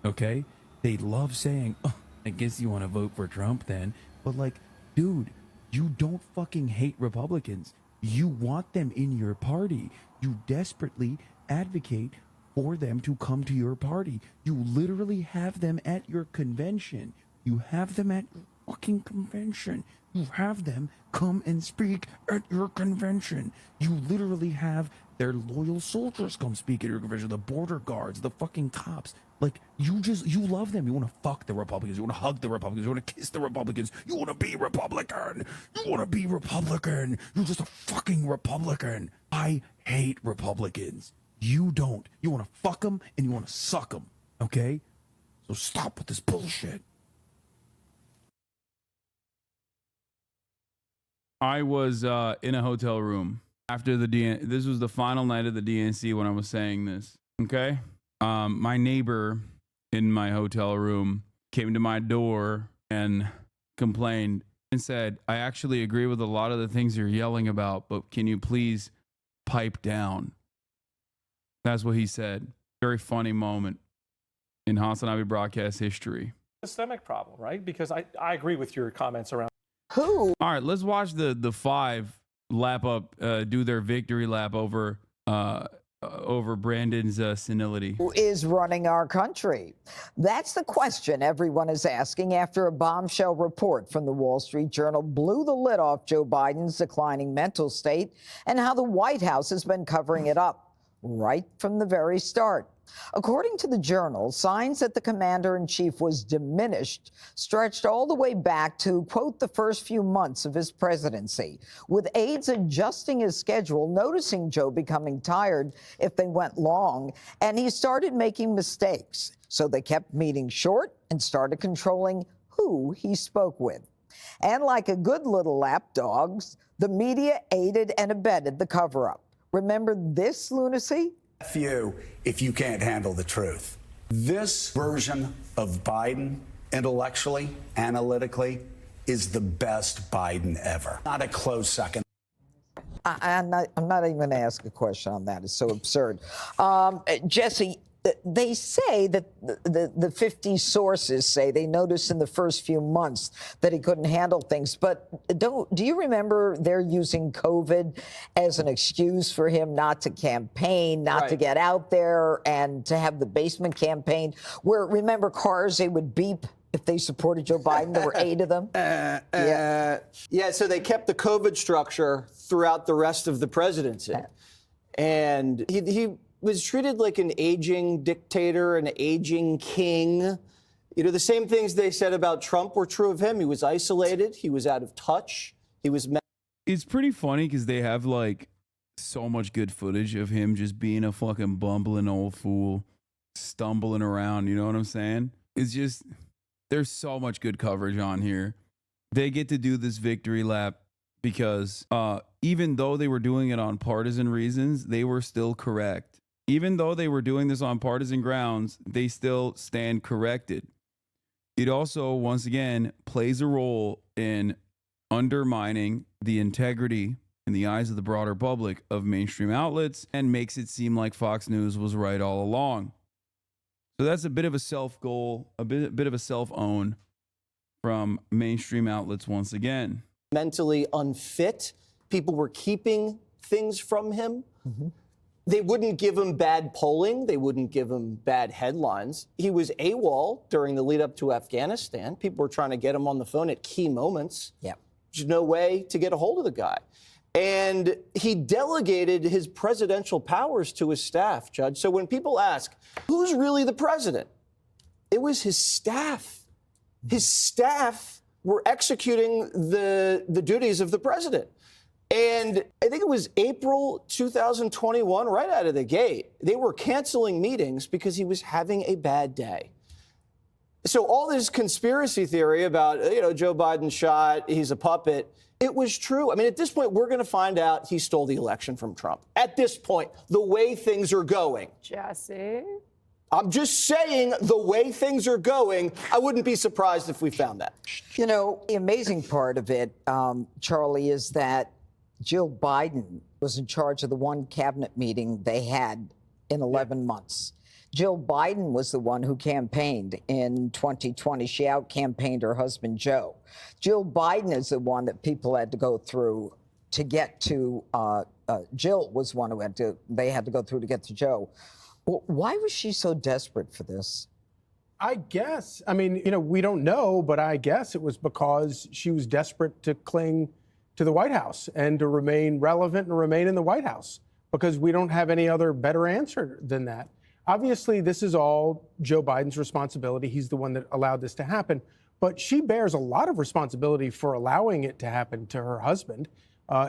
S1: okay? They love saying, oh, I guess you want to vote for Trump then. But like, dude, you don't fucking hate Republicans. You want them in your party. You desperately advocate for them to come to your party. You literally have them at your convention. You have them at your fucking convention. You have them come and speak at your convention. You literally have their loyal soldiers come speak at your convention. The border guards, the fucking cops. Like, you love them. You want to fuck the Republicans. You want to hug the Republicans. You want to kiss the Republicans. You want to be Republican. You want to be Republican. You're just a fucking Republican. I hate Republicans. You don't. You want to fuck them and you want to suck them. Okay? So stop with this bullshit. I was in a hotel room after this was the final night of the DNC when I was saying this. Okay? My neighbor in my hotel room came to my door and complained and said, I actually agree with a lot of the things you're yelling about, but can you please pipe down? That's what he said. Very funny moment in Hasanabi broadcast history.
S11: Systemic problem, right? Because I agree with your comments around.
S1: All right, let's watch the five lap up, do their victory lap over Brandon's senility.
S12: Who is running our country? That's the question everyone is asking after a bombshell report from the Wall Street Journal blew the lid off Joe Biden's declining mental state and how the White House has been covering it up right from the very start. According to the Journal, signs that the commander-in-chief was diminished stretched all the way back to, quote, the first few months of his presidency, with aides adjusting his schedule, noticing Joe becoming tired if they went long, and he started making mistakes. So they kept meetings short and started controlling who he spoke with. And like a good little lapdogs, the media aided and abetted the cover-up. Remember this lunacy?
S5: F you if you can't handle the truth. This version of Biden, intellectually, analytically, is the best Biden ever. Not a close second.
S12: I'm not even going to ask a question on that. It's so absurd. Jesse, they say that the 50 sources say they noticed in the first few months that he couldn't handle things. But do you remember they're using COVID as an excuse for him not to campaign, not to get out there and to have the basement campaign where, remember, cars, they would beep if they supported Joe Biden? There were 8 of them.
S13: Yeah, so they kept the COVID structure throughout the rest of the presidency. And he was treated like an aging dictator, an aging king. You know, the same things they said about Trump were true of him. He was isolated. He was out of touch. He was...
S1: It's pretty funny because they have, like, so much good footage of him just being a fucking bumbling old fool, stumbling around, you know what I'm saying? It's just... There's so much good coverage on here. They get to do this victory lap because even though they were doing it on partisan reasons, they were still correct. Even though they were doing this on partisan grounds, they still stand corrected. It also, once again, plays a role in undermining the integrity in the eyes of the broader public of mainstream outlets and makes it seem like Fox News was right all along. So that's a bit of a self-goal, a bit of a self-own from mainstream outlets once again.
S13: Mentally unfit. People were keeping things from him. They wouldn't give him bad polling. They wouldn't give him bad headlines. He was AWOL during the lead up to Afghanistan. People were trying to get him on the phone at key moments. There's no way to get a hold of the guy. And he delegated his presidential powers to his staff, Judge. So when people ask, who's really the president? It was his staff. His staff were executing the duties of the president. And I think it was April 2021, right out of the gate, they were canceling meetings because he was having a bad day. So all this conspiracy theory about, Joe Biden shot, he's a puppet, it was true. I mean, at this point, we're going to find out he stole the election from Trump. At this point, the way things are going.
S8: Jesse?
S13: I'm just saying the way things are going, I wouldn't be surprised if we found that.
S12: You know, the amazing part of it, Charlie, is that Jill Biden was in charge of the one cabinet meeting they had in 11 months. Jill Biden was the one who campaigned in 2020. She out-campaigned her husband, Joe. Jill Biden is the one that people had to go through to get to. Jill was one who they had to go through to get to Joe. Well, why was she so desperate for this?
S23: I guess. I mean, we don't know, but I guess it was because she was desperate to cling to the White House and to remain relevant and remain in the White House, because we don't have any other better answer than that. Obviously, this is all Joe Biden's responsibility. He's the one that allowed this to happen. But she bears a lot of responsibility for allowing it to happen to her husband.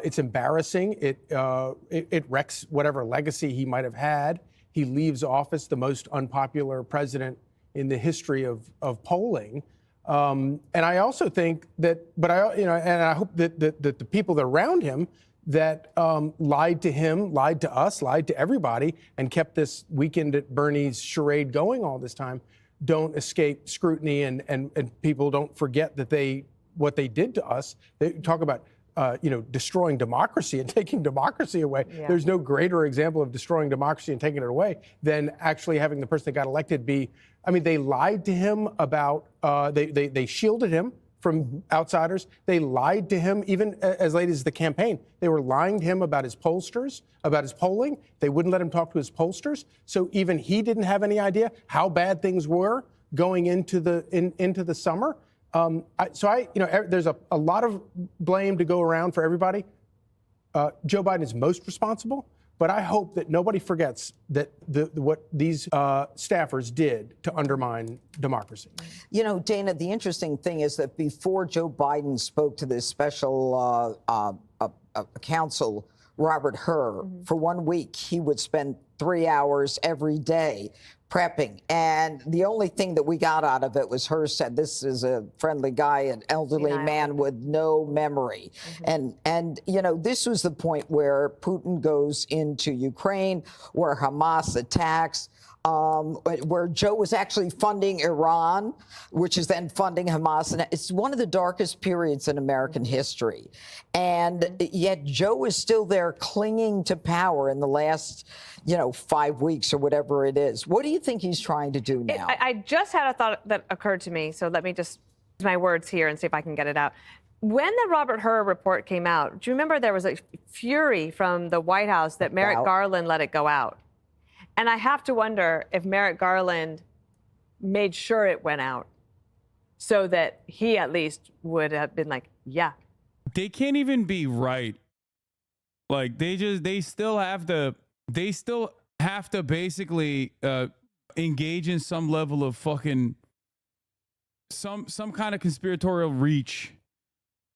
S23: It's embarrassing. It wrecks whatever legacy he might have had. He leaves office the most unpopular president in the history of polling. And I also think that, and I hope that the people that are around him that lied to him, lied to us, lied to everybody, and kept this Weekend at Bernie's charade going all this time, don't escape scrutiny, and people don't forget that what they did to us. They talk about destroying democracy and taking democracy away.
S15: Yeah.
S23: There's no greater example of destroying democracy and taking it away than actually having the person that got elected be. I mean, they lied to him about. They shielded him from outsiders. They lied to him even as late as the campaign. They were lying to him about his pollsters, about his polling. They wouldn't let him talk to his pollsters. So even he didn't have any idea how bad things were going into the summer. There's a lot of blame to go around for everybody. Joe Biden is most responsible, but I hope that nobody forgets that what these staffers did to undermine democracy.
S12: You know, Dana, the interesting thing is that before Joe Biden spoke to this special counsel, Robert Hur, for 1 week, he would spend 3 hours every day prepping. And the only thing that we got out of it was Hur said, this is a friendly guy, an elderly man with no memory. And this was the point where Putin goes into Ukraine, where Hamas attacks, where Joe was actually funding Iran, which is then funding Hamas. And it's one of the darkest periods in American history. And yet Joe is still there clinging to power in the last, 5 weeks or whatever it is. What do you think he's trying to do now?
S4: I just had a thought that occurred to me, so let me just use my words here and see if I can get it out. When the Robert Hur report came out, do you remember there was a fury from the White House that Merrick Garland let it go out? And I have to wonder if Merrick Garland made sure it went out so that he at least would have been like, yeah.
S1: They can't even be right. Like they still have to basically engage in some level of fucking some kind of conspiratorial reach,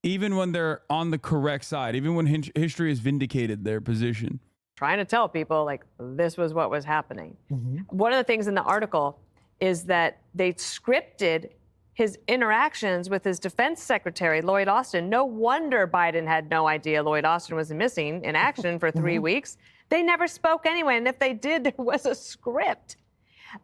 S1: even when they're on the correct side, even when history has vindicated their position.
S4: Trying to tell people, like, this was what was happening. One of the things in the article is that they scripted his interactions with his defense secretary, Lloyd Austin. No wonder Biden had no idea Lloyd Austin was missing in action for 3 weeks. They never spoke anyway, and if they did, there was a script.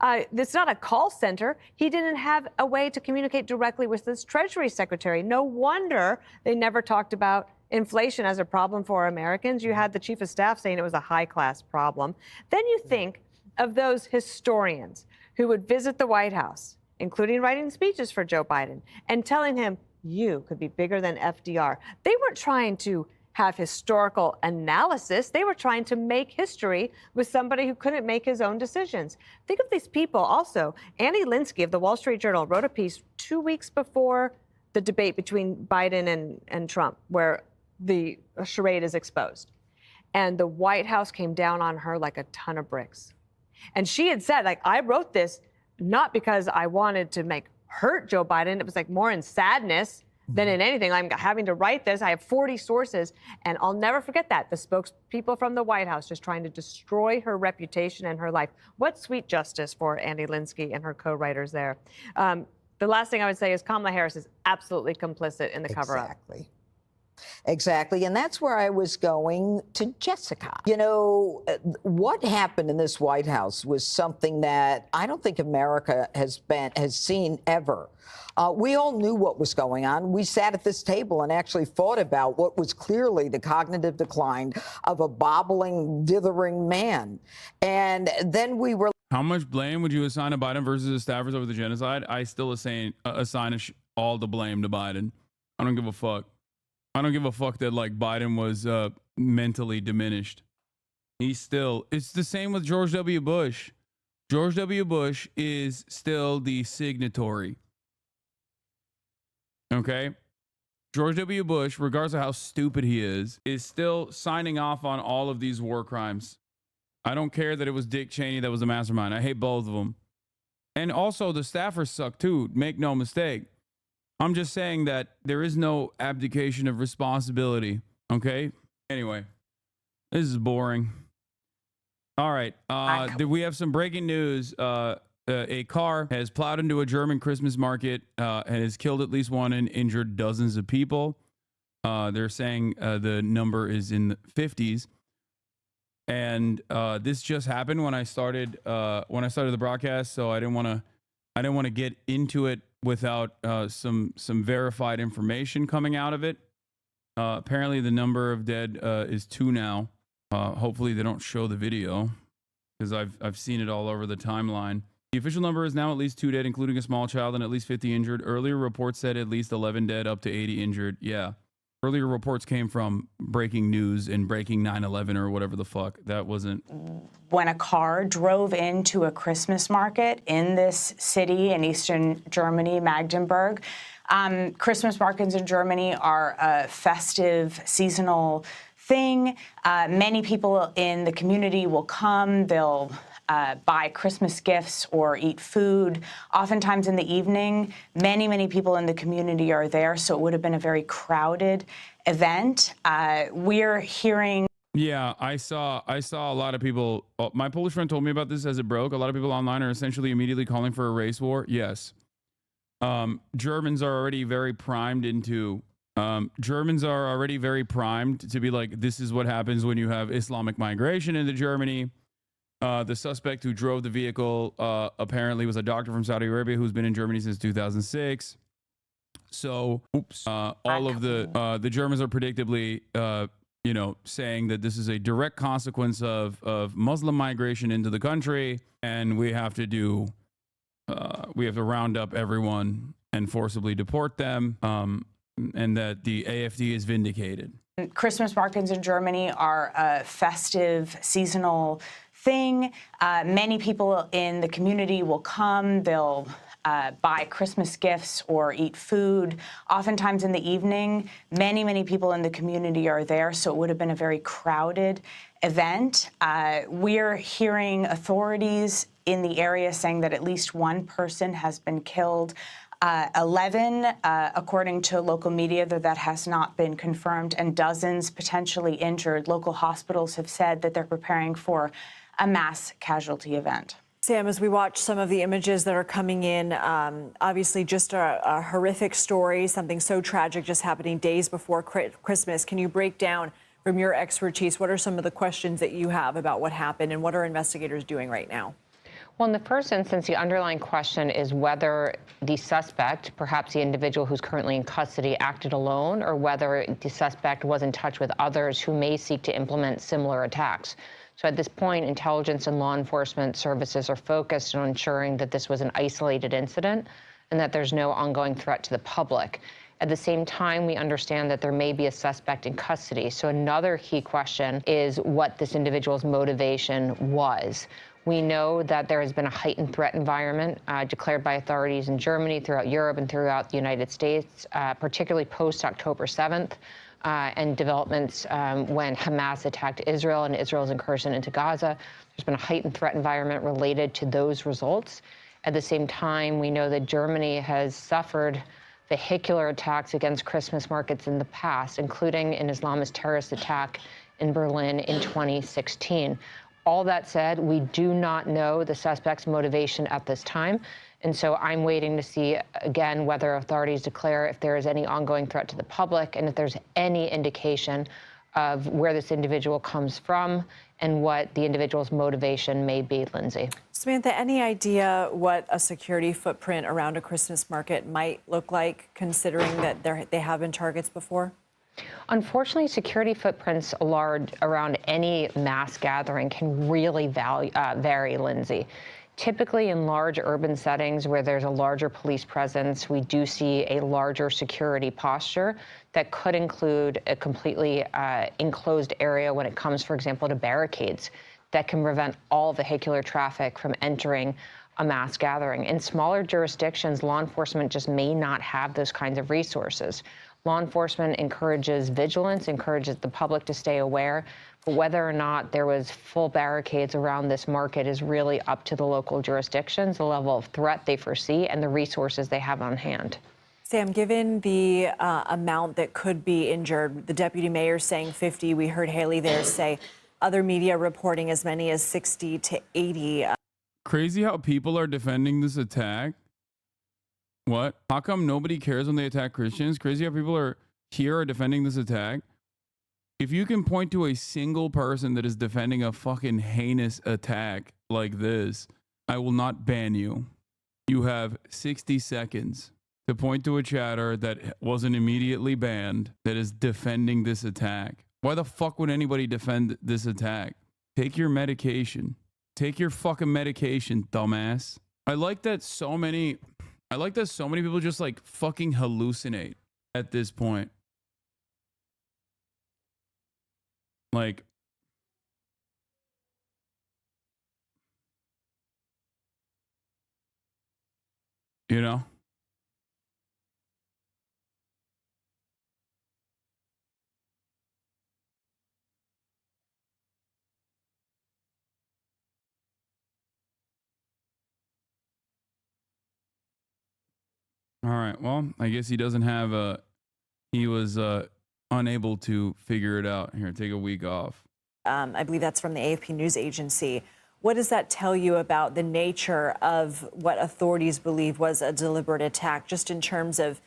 S4: It's not a call center. He didn't have a way to communicate directly with his Treasury Secretary. No wonder they never talked about inflation as a problem for Americans. You had the Chief of Staff saying it was a high-class problem. Then you think of those historians who would visit the White House, including writing speeches for Joe Biden, and telling him, you could be bigger than FDR. They weren't trying to have historical analysis. They were trying to make history with somebody who couldn't make his own decisions. Think of these people also. Annie Linsky of the Wall Street Journal wrote a piece 2 weeks before the debate between Biden and Trump, where the charade is exposed. And the White House came down on her like a ton of bricks. And she had said, like, I wrote this not because I wanted to hurt Joe Biden. It was like more in sadness than in anything. I'm having to write this. I have 40 sources, and I'll never forget that. The spokespeople from the White House just trying to destroy her reputation and her life. What sweet justice for Annie Linsky and her co-writers there. The last thing I would say is Kamala Harris is absolutely complicit in the cover-up.
S12: Exactly. And that's where I was going to Jessica. What happened in this White House was something that I don't think America has seen ever. We all knew what was going on. We sat at this table and actually thought about what was clearly the cognitive decline of a bobbling, dithering man. And then we were...
S1: How much blame would you assign to Biden versus the staffers over the genocide? I still assign all the blame to Biden. I don't give a fuck. I don't give a fuck that Biden was mentally diminished. It's the same with George W. Bush. George W. Bush is still the signatory. Okay? George W. Bush, regardless of how stupid he is still signing off on all of these war crimes. I don't care that it was Dick Cheney that was the mastermind. I hate both of them. And also the staffers suck too. Make no mistake. I'm just saying that there is no abdication of responsibility. Okay? Anyway, this is boring. All right. We have some breaking news. A car has plowed into a German Christmas market and has killed at least one and injured dozens of people. They're saying the number is in the 50s. And this just happened when I started the broadcast, so I didn't want to get into it without some verified information coming out of it. Apparently, the number of dead is 2 now. Hopefully, they don't show the video because I've seen it all over the timeline. The official number is now at least 2 dead, including a small child, and at least 50 injured. Earlier reports said at least 11 dead, up to 80 injured. Yeah. Earlier reports came from breaking news and breaking 9/11 or whatever the fuck. That wasn't.
S7: When a car drove into a Christmas market in this city in eastern Germany, Magdeburg. Christmas markets in Germany are a festive, seasonal thing. Many people in the community will come. They'll buy Christmas gifts or eat food. Oftentimes in the evening, many people in the community are there, so it would have been a very crowded event. We're hearing.
S1: Yeah, I saw a lot of people. My Polish friend told me about this as it broke. A lot of people online are essentially immediately calling for a race war. Yes. Germans are already very primed into. Germans are already very primed to be like, this is what happens when you have Islamic migration into Germany. The suspect who drove the vehicle apparently was a doctor from Saudi Arabia who's been in Germany since 2006. So, all of the Germans are predictably, saying that this is a direct consequence of Muslim migration into the country, and we have to round up everyone and forcibly deport them, and that the AfD is vindicated.
S7: Christmas markets in Germany are a festive, seasonal thing. Many people in the community will come. They'll buy Christmas gifts or eat food. Oftentimes in the evening, many people in the community are there, so it would have been a very crowded event. We're hearing authorities in the area saying that at least one person has been killed. 11, according to local media, though that has not been confirmed, and dozens potentially injured. Local hospitals have said that they're preparing for a mass casualty event.
S10: Sam, as we watch some of the images that are coming in, obviously just a horrific story, something so tragic just happening days before Christmas. Can you break down from your expertise, what are some of the questions that you have about what happened and what are investigators doing right now?
S16: Well, in the first instance, the underlying question is whether the suspect, perhaps the individual who's currently in custody, acted alone, or whether the suspect was in touch with others who may seek to implement similar attacks. So at this point, intelligence and law enforcement services are focused on ensuring that this was an isolated incident and that there's no ongoing threat to the public. At the same time, we understand that there may be a suspect in custody. So another key question is what this individual's motivation was. We know that there has been a heightened threat environment declared by authorities in Germany, throughout Europe, and throughout the United States, particularly post-October 7th. And developments when Hamas attacked Israel and Israel's incursion into Gaza. There's been a heightened threat environment related to those results. At the same time, we know that Germany has suffered vehicular attacks against Christmas markets in the past, including an Islamist terrorist attack in Berlin in 2016. All that said, we do not know the suspect's motivation at this time. And so I'm waiting to see, again, whether authorities declare if there is any ongoing threat to the public and if there's any indication of where this individual comes from and what the individual's motivation may be, Lindsay.
S10: Samantha, any idea what a security footprint around a Christmas market might look like, considering that they have been targets before?
S16: Unfortunately, security footprints around any mass gathering can really vary, Lindsay. Typically in large urban settings where there's a larger police presence, we do see a larger security posture that could include a completely enclosed area when it comes, for example, to barricades that can prevent all vehicular traffic from entering a mass gathering. In smaller jurisdictions, law enforcement just may not have those kinds of resources. Law enforcement encourages vigilance, encourages the public to stay aware, but whether or not there was full barricades around this market is really up to the local jurisdictions, the level of threat they foresee, and the resources they have on hand.
S10: Sam, given the amount that could be injured, the deputy mayor saying 50, we heard Haley there say other media reporting as many as 60 to 80.
S1: Crazy how people are defending this attack. What? How come nobody cares when they attack Christians? Crazy how people are defending this attack. If you can point to a single person that is defending a fucking heinous attack like this, I will not ban you. You have 60 seconds to point to a chatter that wasn't immediately banned that is defending this attack. Why the fuck would anybody defend this attack? Take your medication. Take your fucking medication, dumbass. I like that so many people just like fucking hallucinate at this point. Like, you know? All right. Well, I guess he doesn't have he was unable to figure it out. Here, take a week off.
S10: I believe that's from the AFP news agency. What does that tell you about the nature of what authorities believe was a deliberate attack, just in terms of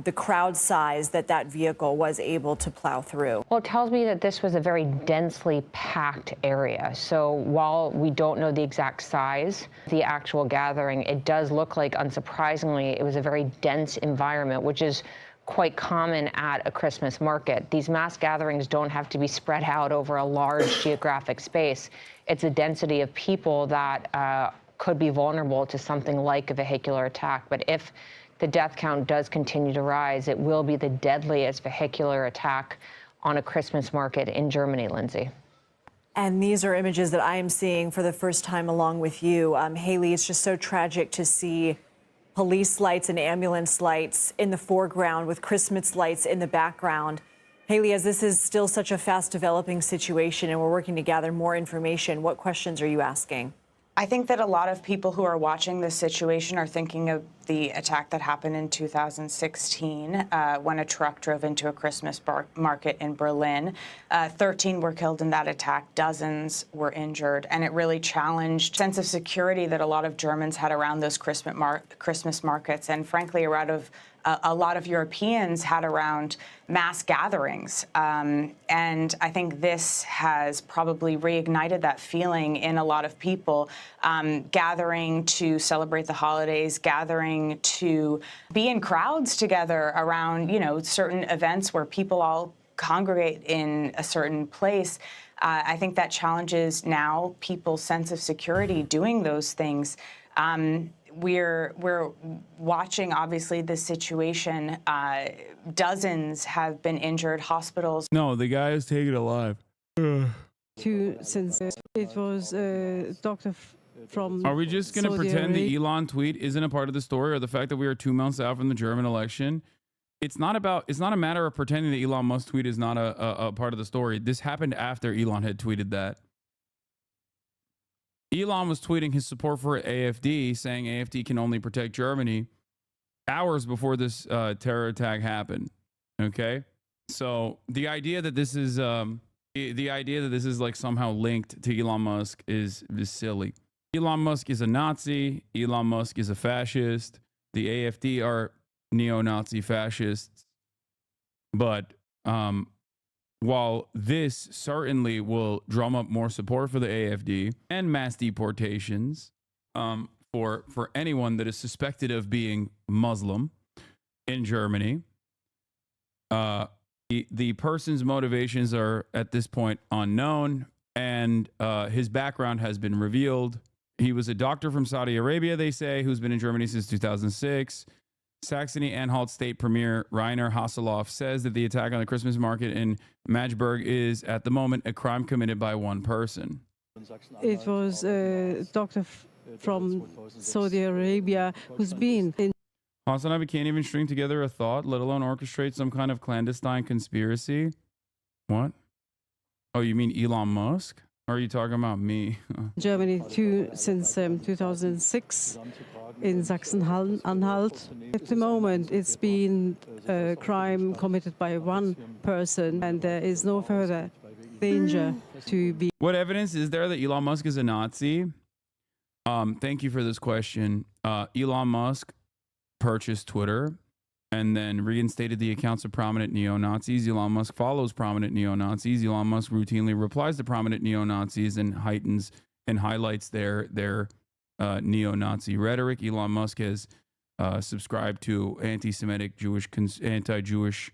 S10: the crowd size that vehicle was able to plow through?
S16: Well, it tells me that this was a very densely packed area. So while we don't know the exact size, the actual gathering, it does look like, unsurprisingly, it was a very dense environment, which is quite common at a Christmas market. These mass gatherings don't have to be spread out over a large geographic space. It's a density of people that could be vulnerable to something like a vehicular attack. But if the death count does continue to rise, it will be the deadliest vehicular attack on a Christmas market in Germany, Lindsay.
S10: And these are images that I am seeing for the first time along with you. Haley, it's just so tragic to see police lights and ambulance lights in the foreground with Christmas lights in the background. Haley, as this is still such a fast developing situation and we're working to gather more information, what questions are you asking?
S7: I think that a lot of people who are watching this situation are thinking of the attack that happened in 2016 when a truck drove into a Christmas market in Berlin. 13 were killed in that attack, dozens were injured, and it really challenged the sense of security that a lot of Germans had around those Christmas markets, and frankly, a lot of Europeans had around mass gatherings. And I think this has probably reignited that feeling in a lot of people, gathering to celebrate the holidays, gathering to be in crowds together around, certain events where people all congregate in a certain place. I think that challenges now people's sense of security doing those things. We're watching, obviously, this situation. Dozens have been injured. Hospitals.
S1: No, the guy is taken alive.
S14: Since it was a doctor from.
S1: Are we just going to pretend the Elon tweet isn't a part of the story, or the fact that we are 2 months out from the German election? It's not a matter of pretending that Elon Musk's tweet is not a part of the story. This happened after Elon had tweeted that. Elon was tweeting his support for AfD, saying AfD can only protect Germany, hours before this terror attack happened. Okay, so the idea that this is like somehow linked to Elon Musk is silly. Elon Musk is a Nazi. Elon Musk is a fascist. The AfD are neo-Nazi fascists. But while this certainly will drum up more support for the AfD and mass deportations for anyone that is suspected of being Muslim in Germany, the person's motivations are at this point unknown, and his background has been revealed. He was a doctor from Saudi Arabia, they say, who's been in Germany since 2006. Saxony-Anhalt State Premier Rainer Haseloff says that the attack on the Christmas market in Magdeburg is, at the moment, a crime committed by one person.
S14: It was a doctor from Saudi Arabia who's been in.
S1: Hasanabi can't even string together a thought, let alone orchestrate some kind of clandestine conspiracy. What? Oh, you mean Elon Musk? Or are you talking about me?
S14: Germany since 2006 in Sachsen-Anhalt. At the moment, it's been a crime committed by one person, and there is no further danger to be.
S1: What evidence is there that Elon Musk is a Nazi? Thank you for this question. Elon Musk purchased Twitter and then reinstated the accounts of prominent neo-Nazis. Elon Musk follows prominent neo-Nazis. Elon Musk routinely replies to prominent neo-Nazis and highlights their neo-Nazi rhetoric. Elon Musk has subscribe to anti-Semitic, anti-Jewish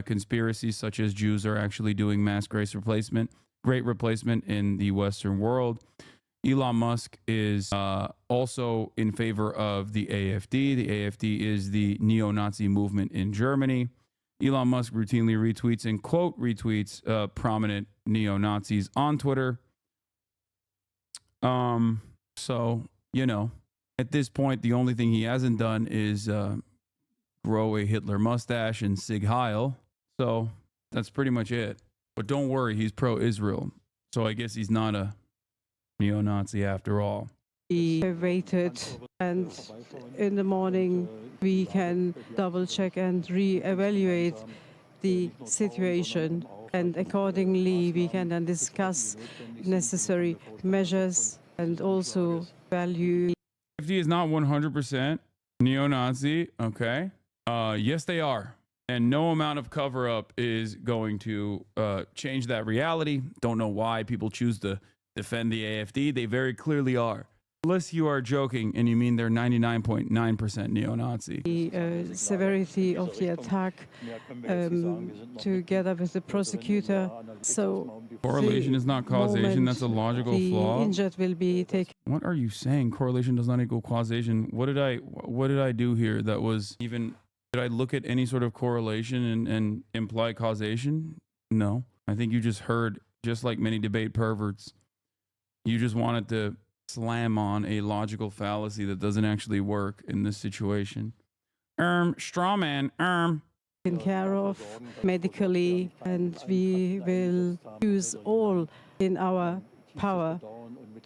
S1: conspiracies, such as Jews are actually doing mass great replacement in the Western world. Elon Musk is also in favor of the AfD. The AfD is the neo-Nazi movement in Germany. Elon Musk routinely retweets and quote retweets prominent neo-Nazis on Twitter. So, you know, at this point, the only thing he hasn't done is grow a Hitler mustache and Sig Heil. So that's pretty much it. But don't worry, he's pro-Israel. So I guess he's not a neo-Nazi after all.
S14: We waited, and in the morning we can double check and re-evaluate the situation, and accordingly we can then discuss necessary measures and also value.
S1: AfD is not 100% neo-Nazi, okay? Yes, they are. And no amount of cover-up is going to change that reality. Don't know why people choose to defend the AfD. They very clearly are. Unless you are joking and you mean they're 99.9% neo-Nazi.
S14: The severity of the attack together with the prosecutor. So
S1: correlation is not causation. That's a logical flaw.
S14: The injured will be taken.
S1: What are you saying? Correlation does not equal causation. What did I do here that was even... Did I look at any sort of correlation and imply causation? No. I think you just heard, just like many debate perverts, you just wanted to slam on a logical fallacy that doesn't actually work in this situation. Straw man,
S14: Taken care of medically, and we will use all in our power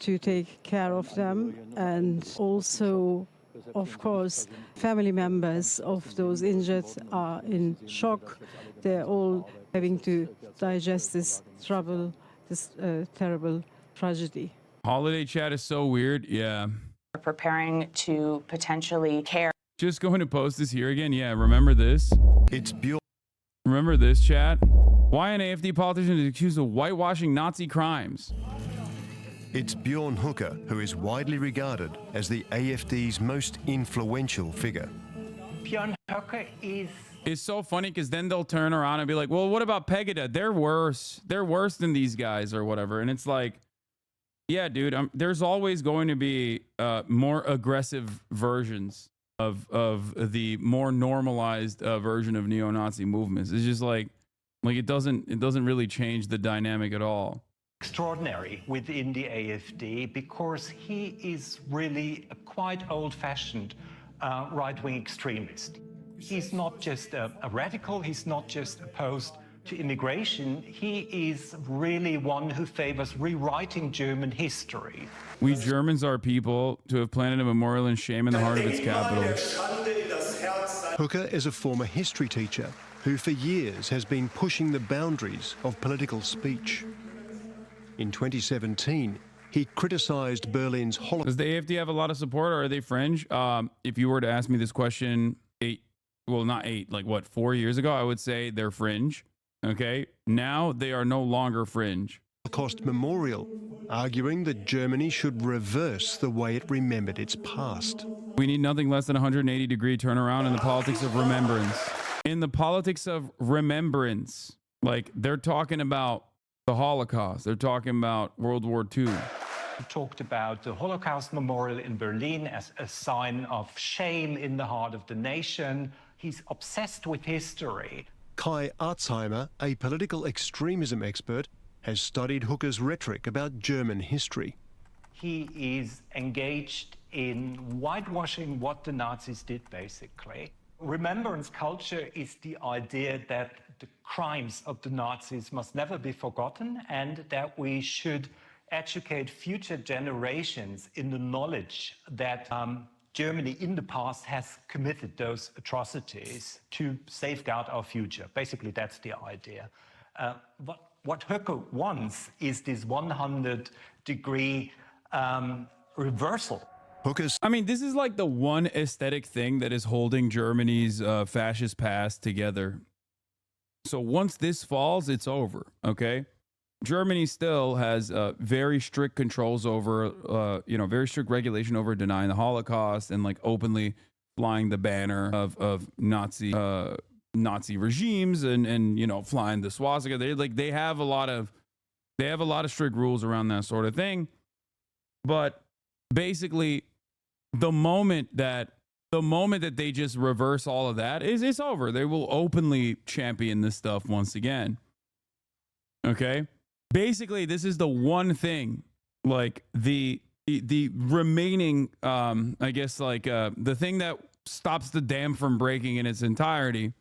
S14: to take care of them, and also, of course, family members of those injured are in shock. They're all having to digest this trouble, this terrible tragedy.
S1: Holiday chat is so weird. Yeah.
S7: We're preparing to potentially care.
S1: Just going to post this here again. Yeah, remember this? Remember this, chat? Why an AfD politician is accused of whitewashing Nazi crimes?
S17: It's Bjorn Hooker, who is widely regarded as the AfD's most influential figure.
S19: Bjorn Hooker is...
S1: It's so funny because then they'll turn around and be like, well, what about Pegida? They're worse. They're worse than these guys or whatever. And it's like, yeah, dude, there's always going to be more aggressive versions of the more normalized version of neo-Nazi movements. It's just like it doesn't really change the dynamic at all.
S19: Extraordinary within the AfD because he is really a quite old-fashioned right-wing extremist. He's not just a radical, he's not just opposed to immigration, he is really one who favors rewriting German history.
S1: We Germans are people to have planted a memorial in shame in the heart of its capital.
S17: Hooker is a former history teacher who for years has been pushing the boundaries of political speech. In 2017, he criticized Berlin's Holocaust.
S1: Does the AfD have a lot of support, or are they fringe? If you were to ask me this question 4 years ago, I would say they're fringe. Okay, now they are no longer fringe.
S17: Holocaust Memorial, arguing that Germany should reverse the way it remembered its past.
S1: We need nothing less than a 180-degree turnaround in the politics of remembrance. In the politics of remembrance, like they're talking about the Holocaust, they're talking about World War II.
S19: He talked about the Holocaust Memorial in Berlin as a sign of shame in the heart of the nation. He's obsessed with history.
S17: Kai Arzheimer, a political extremism expert, has studied Hooker's rhetoric about German history.
S19: He is engaged in whitewashing what the Nazis did, basically. Remembrance culture is the idea that the crimes of the Nazis must never be forgotten and that we should educate future generations in the knowledge that Germany in the past has committed those atrocities to safeguard our future. Basically, that's the idea. What Hooker wants is this 100-degree reversal.
S1: I mean, this is like the one aesthetic thing that is holding Germany's fascist past together. So once this falls, it's over, okay? Germany still has very strict controls over, very strict regulation over denying the Holocaust and like openly flying the banner of Nazi regimes and you know, flying the swastika. They have a lot of strict rules around that sort of thing. But basically, the moment that they just reverse all of that, it's over. They will openly champion this stuff once again. Okay? Basically, this is the one thing, like the remaining I guess like the thing that stops the dam from breaking in its entirety,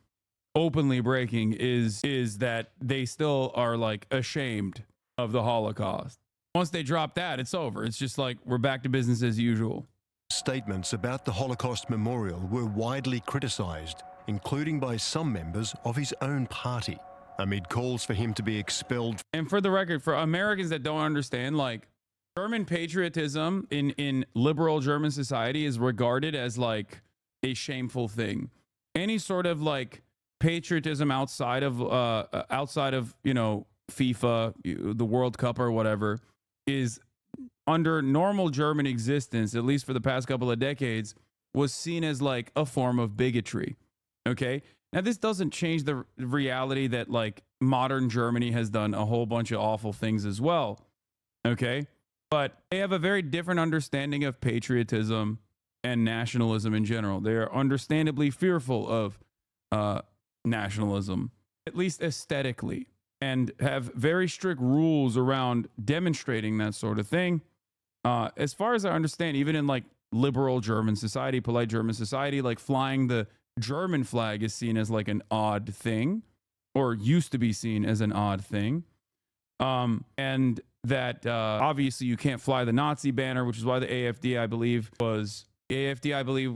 S1: openly breaking, is that they still are like ashamed of the Holocaust. Once they drop that, it's over. It's just like we're back to business as usual.
S17: Statements about the Holocaust Memorial were widely criticised, including by some members of his own party, amid calls for him to be expelled.
S1: And for the record, for Americans that don't understand, like, German patriotism in liberal German society is regarded as like a shameful thing. Any sort of like patriotism outside of you know, FIFA, the World Cup or whatever, is under normal German existence, at least for the past couple of decades, was seen as like a form of bigotry. Okay? Now, this doesn't change the reality that like modern Germany has done a whole bunch of awful things as well. Okay? But they have a very different understanding of patriotism and nationalism in general. They are understandably fearful of nationalism, at least aesthetically, and have very strict rules around demonstrating that sort of thing. As far as I understand, even in like liberal German society, polite German society, like flying the German flag is seen as like an odd thing, or used to be seen as an odd thing. And that obviously you can't fly the Nazi banner, which is why the AfD, I believe,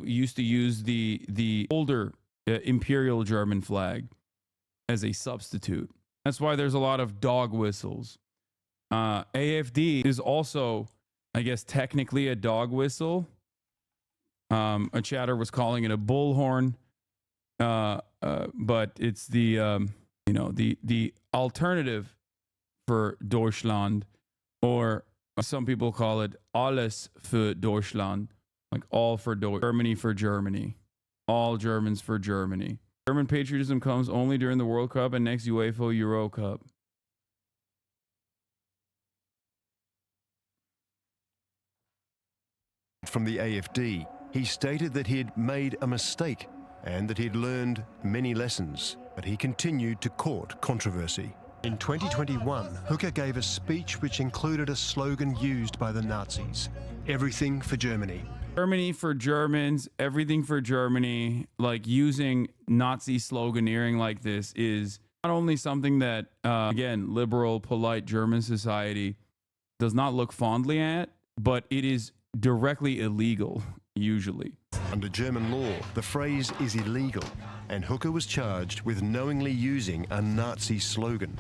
S1: used to use the older Imperial German flag as a substitute. That's why there's a lot of dog whistles. AfD is also, I guess, technically a dog whistle. A chatter was calling it a bullhorn, but it's the you know, the alternative for Deutschland, or some people call it alles für Deutschland, like all for Germany for Germany, all Germans for Germany. German patriotism comes only during the World Cup and next UEFA Euro Cup.
S17: From the AfD, he stated that he had made a mistake and that he'd learned many lessons, but he continued to court controversy. In 2021, Hooker gave a speech which included a slogan used by the Nazis: everything for Germany.
S1: Germany for Germans, everything for Germany. Like, using Nazi sloganeering like this is not only something that, again, liberal, polite German society does not look fondly at, but it is directly illegal, usually.
S17: Under German law, the phrase is illegal, and Hooker was charged with knowingly using a Nazi slogan.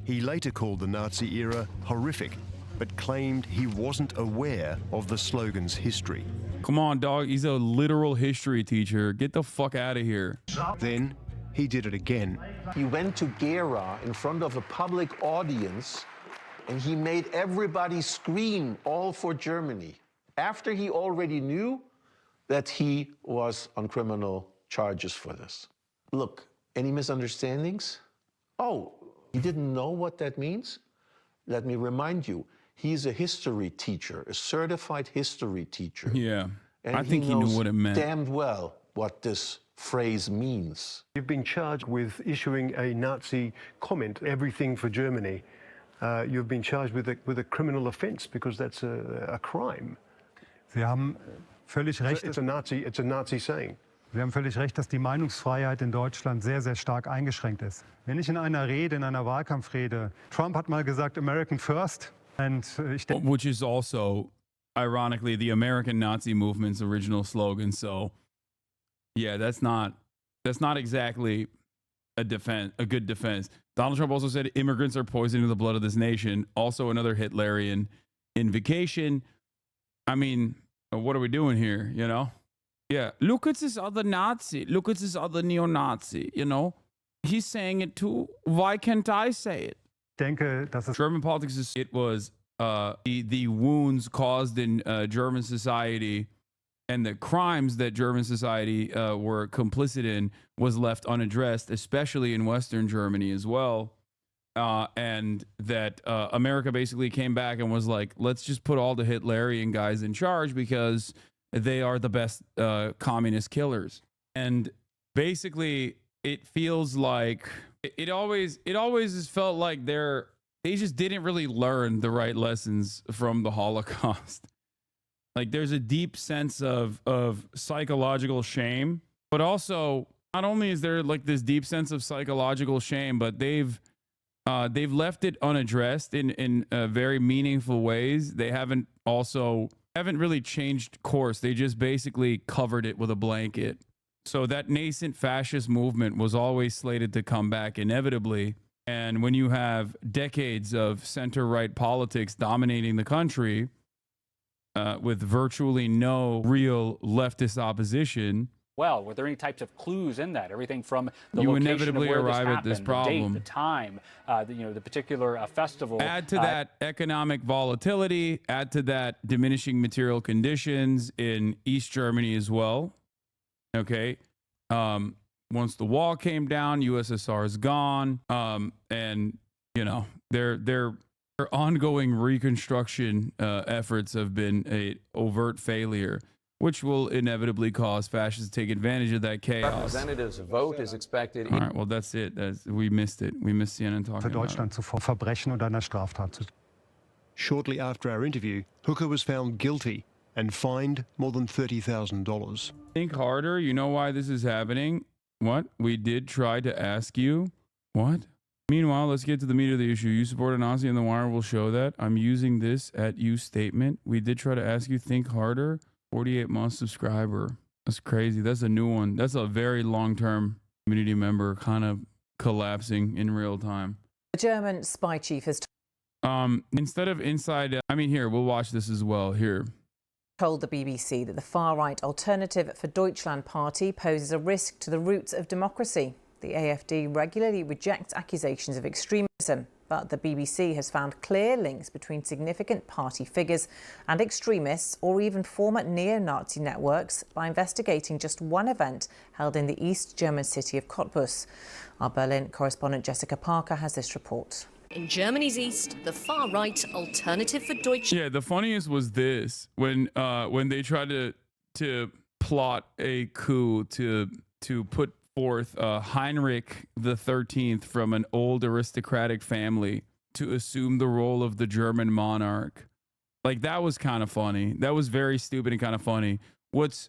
S17: He later called the Nazi era horrific, but claimed he wasn't aware of the slogan's history.
S1: Come on, dog. He's a literal history teacher. Get the fuck out of here.
S17: Then he did it again.
S6: He went to Gera in front of a public audience, and he made everybody scream, all for Germany, after he already knew that he was on criminal charges for this. Look, any misunderstandings? Oh, you didn't know what that means? Let me remind you, he's a history teacher, a certified history teacher.
S1: Yeah,
S6: And
S1: I think he knew what it meant.
S6: Damned well what this phrase means.
S17: You've been charged with issuing a Nazi comment, everything for Germany. You've been charged with a criminal offense because that's a crime.
S18: Sie haben völlig recht.
S17: It's a Nazi saying.
S18: Sie haben völlig recht, dass die Meinungsfreiheit in Deutschland sehr, sehr stark eingeschränkt ist. Wenn ich in einer Rede, in einer Wahlkampfrede, Trump hat mal gesagt, American first,
S1: which is also, ironically, the American Nazi movement's original slogan. So, yeah, that's not exactly a good defense. Donald Trump also said immigrants are poisoning the blood of this nation. Also, another Hitlerian invocation. I mean, what are we doing here? You know? Yeah, look at this other Nazi. Look at this other neo-Nazi, you know? He's saying it too. Why can't I say it?
S18: Denke, dass es
S1: German politics, it was the wounds caused in German society and the crimes that German society were complicit in was left unaddressed, especially in Western Germany as well. And that America basically came back and was like, let's just put all the Hitlerian guys in charge because they are the best communist killers. And basically, it feels like it always has felt like they just didn't really learn the right lessons from the Holocaust. Like there's a deep sense of psychological shame, but also not only is there like this deep sense of psychological shame, but they've left it unaddressed in very meaningful ways. They haven't really changed course. They just basically covered it with a blanket. So that nascent fascist movement was always slated to come back inevitably. And when you have decades of center-right politics dominating the country with virtually no real leftist opposition,
S3: well, were there any types of clues in that? Everything from the
S1: you
S3: location
S1: inevitably
S3: of where
S1: arrive
S3: this
S1: at
S3: happened,
S1: this problem.
S3: the date, the time, the particular festival.
S1: Add to that economic volatility, add to that diminishing material conditions in East Germany as well. Okay. Once the wall came down, USSR is gone. And you know, their ongoing reconstruction efforts have been an overt failure, which will inevitably cause fascists to take advantage of that chaos.
S9: Representatives' vote is expected.
S1: All right, well, that's it. We missed it. We missed CNN talking
S18: Für
S1: about
S18: Deutschland zuvor Verbrechen und einer Straftat zu.
S17: Shortly after our interview, Hooker was found guilty and fined more than $30,000.
S1: Think harder. You know why this is happening? What? We did try to ask you. What? Meanwhile, let's get to the meat of the issue. You support a Nazi and the Wire will show that. I'm using this at you statement. We did try to ask you. Think harder. 48-month subscriber. That's crazy. That's a new one. That's a very long-term community member kind of collapsing in real time.
S20: The German spy chief has
S1: instead of inside, here, we'll watch this as well. Here.
S20: Told the BBC that the far-right Alternative for Deutschland party poses a risk to the roots of democracy. The AfD regularly rejects accusations of extremism, but the BBC has found clear links between significant party figures and extremists or even former neo-Nazi networks by investigating just one event held in the East German city of Cottbus. Our Berlin correspondent Jessica Parker has this report.
S24: In Germany's east, the far-right Alternative for Deutschland.
S1: Yeah, the funniest was this when they tried to plot a coup to put forth Heinrich the 13th from an old aristocratic family to assume the role of the German monarch. Like, that was kind of funny. That was very stupid and kind of funny. What's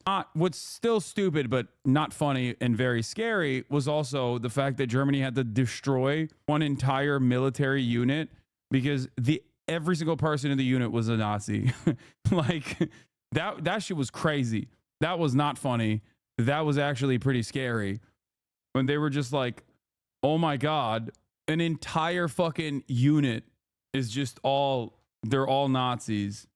S1: still stupid but not funny and very scary was also the fact that Germany had to destroy one entire military unit because every single person in the unit was a Nazi. Like, that shit was crazy. That was not funny. That was actually pretty scary. When they were just like, oh my God, an entire fucking unit is just they're all Nazis.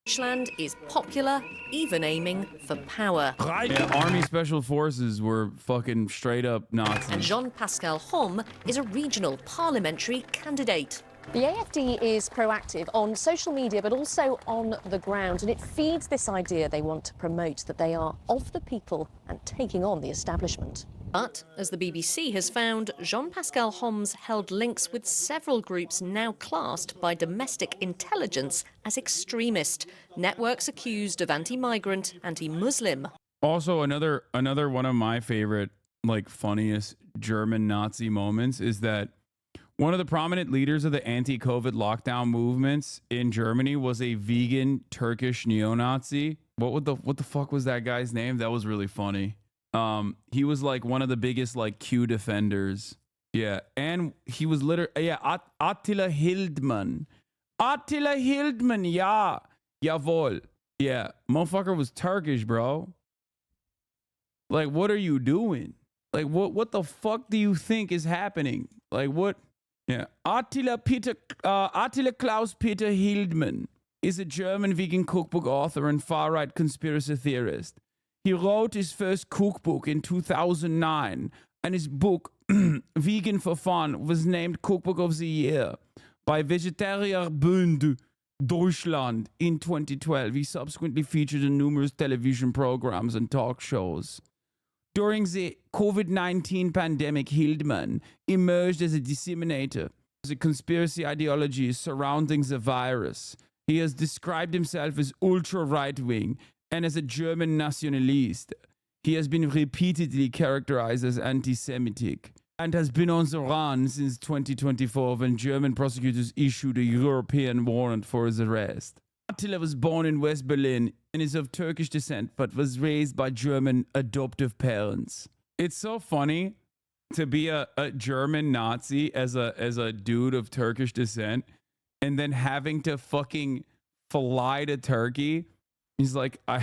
S24: Deutschland is popular, even aiming for power.
S1: Yeah, Army Special Forces were fucking straight up Nazis.
S24: And Jean-Pascal Homme is a regional parliamentary candidate.
S25: The AfD is proactive on social media, but also on the ground, and it feeds this idea they want to promote, that they are of the people and taking on the establishment.
S24: But, as the BBC has found, Jean-Pascal Homme's held links with several groups now classed by domestic intelligence as extremist, networks accused of anti-migrant, anti-Muslim.
S1: Also, another one of my favorite, funniest German Nazi moments is that one of the prominent leaders of the anti-COVID lockdown movements in Germany was a vegan Turkish neo-Nazi. What the fuck was that guy's name? That was really funny. He was one of the biggest Q defenders. Yeah, and he was Attila Hildmann. Attila Hildmann, ja. Jawohl. Yeah, motherfucker was Turkish, bro. What are you doing? What the fuck do you think is happening? What? Yeah, Attila Klaus Peter Hildmann is a German vegan cookbook author and far-right conspiracy theorist. He wrote his first cookbook in 2009, and his book, Vegan for Fun, was named Cookbook of the Year by Vegetarier Bund Deutschland in 2012. He subsequently featured in numerous television programs and talk shows. During the COVID-19 pandemic, Hildmann emerged as a disseminator of the conspiracy ideology surrounding the virus. He has described himself as ultra-right-wing and as a German nationalist. He has been repeatedly characterized as anti-Semitic and has been on the run since 2024 when German prosecutors issued a European warrant for his arrest. Attila was born in West Berlin and is of Turkish descent but was raised by German adoptive parents. It's so funny to be a German Nazi as a dude of Turkish descent and then having to fucking fly to Turkey. He's like, I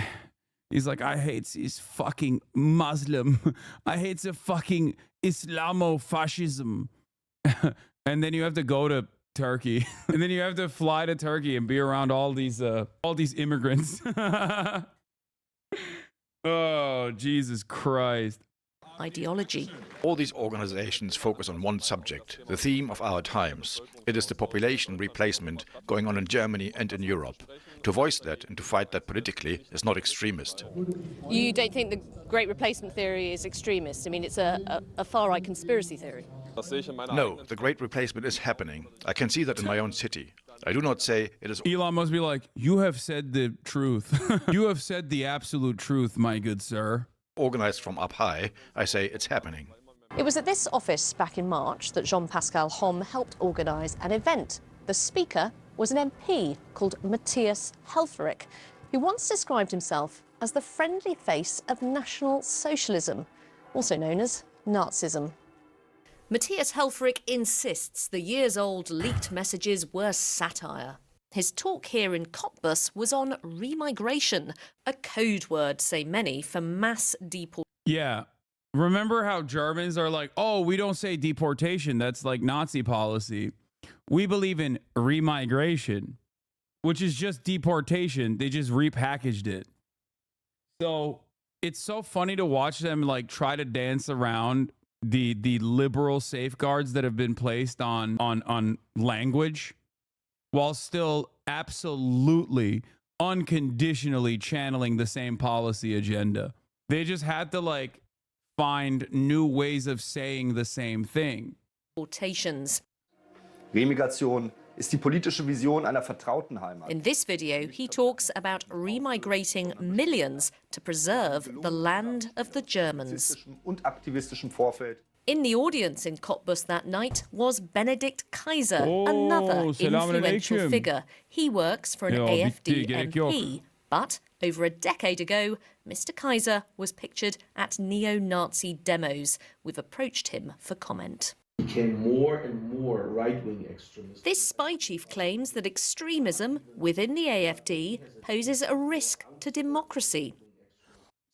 S1: hate these fucking Muslim. I hate the fucking Islamo-fascism. And then you have to go to Turkey. And then you have to fly to Turkey and be around all these immigrants. Oh, Jesus Christ.
S24: Ideology.
S2: All these organizations focus on one subject, the theme of our times. It is the population replacement going on in Germany and in Europe. To voice that and to fight that politically is not extremist.
S25: You don't think the Great Replacement theory is extremist? I mean, it's a far-right conspiracy theory.
S2: No, the Great Replacement is happening. I can see that in my own city. I do not say it is...
S1: Elon must be like, you have said the truth. You have said the absolute truth, my good sir.
S2: Organized from up high, I say it's happening.
S25: It was at this office back in March that Jean-Pascal Homme helped organise an event. The speaker was an MP called Matthias Helfferich, who once described himself as the friendly face of National Socialism, also known as Nazism.
S24: Matthias Helfferich insists the years-old leaked messages were satire. His talk here in Cottbus was on remigration, a code word, say many, for mass deportation.
S1: Yeah. Remember how Germans are like, oh, we don't say deportation. That's like Nazi policy. We believe in remigration, which is just deportation. They just repackaged it. So it's so funny to watch them like try to dance around the liberal safeguards that have been placed on language, while still absolutely unconditionally channeling the same policy agenda. They just had to like find new ways of saying the same thing.
S24: Deportations.
S5: Remigration ist die politische Vision einer vertrauten Heimat.
S24: In this video, he talks about remigrating millions to preserve the land of the Germans.
S5: Und aktivistischen Vorfeld.
S24: In the audience in Cottbus that night was Benedikt Kaiser, another influential figure. He works for an AfD MP, but over a decade ago, Mr. Kaiser was pictured at neo-Nazi demos. We've approached him for comment.
S11: Became more and more right-wing extremists.
S24: This spy chief claims that extremism within the AfD poses a risk to democracy.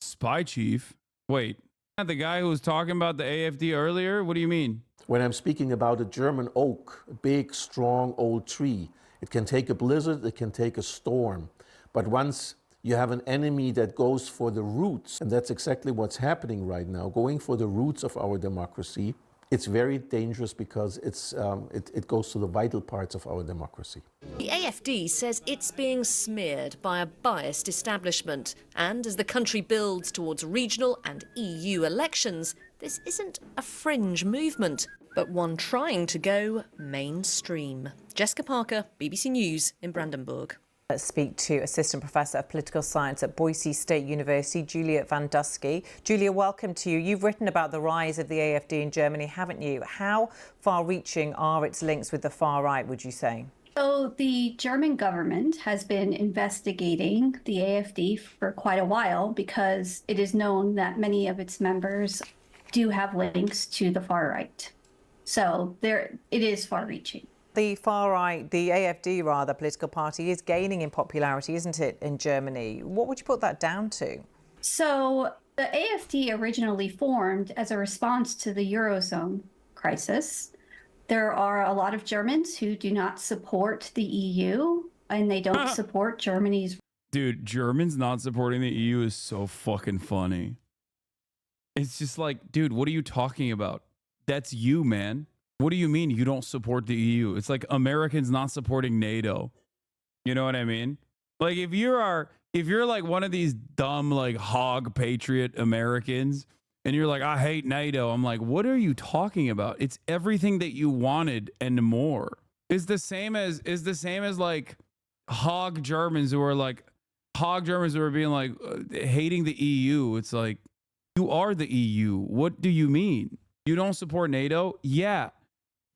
S1: Spy chief? Wait. The guy who was talking about the AfD earlier? What do you mean?
S11: When I'm speaking about a German oak, a big, strong, old tree, it can take a blizzard, it can take a storm. But once you have an enemy that goes for the roots, and that's exactly what's happening right now, going for the roots of our democracy, it's very dangerous because it goes to the vital parts of our democracy.
S24: The AfD says it's being smeared by a biased establishment. And as the country builds towards regional and EU elections, this isn't a fringe movement, but one trying to go mainstream. Jessica Parker, BBC News in Brandenburg.
S20: Let's speak to Assistant Professor of Political Science at Boise State University, Julia Van Dusky. Julia, welcome to you. You've written about the rise of the AfD in Germany, haven't you? How far-reaching are its links with the far right, would you say?
S21: So the German government has been investigating the AfD for quite a while because it is known that many of its members do have links to the far right. So it is far-reaching.
S20: The far right, the AfD rather, political party is gaining in popularity, isn't it, in Germany? What would you put that down to?
S21: So the AfD originally formed as a response to the Eurozone crisis. There are a lot of Germans who do not support the EU and they don't support Germany's.
S1: Dude, Germans not supporting the EU is so fucking funny. It's just like, dude, what are you talking about? That's you, man. What do you mean you don't support the EU? It's like Americans not supporting NATO. You know what I mean? Like if you're like one of these dumb like hog patriot Americans and you're like, I hate NATO, I'm like, what are you talking about? It's everything that you wanted and more. It's the same as like hog Germans who are being like hating the EU. It's like, you are the EU. What do you mean? You don't support NATO? Yeah,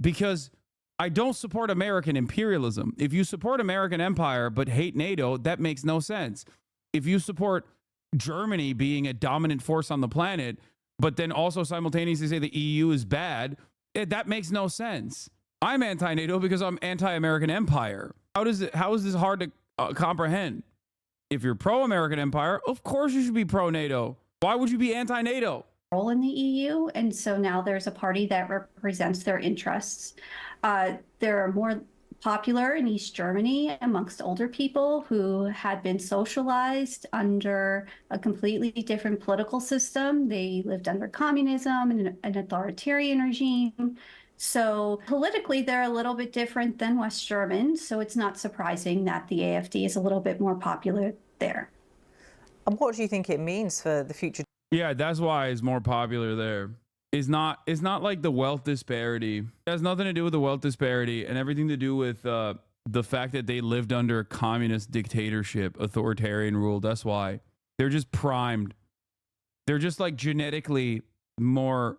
S1: because I don't support American imperialism. If you support American empire but hate NATO, that makes no sense. If you support Germany being a dominant force on the planet, but then also simultaneously say the EU is bad, that makes no sense. I'm anti-NATO because I'm anti-American empire. How is this hard to comprehend? If you're pro-American empire, of course you should be pro-NATO. Why would you be anti-NATO?
S21: Role in the EU, and so now there's a party that represents their interests. They're more popular in East Germany amongst older people who had been socialized under a completely different political system. They lived under communism and an authoritarian regime. So politically, they're a little bit different than West Germans. So it's not surprising that the AfD is a little bit more popular there.
S20: And what do you think it means for the future?
S1: Yeah, that's why it's more popular there. It's not like the wealth disparity. It has nothing to do with the wealth disparity and everything to do with the fact that they lived under communist dictatorship, authoritarian rule. That's why they're just primed. They're just like genetically more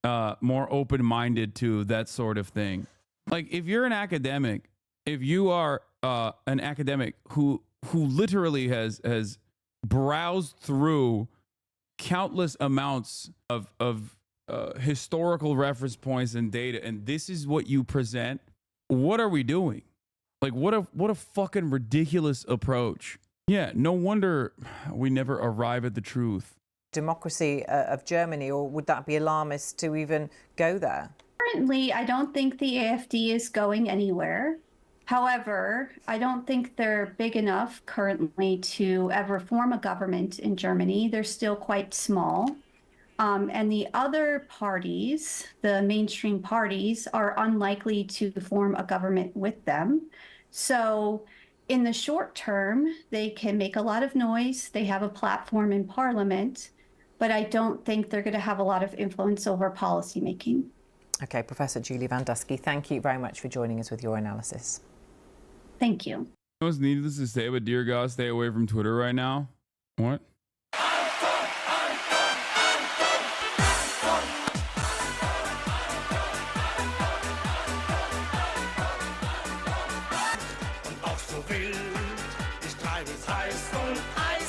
S1: open-minded to that sort of thing. Like if you're an academic, if you are an academic who literally has browsed through countless amounts of historical reference points and data, and this is what you present, what are we doing? Like what a fucking ridiculous approach. Yeah, no wonder we never arrive at the truth.
S20: Democracy of Germany, or would that be alarmist to even go there?
S21: Currently, I don't think the AfD is going anywhere. However, I don't think they're big enough currently to ever form a government in Germany. They're still quite small. And the other parties, the mainstream parties, are unlikely to form a government with them. So in the short term, they can make a lot of noise. They have a platform in parliament, but I don't think they're going to have a lot of influence over policymaking.
S20: Okay, Professor Julie Van Dusky, thank you very much for joining us with your analysis.
S21: Thank you.
S1: It's needless to say, but dear God, stay away from Twitter right now. What?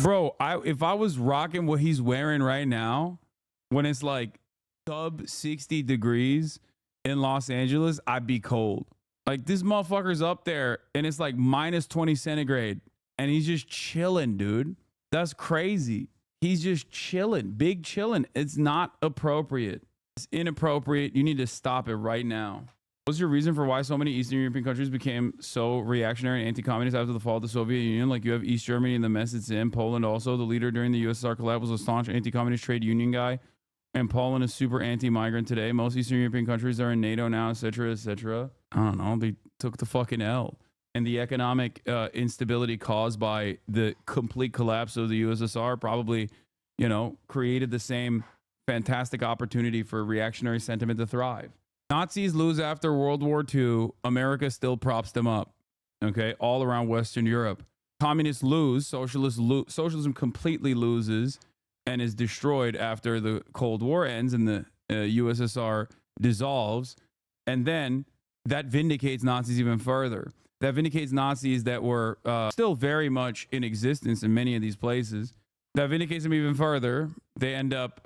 S1: Bro, if I was rocking what he's wearing right now, when it's like sub 60 degrees in Los Angeles, I'd be cold. Like this motherfucker's up there and it's like minus 20 centigrade and he's just chilling, dude. That's crazy. He's just chilling, big chilling. It's not appropriate. It's inappropriate. You need to stop it right now. What's your reason for why so many Eastern European countries became so reactionary and anti-communist after the fall of the Soviet Union? Like you have East Germany and the mess it's in. Poland also, the leader during the USSR collapse was a staunch anti-communist trade union guy. And Poland is super anti-migrant today. Most Eastern European countries are in NATO now, etc., etc. I don't know. They took the fucking L. And the economic instability caused by the complete collapse of the USSR probably, created the same fantastic opportunity for reactionary sentiment to thrive. Nazis lose after World War II. America still props them up. Okay, all around Western Europe. Communists lose. Socialism completely loses and is destroyed after the Cold War ends and the USSR dissolves. And then that vindicates Nazis even further. That vindicates Nazis that were still very much in existence in many of these places. That vindicates them even further. They end up,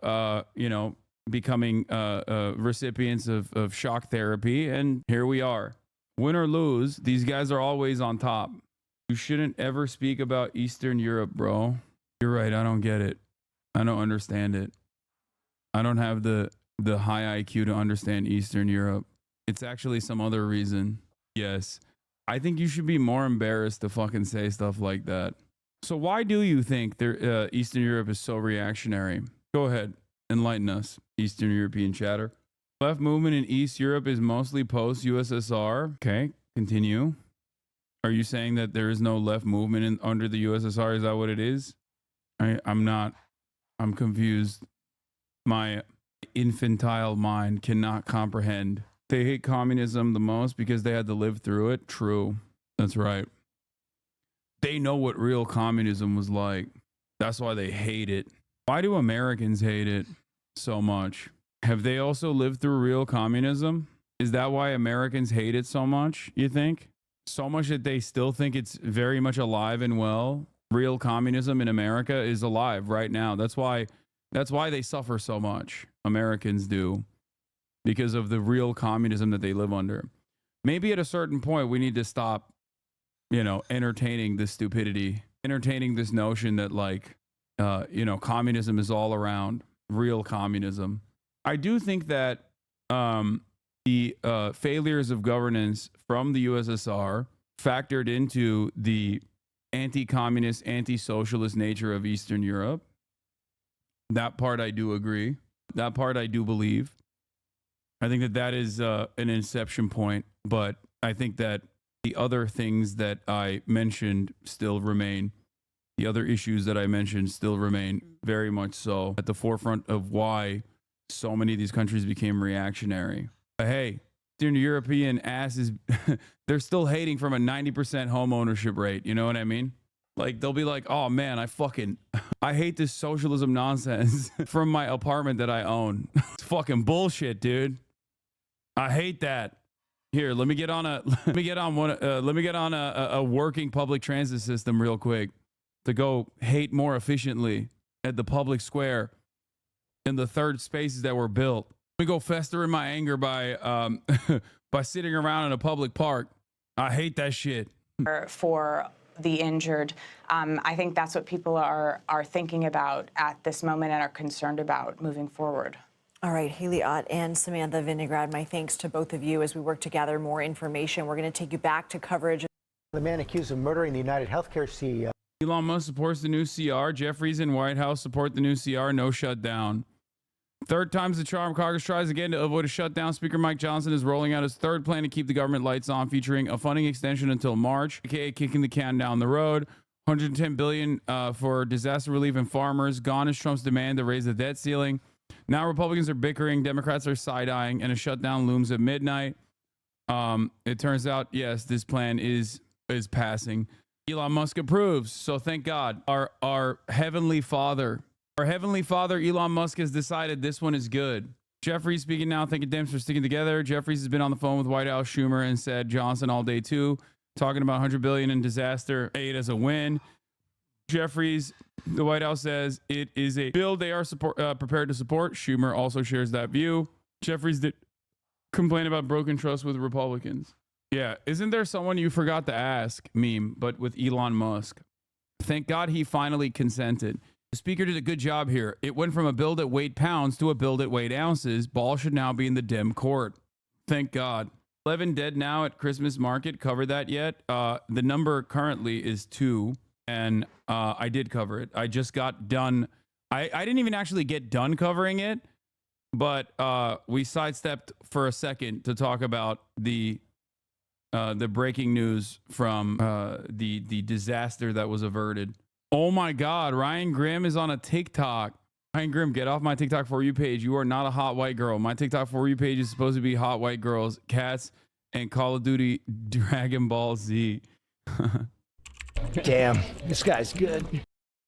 S1: becoming recipients of shock therapy. And here we are. Win or lose, these guys are always on top. You shouldn't ever speak about Eastern Europe, bro. You're right. I don't get it. I don't understand it. I don't have the high IQ to understand Eastern Europe. It's actually some other reason. Yes. I think you should be more embarrassed to fucking say stuff like that. So why do you think Eastern Europe is so reactionary? Go ahead. Enlighten us, Eastern European chatter. Left movement in East Europe is mostly post-USSR. Okay, continue. Are you saying that there is no left movement under the USSR? Is that what it is? I'm not. I'm confused. My infantile mind cannot comprehend. They hate communism the most because they had to live through it. True. That's right. They know what real communism was like. That's why they hate it. Why do Americans hate it so much? Have they also lived through real communism? Is that why Americans hate it so much, you think? So much that they still think it's very much alive and well? Real communism in America is alive right now. That's why they suffer so much. Americans do. Because of the real communism that they live under. Maybe at a certain point we need to stop, entertaining this stupidity, entertaining this notion that communism is all around, real communism. I do think that the failures of governance from the USSR factored into the anti-communist, anti-socialist nature of Eastern Europe. That part I do agree. That part I do believe. I think that is an inception point, but I think that the other things that I mentioned still remain. The other issues that I mentioned still remain very much so at the forefront of why so many of these countries became reactionary. But hey, Eastern European asses, they're still hating from a 90% home ownership rate. You know what I mean? Like, they'll be like, oh man, I hate this socialism nonsense from my apartment that I own. It's fucking bullshit, dude. I hate that. Here, let me get on a working public transit system real quick to go hate more efficiently at the public square in the third spaces that were built. Let me go fester in my anger by by sitting around in a public park. I hate that shit.
S7: For the injured, I think that's what people are thinking about at this moment and are concerned about moving forward.
S10: All right, Haley Ott and Samantha Vinograd, my thanks to both of you as we work to gather more information. We're going to take you back to coverage.
S8: The man accused of murdering the United Healthcare CEO.
S1: Elon Musk supports the new CR. Jeffries and White House support the new CR. No shutdown. Third time's the charm. Congress tries again to avoid a shutdown. Speaker Mike Johnson is rolling out his third plan to keep the government lights on, featuring a funding extension until March, aka kicking the can down the road. $110 billion for disaster relief and farmers. Gone is Trump's demand to raise the debt ceiling. Now Republicans are bickering, Democrats are side-eyeing, and a shutdown looms at midnight. It turns out, yes, this plan is passing. Elon Musk approves, so thank God. Our heavenly father, Elon Musk, has decided this one is good. Jeffries speaking now, thanking Dems for sticking together. Jeffries has been on the phone with White House Schumer and said Johnson all day too, talking about $100 billion in disaster aid as a win. Jeffries, the White House says it is a bill they are prepared to support. Schumer also shares that view. Jeffries did complain about broken trust with Republicans. Yeah, isn't there someone you forgot to ask meme, but with Elon Musk? Thank God he finally consented. The speaker did a good job here. It went from a bill that weighed pounds to a bill that weighed ounces. Ball should now be in the Dem court. Thank God. 11 dead now at Christmas market. Covered that yet? The number currently is 2. And I did cover it. I just got done. I didn't even actually get done covering it, but we sidestepped for a second to talk about the breaking news from the disaster that was averted. Oh my God, Ryan Grimm is on a TikTok. Ryan Grimm, get off my TikTok For You page. You are not a hot white girl. My TikTok For You page is supposed to be hot white girls, cats, and Call of Duty Dragon Ball Z.
S8: Damn, this guy's good.